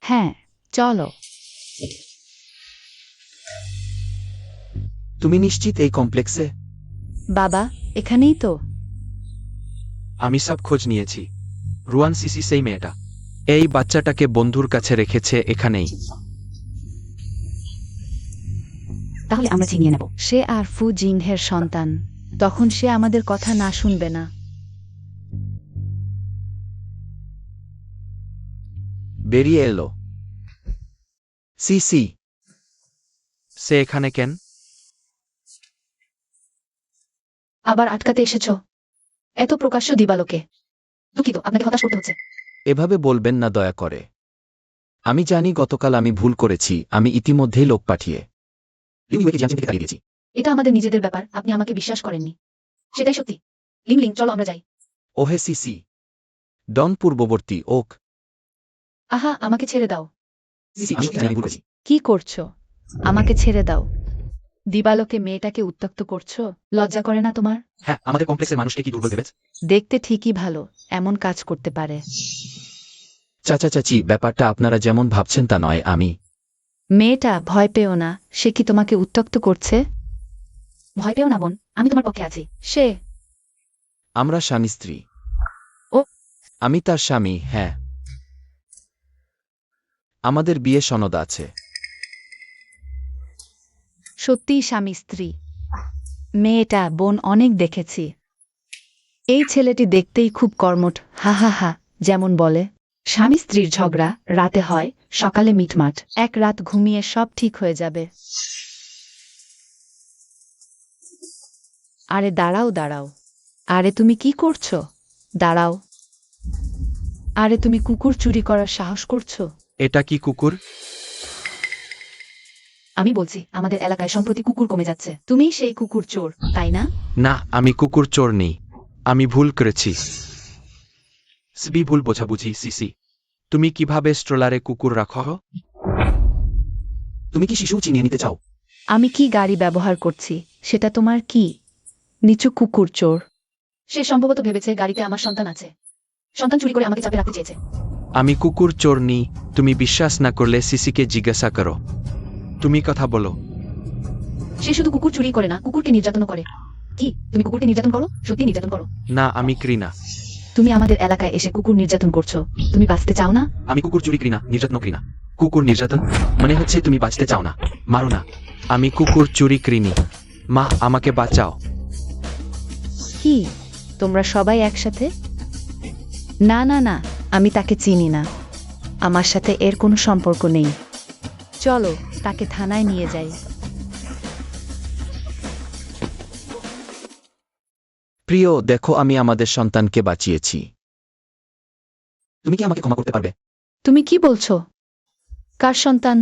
হ্যাঁ, চলো। তুমি নিশ্চিত এই কমপ্লেক্সে? বাবা, এখানেই তো। আমি সব খোঁজ নিয়েছি। রুয়ান সিসি সেই মেয়েটা। এই বাচ্চাটাকে বন্ধুর কাছে রেখেছে এখানেই। তাহলে আমরা চিনিয়ে নেব। সে আর ফু জিংহের সন্তান, তখন সে আমাদের কথা না শুনবে না। বেরিয়ে এলো। সিসি। সে এখানে কেন? আবার আটকাতে এসেছো? এত প্রকাশ্য দিবালোকে। দুঃখিত, আপনাকে হতাশ করতে হচ্ছে। এভাবে বলবেন না দয়া করে। আমি জানি গতকাল আমি ভুল করেছি, আমি ইতিমধ্যেই লোক পাঠিয়ে লিংলিংকে জিয়ানজিন থেকে তাড়িয়ে দিয়েছি। এটা আমাদের নিজেদের ব্যাপার, আপনি আমাকে বিশ্বাস করেননি। সেটাই সত্যি। লিংলিং, চলো আমরা যাই। ওহে সিসি। ডন পূর্ববর্তী ওক। আহা, আমাকে ছেড়ে দাও। সিসি, আমি সত্যি জানি আমি ভুল করেছি। কি করছো? আমাকে ছেড়ে দাও। দিবালোকে মেয়েটাকে উত্ত্যক্ত করছো? লজ্জা করে না তোমার? হ্যাঁ, আমাদের কমপ্লেক্সের মানুষকে কি দুর্বল ভেবেছ? দেখতে ঠিকই ভালো, এমন কাজ করতে পারে। চাচা চাচি, ব্যাপারটা আপনারা যেমন ভাবছেন তা নয়। আমি মেয়েটা ভয় পেও না, সে কি তোমাকে উত্ত্যক্ত করছে? ভয় পেও না বোন, আমি তোমার পক্ষে আছি। সে আমরা স্বামী স্ত্রী। ও। আমি তার স্বামী, হ্যাঁ। আমাদের বিয়ে সনদ আছে। সত্যিই স্বামী স্ত্রী। মেয়েটা বোন অনেক দেখেছি। এই ছেলেটি দেখতেই খুব কর্মঠ, হা হা হা, যেমন বলে। স্বামী স্ত্রীর ঝগড়া রাতে হয়, সকালে মিটমাট। এক রাত ঘুমিয়ে সব ঠিক হয়ে যাবে। আরে দাঁড়াও দাঁড়াও। আরে তুমি কি করছো? দাঁড়াও। আরে তুমি কুকুর চুরি করার সাহস করছো? এটা কি কুকুর? আমি বলছি আমাদের এলাকায় সম্প্রতি কুকুর কমে যাচ্ছে। তুমি সেই কুকুর চোর, তাই না? না, আমি কুকুর চোর নেই। আমি ভুল করেছি। সবই ভুল বোঝাবুঝি সিসি। তুমি কিভাবে স্ট্রলারে কুকুর রাখো? তুমি কি শিশু চিনিয়ে নিতে চাও? আমি কি গাড়ি ব্যবহার করছি সেটা তোমার কি? নিচু কুকুর চোর। সে সম্ভবত ভেবেছে গাড়িতে আমার সন্তান আছে, সন্তান চুরি করে আমাকে চাপে রাখতে চেয়েছে। আমি কুকুর চোর নি। তুমি বিশ্বাস না করলে সিসিকে জিজ্ঞাসা করো। তুমি কথা বলো। সে শুধু কুকুর চুরি করে না, কুকুরকে নির্যাতন করে। কি তুমি কুকুরকে নির্যাতন করো? সত্যি নির্যাতন করো? না, আমি করি না। তুমি আমাদের এলাকায় এসে কুকুর নির্যাতন করছো, তুমি বাঁচতে চাও না? আমি কুকুর চুরি করি না, নির্যাতন করি না। কুকুর নির্যাতন মানে হচ্ছে তুমি বাঁচতে চাও না, মারো না। আমি কুকুর চুরি করিনি। মা, আমাকে বাঁচাও। কি তোমরা সবাই একসাথে? না না না, আমি তাকে চিনি না, আমার সাথে এর কোনো সম্পর্ক নেই। চলো তাকে থানায় নিয়ে যাই। প্রিয়, দেখো আমি আমাদের সন্তানকে বাঁচিয়েছি। তুমি কি আমাকে ক্ষমা করতে পারবে? তুমি কি বলছো? কার সন্তান?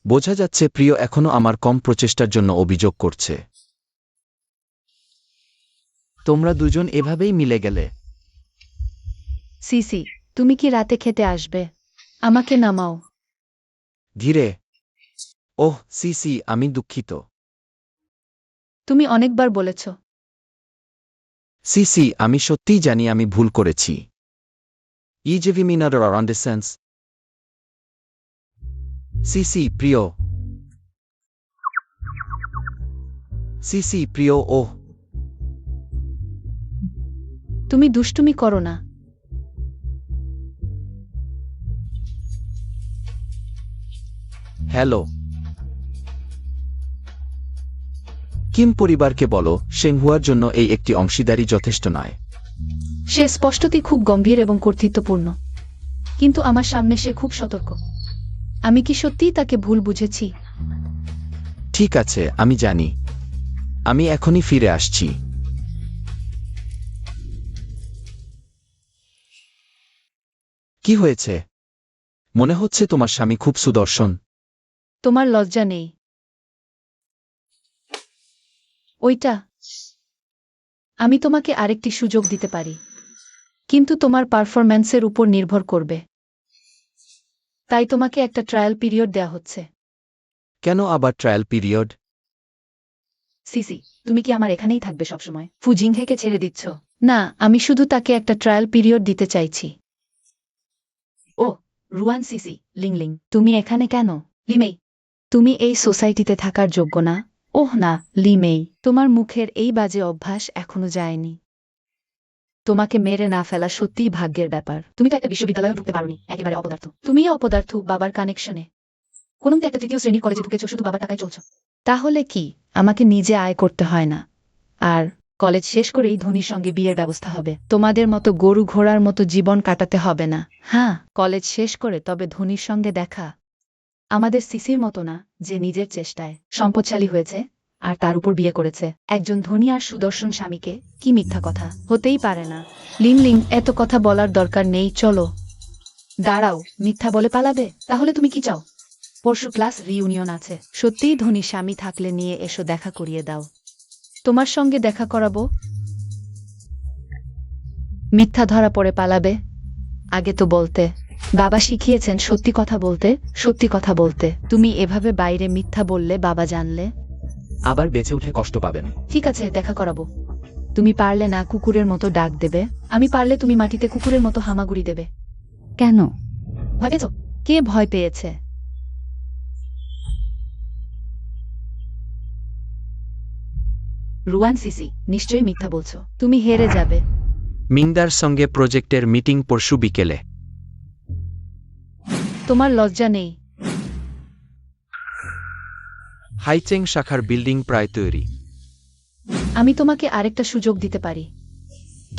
বোঝা যাচ্ছে প্রিয় এখনো আমার কম প্রচেষ্টার জন্য অভিযোগ করছে। তোমরা দুজন এভাবেই মিলে গেলে। সিসি, তুমি কি রাতে খেতে আসবে? আমাকে নামাও। ধীরে। ওহ সিসি, আমি দুঃখিত। তুমি অনেকবার বলেছ। সিসি, আমি সত্যিই জানি আমি ভুল করেছি। ইজেভিমিনার আন্ডারস্ট্যান্ডস। সিসি প্রিয়। সিসি প্রিয়। ওহ তুমি দুষ্টুমি করো না। হ্যালো। কিম পরিবারকে বলো শেংহুয়ার জন্য এই একটি অংশীদারি যথেষ্ট নয়। সে স্পষ্টতই খুব গম্ভীর এবং কর্তৃত্বপূর্ণ, কিন্তু আমার সামনে সে খুব সতর্ক। আমি কি সত্যিই তাকে ভুল বুঝেছি? ঠিক আছে, আমি জানি। আমি এখনই ফিরে আসছি। কি হয়েছে? মনে হচ্ছে তোমার স্বামী খুব সুদর্শন। তোমার লজ্জা নেই? ওইটা। আমি তোমাকে আরেকটি সুযোগ দিতে পারি, কিন্তু তোমার পারফরম্যান্সের উপর নির্ভর করবে। তাই তোমাকে একটা ট্রায়াল পিরিয়ড দেয়া হচ্ছে। কেন আবার ট্রায়াল পিরিয়ড? সিসি, তুমি কি আমার এখানেই থাকবে সবসময়? ফুজিংহেকে ছেড়ে দিচ্ছ? না, আমি শুধু তাকে একটা ট্রায়াল পিরিয়ড দিতে চাইছি। ও, রুয়ান সিসি, লিংলিং। তুমি এখানে কেন? লিমেই। তুমি এই সোসাইটিতে থাকার যোগ্য না। ওহ না, লিমেই, তোমার মুখের এই বাজে অভ্যাস এখনো যায়নি। তোমাকে মেরে না ফেলা সত্যিই ভাগ্যের ব্যাপার। তুমি তো একটা বিশ্ববিদ্যালয়ে ঢুকতে পারোনি, একেবারে অপদার্থ। তুমিও অপদার্থ বাবার কানেকশনে। কোনমতে একটা তৃতীয় শ্রেণীর কলেজে ঢুকেছো, শুধু বাবার টাকায় চলছো। তাহলে কি আমাকে নিজে আয় করতে হয় না? আর কলেজ শেষ করেই ধোনির সঙ্গে বিয়ের ব্যবস্থা হবে। তোমাদের মতো গরু ঘোড়ার মতো জীবন কাটাতে হবে না। হ্যাঁ, কলেজ শেষ করে তবে ধোনির সঙ্গে দেখা। আমাদের সিসির মতো না, যে নিজের চেষ্টায় সম্পদশালী হয়েছে আর তার উপর বিয়ে করেছে একজন ধনী আর সুদর্শন স্বামীকে। কি মিথ্যা কথা! হতেই পারে না। লিংলিং, এত কথা বলার দরকার নেই, চলো। দাঁড়াও, মিথ্যা বলে পালাবে? তাহলে তুমি কি চাও? পরশু ক্লাস রিইউনিয়ন আছে। সত্যিই ধনী স্বামী থাকলে নিয়ে এসো, দেখা করিয়ে দাও। তোমার সঙ্গে দেখা করাবো। মিথ্যা ধরা পড়ে পালাবে? আগে তো বলতে। বাবা শিখিয়েছেন সত্যি কথা বলতে, সত্যি কথা বলতে। তুমি এভাবে বাইরে মিথ্যা বললে বাবা জানলে? আবার বেঁচে উঠে কষ্ট পাবেন। ঠিক আছে, দেখা করাবো। তুমি পারলে না কুকুরের মতো ডাক দেবে? আমি পারলে তুমি মাটিতে কুকুরের মতো হামাগুড়ি দেবে। কেন? ভয় পেয়েছো? কে ভয় পেয়েছে? রুয়ান সিসি, নিশ্চয়ই মিথ্যা বলছো। তুমি হেরে যাবে। মিন্দার সঙ্গে প্রজেক্টের মিটিং পরশু বিকেলে। তোমার লজ্জা নেই? হাইচেং শাখার বিল্ডিং প্রায় তৈরি। আমি তোমাকে আরেকটা সুযোগ দিতে পারি,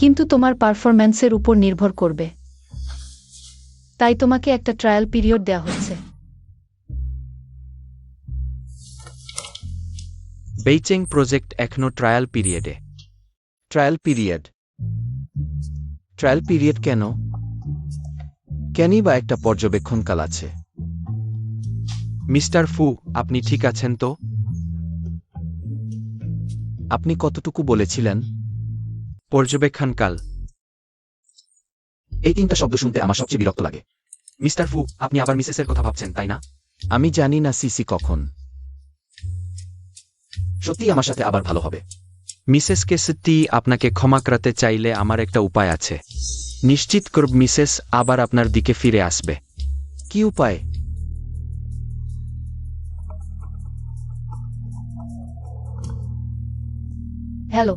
কিন্তু তোমার পারফরম্যান্সের উপর নির্ভর করবে। তাই তোমাকে একটা ট্রায়াল পিরিয়ড দেয়া হচ্ছে। বেইচেং প্রজেক্ট এখনো ট্রায়াল পিরিয়ডে। Trial period? ট্রায়াল পিরিয়ড কেন? কেনই বা একটা পর্যবেক্ষণকাল আছে? মিস্টার ফু, আপনি ঠিক আছেন তো? আপনি কতটুকু বলেছিলেন? পর্যবেক্ষণকাল। এই তিনটা শব্দ শুনতে আমার সবচেয়ে বিরক্ত লাগে। মিস্টার ফু, আপনি আবার মিসেসের কথা ভাবছেন, তাই না? আমি জানি না সিসি কখন সত্যি আমার সাথে আবার ভালো হবে। মিসেসকে সত্যি আপনাকে ক্ষমা করতে চাইলে আমার একটা উপায় আছে। নিশ্চিত করব মিসেস আবার আপনার দিকে ফিরে আসবে। কি উপায়? হ্যালো।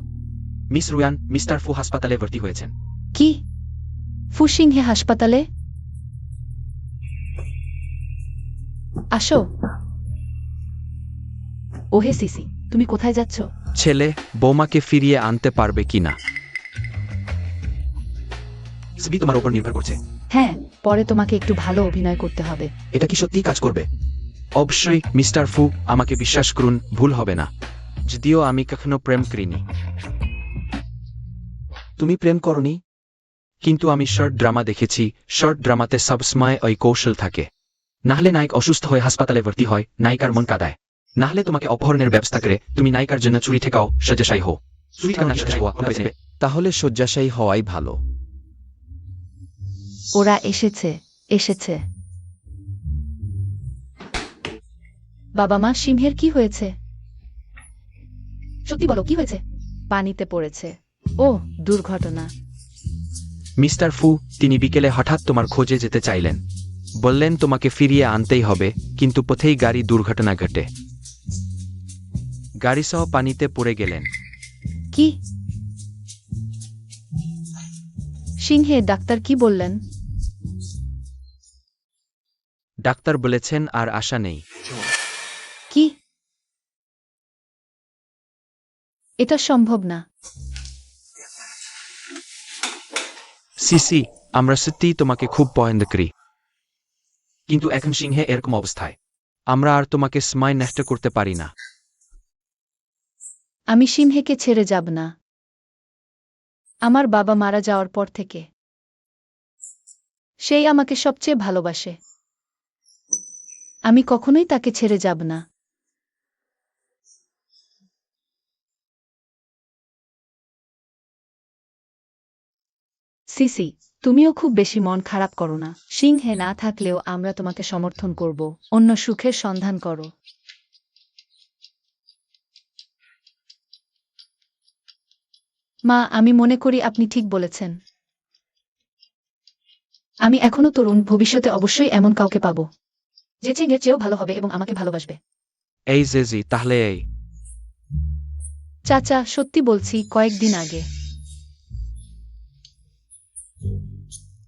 মিস রুয়ান, মিস্টার ফু হাসপাতালে ভর্তি হয়েছেন। কি? ফুসিংহে হাসপাতালে? আসো। ওহে সিসি, তুমি কোথায় যাচ্ছ? ছেলে বৌমাকে ফিরিয়ে আনতে পারবে কিনা সবই তোমার উপর নির্ভর করছে। হ্যাঁ, পরে তোমাকে একটু ভালো অভিনয় করতে হবে। এটা কি সত্যিই কাজ করবে? অবশ্যই মিস্টার ফু, আমাকে বিশ্বাস করুন, ভুল হবে না। যদিও আমি কখনো প্রেম করিনি, তুমি প্রেম করনি? কিন্তু আমি শর্ট ড্রামা দেখেছি। শর্ট ড্রামাতে সবসময় ওই কৌশল থাকে। নাহলে নায়ক অসুস্থ হয়ে হাসপাতালে ভর্তি হয়, নায়িকার মন কাঁদায়। নাহলে তোমাকে অপহরণের ব্যবস্থা করে তুমি নায়িকার জন্য চুরি ঠেকাও, শয্যাশায়ী হও। চুরি ঠেকাও না শয্যাশায়ী হওয়া, কোনটা বেছে নেবে? তাহলে শয্যাশায়ী হওয়াই ভালো। ওরা এসেছে। বাবা মা, সিংহের কি হয়েছে? সত্যি বলো, কি হয়েছে? পানিতে পড়েছে। ও, দুর্ঘটনা। মিস্টার ফু, তিনি বিকেলে হঠাৎ তোমার খোঁজে যেতে চাইলেন। বললেন তোমাকে ফিরিয়ে আনতেই হবে, কিন্তু পথেই গাড়ি দুর্ঘটনা ঘটে। গাড়ি সহ পানিতে পড়ে গেলেন। কি? সিংহে ডাক্তার কি বললেন? ডাক্তার বলেছেন আর আশা নেই। কি? এটা সম্ভব না। সিসি, আমরা সত্যিই তোমাকে খুব পছন্দ করি, কিন্তু এখন সিংহে এরকম অবস্থায় আমরা আর তোমাকে সময় নষ্ট করতে পারি না। আমি সিংহেকে ছেড়ে যাব না। আমার বাবা মারা যাওয়ার পর থেকে সেই আমাকে সবচেয়ে ভালোবাসে। আমি কখনোই তাকে ছেড়ে যাব না। সিসি, তুমিও খুব বেশি মন খারাপ করো না। সিংহে না থাকলেও আমরা তোমাকে সমর্থন করব। অন্য সুখের সন্ধান করো। মা, আমি মনে করি আপনি ঠিক বলেছেন। আমি এখনো তরুণ, ভবিষ্যতে অবশ্যই এমন কাউকে পাবো যে চেঙ্গের চেয়েও ভালো হবে এবং আমাকে ভালোবাসবে। এই জেজি, তাহলে এই চাচা, সত্যি বলছি, কয়েকদিন আগে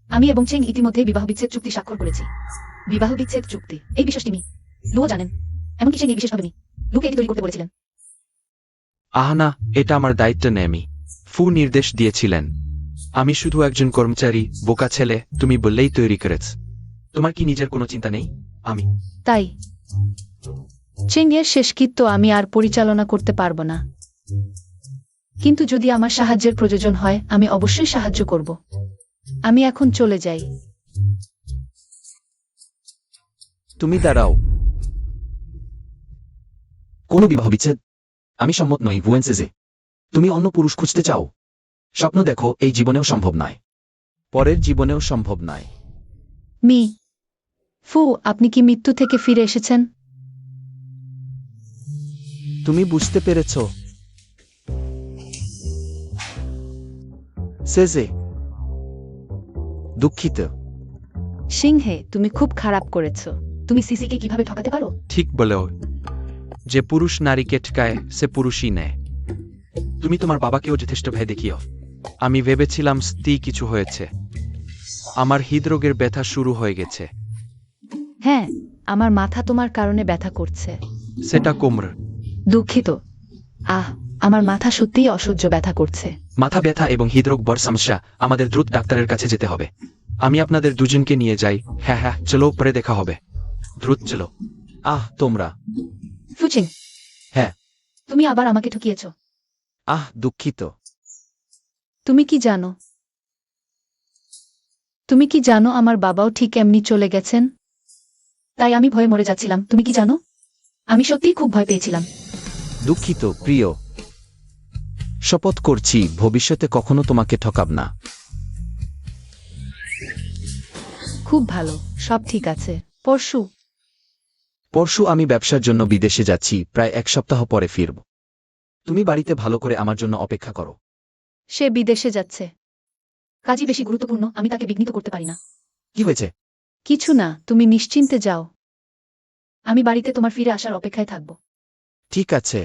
আমি এবং চেং ইতিমধ্যে বিবাহ বিচ্ছেদ চুক্তি স্বাক্ষর করেছি। বিবাহ বিচ্ছেদ চুক্তি, এই বিষয়টি লুও জানেন। এমনকি চেং এই বিশেষভাবে লুকে এটি তৈরি করতে বলেছিলেন। আহনা, এটা আমার দায়িত্ব নেই। আমি ফু নির্দেশ দিয়েছিলেন। আমি শুধু একজন কর্মচারী, বোকা ছেলে। তুমি বললেই তৈরি করেছ। তোমার কি নিজের কোনো চিন্তা নেই? আমি তাই চেং এর শেষকৃত্য আমি আর পরিচালনা করতে পারব না। কিন্তু যদি আমার সাহায্যের প্রয়োজন হয়, আমি অবশ্যই সাহায্য করব। আমি এখন চলে যাই। তুমি দাঁড়াও। কোনো বিবাহ বিচ্ছেদ? আমি সম্মত নই ভুয়েন্সেজে। তুমি অন্য পুরুষ খুঁজতে চাও? স্বপ্ন দেখো, এই জীবনেও সম্ভব নয়, পরের জীবনেও সম্ভব নয়। ফু, আপনি কি মৃত্যু থেকে ফিরে এসেছেন? তুমি বুঝতে পেরেছ? সেজে, দুঃখিত। সিংহে, তুমি খুব খারাপ করেছ। তুমি সিসিকে কিভাবে ঠকাতে পারো? ঠিক বলেও, যে পুরুষ নারীকে ঠকায় সে পুরুষই নেয়। তুমি তোমার বাবাকেও যথেষ্ট ভয় দেখিও। আমি ভেবেছিলাম স্ত্রী কিছু হয়েছে। আমার হৃদরোগের ব্যথা শুরু হয়ে গেছে। হ্যাঁ, আমার মাথা তোমার কারণে ব্যথা করছে। সেটা কোমর। দুঃখিত। আমার মাথা সত্যিই অসহ্য ব্যথা করছে। মাথা ব্যথা এবং হৃদরোগ বড় সমস্যা। আমাদের দ্রুত ডাক্তারের কাছে যেতে হবে। আমি আপনাদের দুজনকে নিয়ে যাই। হ্যাঁ, চলো, পরে দেখা হবে। দ্রুত চলো। তোমরা। ফুচিং, হ্যাঁ। তুমি আবার আমাকে ঠকিয়েছ। দুঃখিত। তুমি কি জানো আমার বাবাও ঠিক এমনি চলে গেছেন? তাই আমি ভয়ে মরে যাচ্ছিলাম। তুমি কি জানো? আমি সত্যিই খুব ভয় পেয়েছিলাম। দুঃখিত প্রিয়। শপথ করছি ভবিষ্যতে কখনো তোমাকে ঠকাব না। খুব ভালো, সব ঠিক আছে। পরশু পরশু আমি ব্যবসার জন্য বিদেশে যাচ্ছি, প্রায় 1 সপ্তাহ পরে ফিরব। তুমি বাড়িতে ভালো করে আমার জন্য অপেক্ষা করো। সে বিদেশে যাচ্ছে। কাজই বেশি গুরুত্বপূর্ণ, আমি তাকে বিঘ্নিত করতে পারি না। কি হয়েছে? কিছু না, তুমি নিশ্চিন্তে যাও। আমি বাড়িতে তোমার ফিরে আসার অপেক্ষায় থাকব। ঠিক আছে।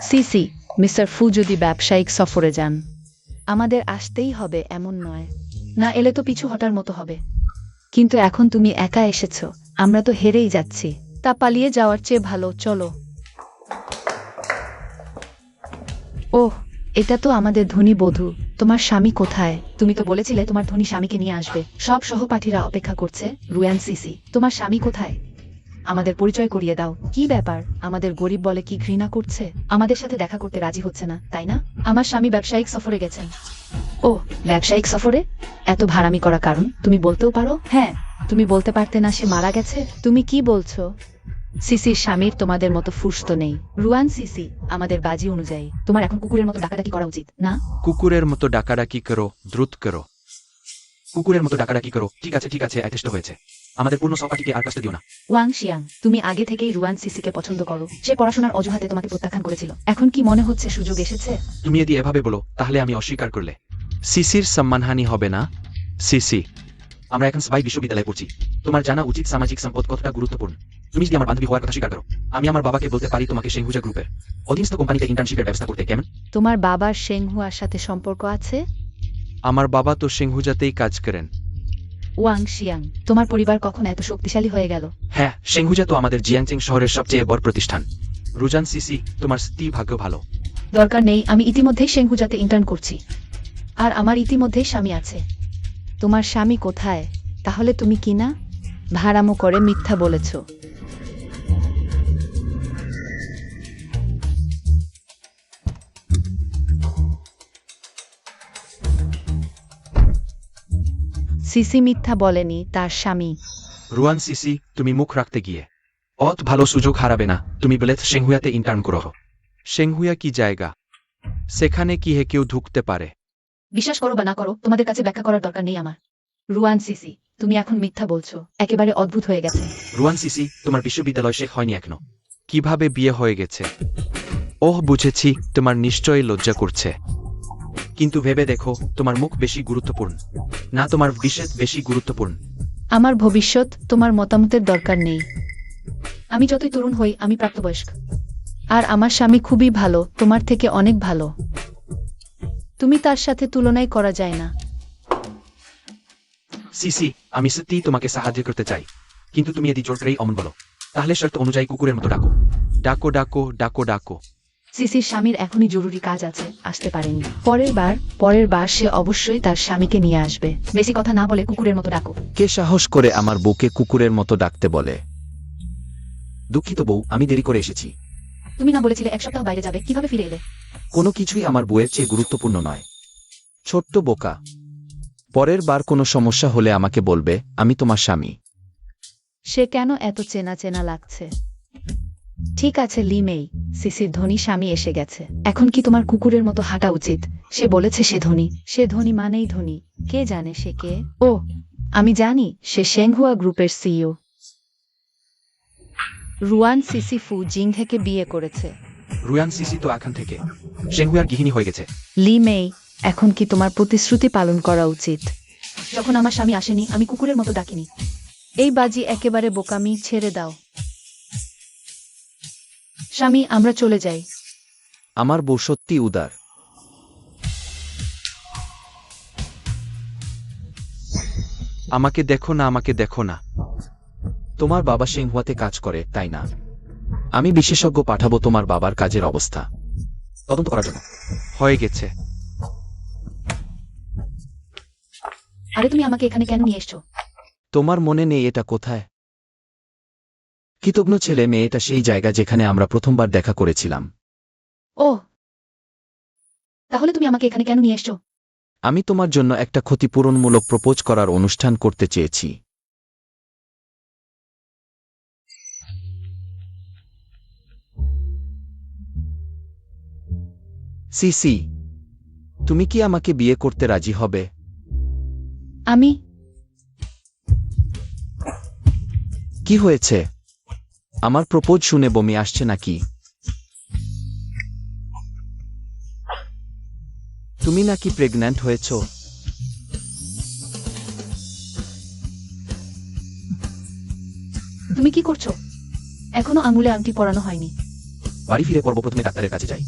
সিসি, মিস্টার ফু যদি ব্যবসায়িক সফরে যান, আমাদের আসতেই হবে এমন নয়। না এলে তো পিছু হটার মতো হবে। কিন্তু এখন তুমি একা এসেছ, আমরা তো হেরেই যাচ্ছি। তা পালিয়ে যাওয়ার চেয়ে ভালো, চলো। ওহ, এটা তো আমাদের ধনী বধূ। তোমার স্বামী কোথায়? তুমি তো বলেছিলে তোমার ধনী স্বামীকে নিয়ে আসবে। সব সহপাঠীরা অপেক্ষা করছে। রুয়ান সিসি, তোমার স্বামী কোথায়? আমাদের পরিচয় করিয়ে দাও। কি ব্যাপার, আমাদের গরিব বলে কি ঘৃণা করছে? আমাদের সাথে দেখা করতে রাজি হচ্ছে না, তাই না? আমার স্বামী ব্যবসায়িক সফরে গেছেন। ও, ব্যবসায়িক সফরে? এত ভাড়ামি করা কারণ তুমি বলতেও পারো। হ্যাঁ, তুমি বলতে পারতে না সে মারা গেছে? তুমি কি বলছো? সিসির স্বামীর তোমাদের মতো ফুসতো নেই। রুয়ান সিসি, আমাদের বাজি অনুযায়ী তোমার এখন কুকুরের মতো ডাকাডাকি করা উচিত না। কুকুরের মতো ডাকাডাকি করো, দ্রুত করো। কুকুরের মতো ডাকাডাকি করো। ঠিক আছে ঠিক আছে, যথেষ্ট হয়েছে। আমাদের পূর্ণ সহপাঠীকে আর কষ্ট দিও না। ওয়াং শিয়াং, তুমি আগে থেকেই রুয়ান সিসিকে পছন্দ করো। সে পড়াশোনার অজুহাতে তোমাকে প্রত্যাখ্যান করেছিল। এখন কি মনে হচ্ছে সুযোগ এসেছে? তুমি যদি এভাবে বলো তাহলে আমি অস্বীকার করলে সিসির সম্মানহানি হবে না। সিসি, আমরা এখন সবাই বিশ্ববিদ্যালয়ে পড়ছি। তোমার জানা উচিত সামাজিক সম্পদ কতটা গুরুত্বপূর্ণ। তুমি যদি আমার বান্ধবী হওয়ার কথা স্বীকার করো, আমি আমার বাবাকে বলতে পারি তোমাকে সেনহুজা গ্রুপের অধীনস্থ কোম্পানিতে ইন্টার্নশিপের ব্যবস্থা করতে। কেমন? তোমার বাবার শেংহুয়ার সাথে সম্পর্ক আছে? আমার বাবা তো সেনহুজাতেই কাজ করেন। ওয়াং শিয়াং, তোমার পরিবার কখন এত শক্তিশালী হয়ে গেল? হ্যাঁ, সেনহুজা তো আমাদের জিয়াংচেং শহরের সবচেয়ে বড় প্রতিষ্ঠান। রুজান সিসি, তোমার স্ত্রী ভাগ্য ভালো। দরকার নেই, আমি ইতিমধ্যেই শেংহুজাতে ইন্টার্ন করছি। আর আমার ইতিমধ্যেই স্বামী আছে। তোমার স্বামী কোথায়? তাহলে তুমি কি না ভাড়ামো করে মিথ্যা বলেছ? সিসি মিথ্যা বলেনি, তার স্বামী। রুয়ান সিসি, তুমি মুখ রাখতে গিয়ে অত ভালো সুযোগ হারাবে না। তুমি বলে সেংহুয়াতে ইন্টার্ন করো। সেংহুয়া কি জায়গা? সেখানে কি হে কেউ ঢুকতে পারে? বিশ্বাস করো বা না করো, তোমাদের কাছে ব্যাখ্যা করার দরকার নেই আমার। রুয়ান সিসি, তুমি এখন মিথ্যা বলছো। একেবারে অদ্ভুত হয়ে গেছে। রুয়ান সিসি, তোমার বিশ্ববিদ্যালয় শেষ হয়নি এখনো। কিভাবে বিয়ে হয়ে গেছে? ওহ, বুঝেছি, তোমার নিশ্চয়ই লজ্জা করছে। কিন্তু ভেবে দেখো, তোমার মুখ বেশি গুরুত্বপূর্ণ না তোমার ভবিষ্যৎ বেশি গুরুত্বপূর্ণ? আমার ভবিষ্যৎ তোমার মতামতের দরকার নেই। আমি যতই তরুণ হই, আমি প্রাপ্তবয়স্ক। আর আমার স্বামী খুবই ভালো, তোমার থেকে অনেক ভালো। তুমি তার সাথে তুলনাই করা যায় না। সিসি, আমি সত্যিই তোমাকে সাহায্য করতে চাই, কিন্তু তুমি যদি জোর করেই অমন বলো, তাহলে শর্ত অনুযায়ী কুকুরের মতো ডাকো। ডাকো ডাকো ডাকো ডাকো। সিসির স্বামীর এখনই জরুরি কাজ আছে, আসতে পারেনি। পরের বার সে অবশ্যই তার স্বামীকে নিয়ে আসবে। বেশি কথা না বলে কুকুরের মতো ডাকো। কে সাহস করে আমার বউকে কুকুরের মতো ডাকতে বলে? দুঃখিত বউ, আমি দেরি করে এসেছি। তুমি না বলেছিলে 1 সপ্তাহ বাইরে যাবে, কিভাবে ফিরে এলে? কোনো কিছুই আমার বউয়ের চেয়ে গুরুত্বপূর্ণ নয়। ছোট্ট বোকা। পরের বার কোনো সমস্যা হলে আমাকে বলবে, আমি তোমার স্বামী। সে কেন এত চেনা চেনা লাগছে? ঠিক আছে লিমেই, সিসির ধনী স্বামী এসে গেছে। এখন কি তোমার কুকুরের মতো হাঁটা উচিত? সে বলেছে সে ধনী। সে ধনী মানেই ধনী। কে জানে সে কে? ও, আমি জানি, সে শেংহুয়া গ্রুপের সিইও। রুয়ান সিসি ফু জিং থেকে বিয়ে করেছে। রুয়ান সিসি তো এখন থেকে সেংহুয়ার গৃহিণী হয়ে গেছে। লিমেই, এখন কি তোমার প্রতিশ্রুতি পালন করা উচিত? যখন আমার স্বামী আসেনি, আমি কুকুরের মতো ডাকিনি। এই বাজি একেবারে বোকামি, ছেড়ে দাও। স্বামী, আমরা চলে যাই। আমার বউ সত্যি উদার। আমাকে দেখো না, আমাকে দেখো না। তোমার বাবা সিংহুয়াতে কাজ করে, তাই না? আমি বিশেষজ্ঞ পাঠাবো তোমার বাবার কাজের অবস্থা তদন্ত করার জন্য। হয়ে গেছে। আরে তুমি আমাকে এখানে কেন নিয়ে এসছো? তোমার মনে নেই এটা কোথায়? কৃতজ্ঞ ছেলে মেয়ে, এটা সেই জায়গা যেখানে আমরা প্রথমবার দেখা করেছিলাম। ও, তাহলে তুমি আমাকে এখানে কেন নিয়ে এসছো? আমি তোমার জন্য একটা ক্ষতিপূরণমূলক প্রপোজ করার অনুষ্ঠান করতে চেয়েছি। সিসি, তুমি কি আমাকে বিয়ে করতে রাজি হবে? আমি কি হয়েছে? আমার প্রপোজ শুনে বমি আসছে নাকি? তুমি নাকি প্রেগন্যান্ট হয়েছ? তুমি কি করছো? এখনো আঙুলে আংটি পরানো হয়নি। বাড়ি ফিরে পর্ব প্রথমে ডাক্তারের কাছে যাই।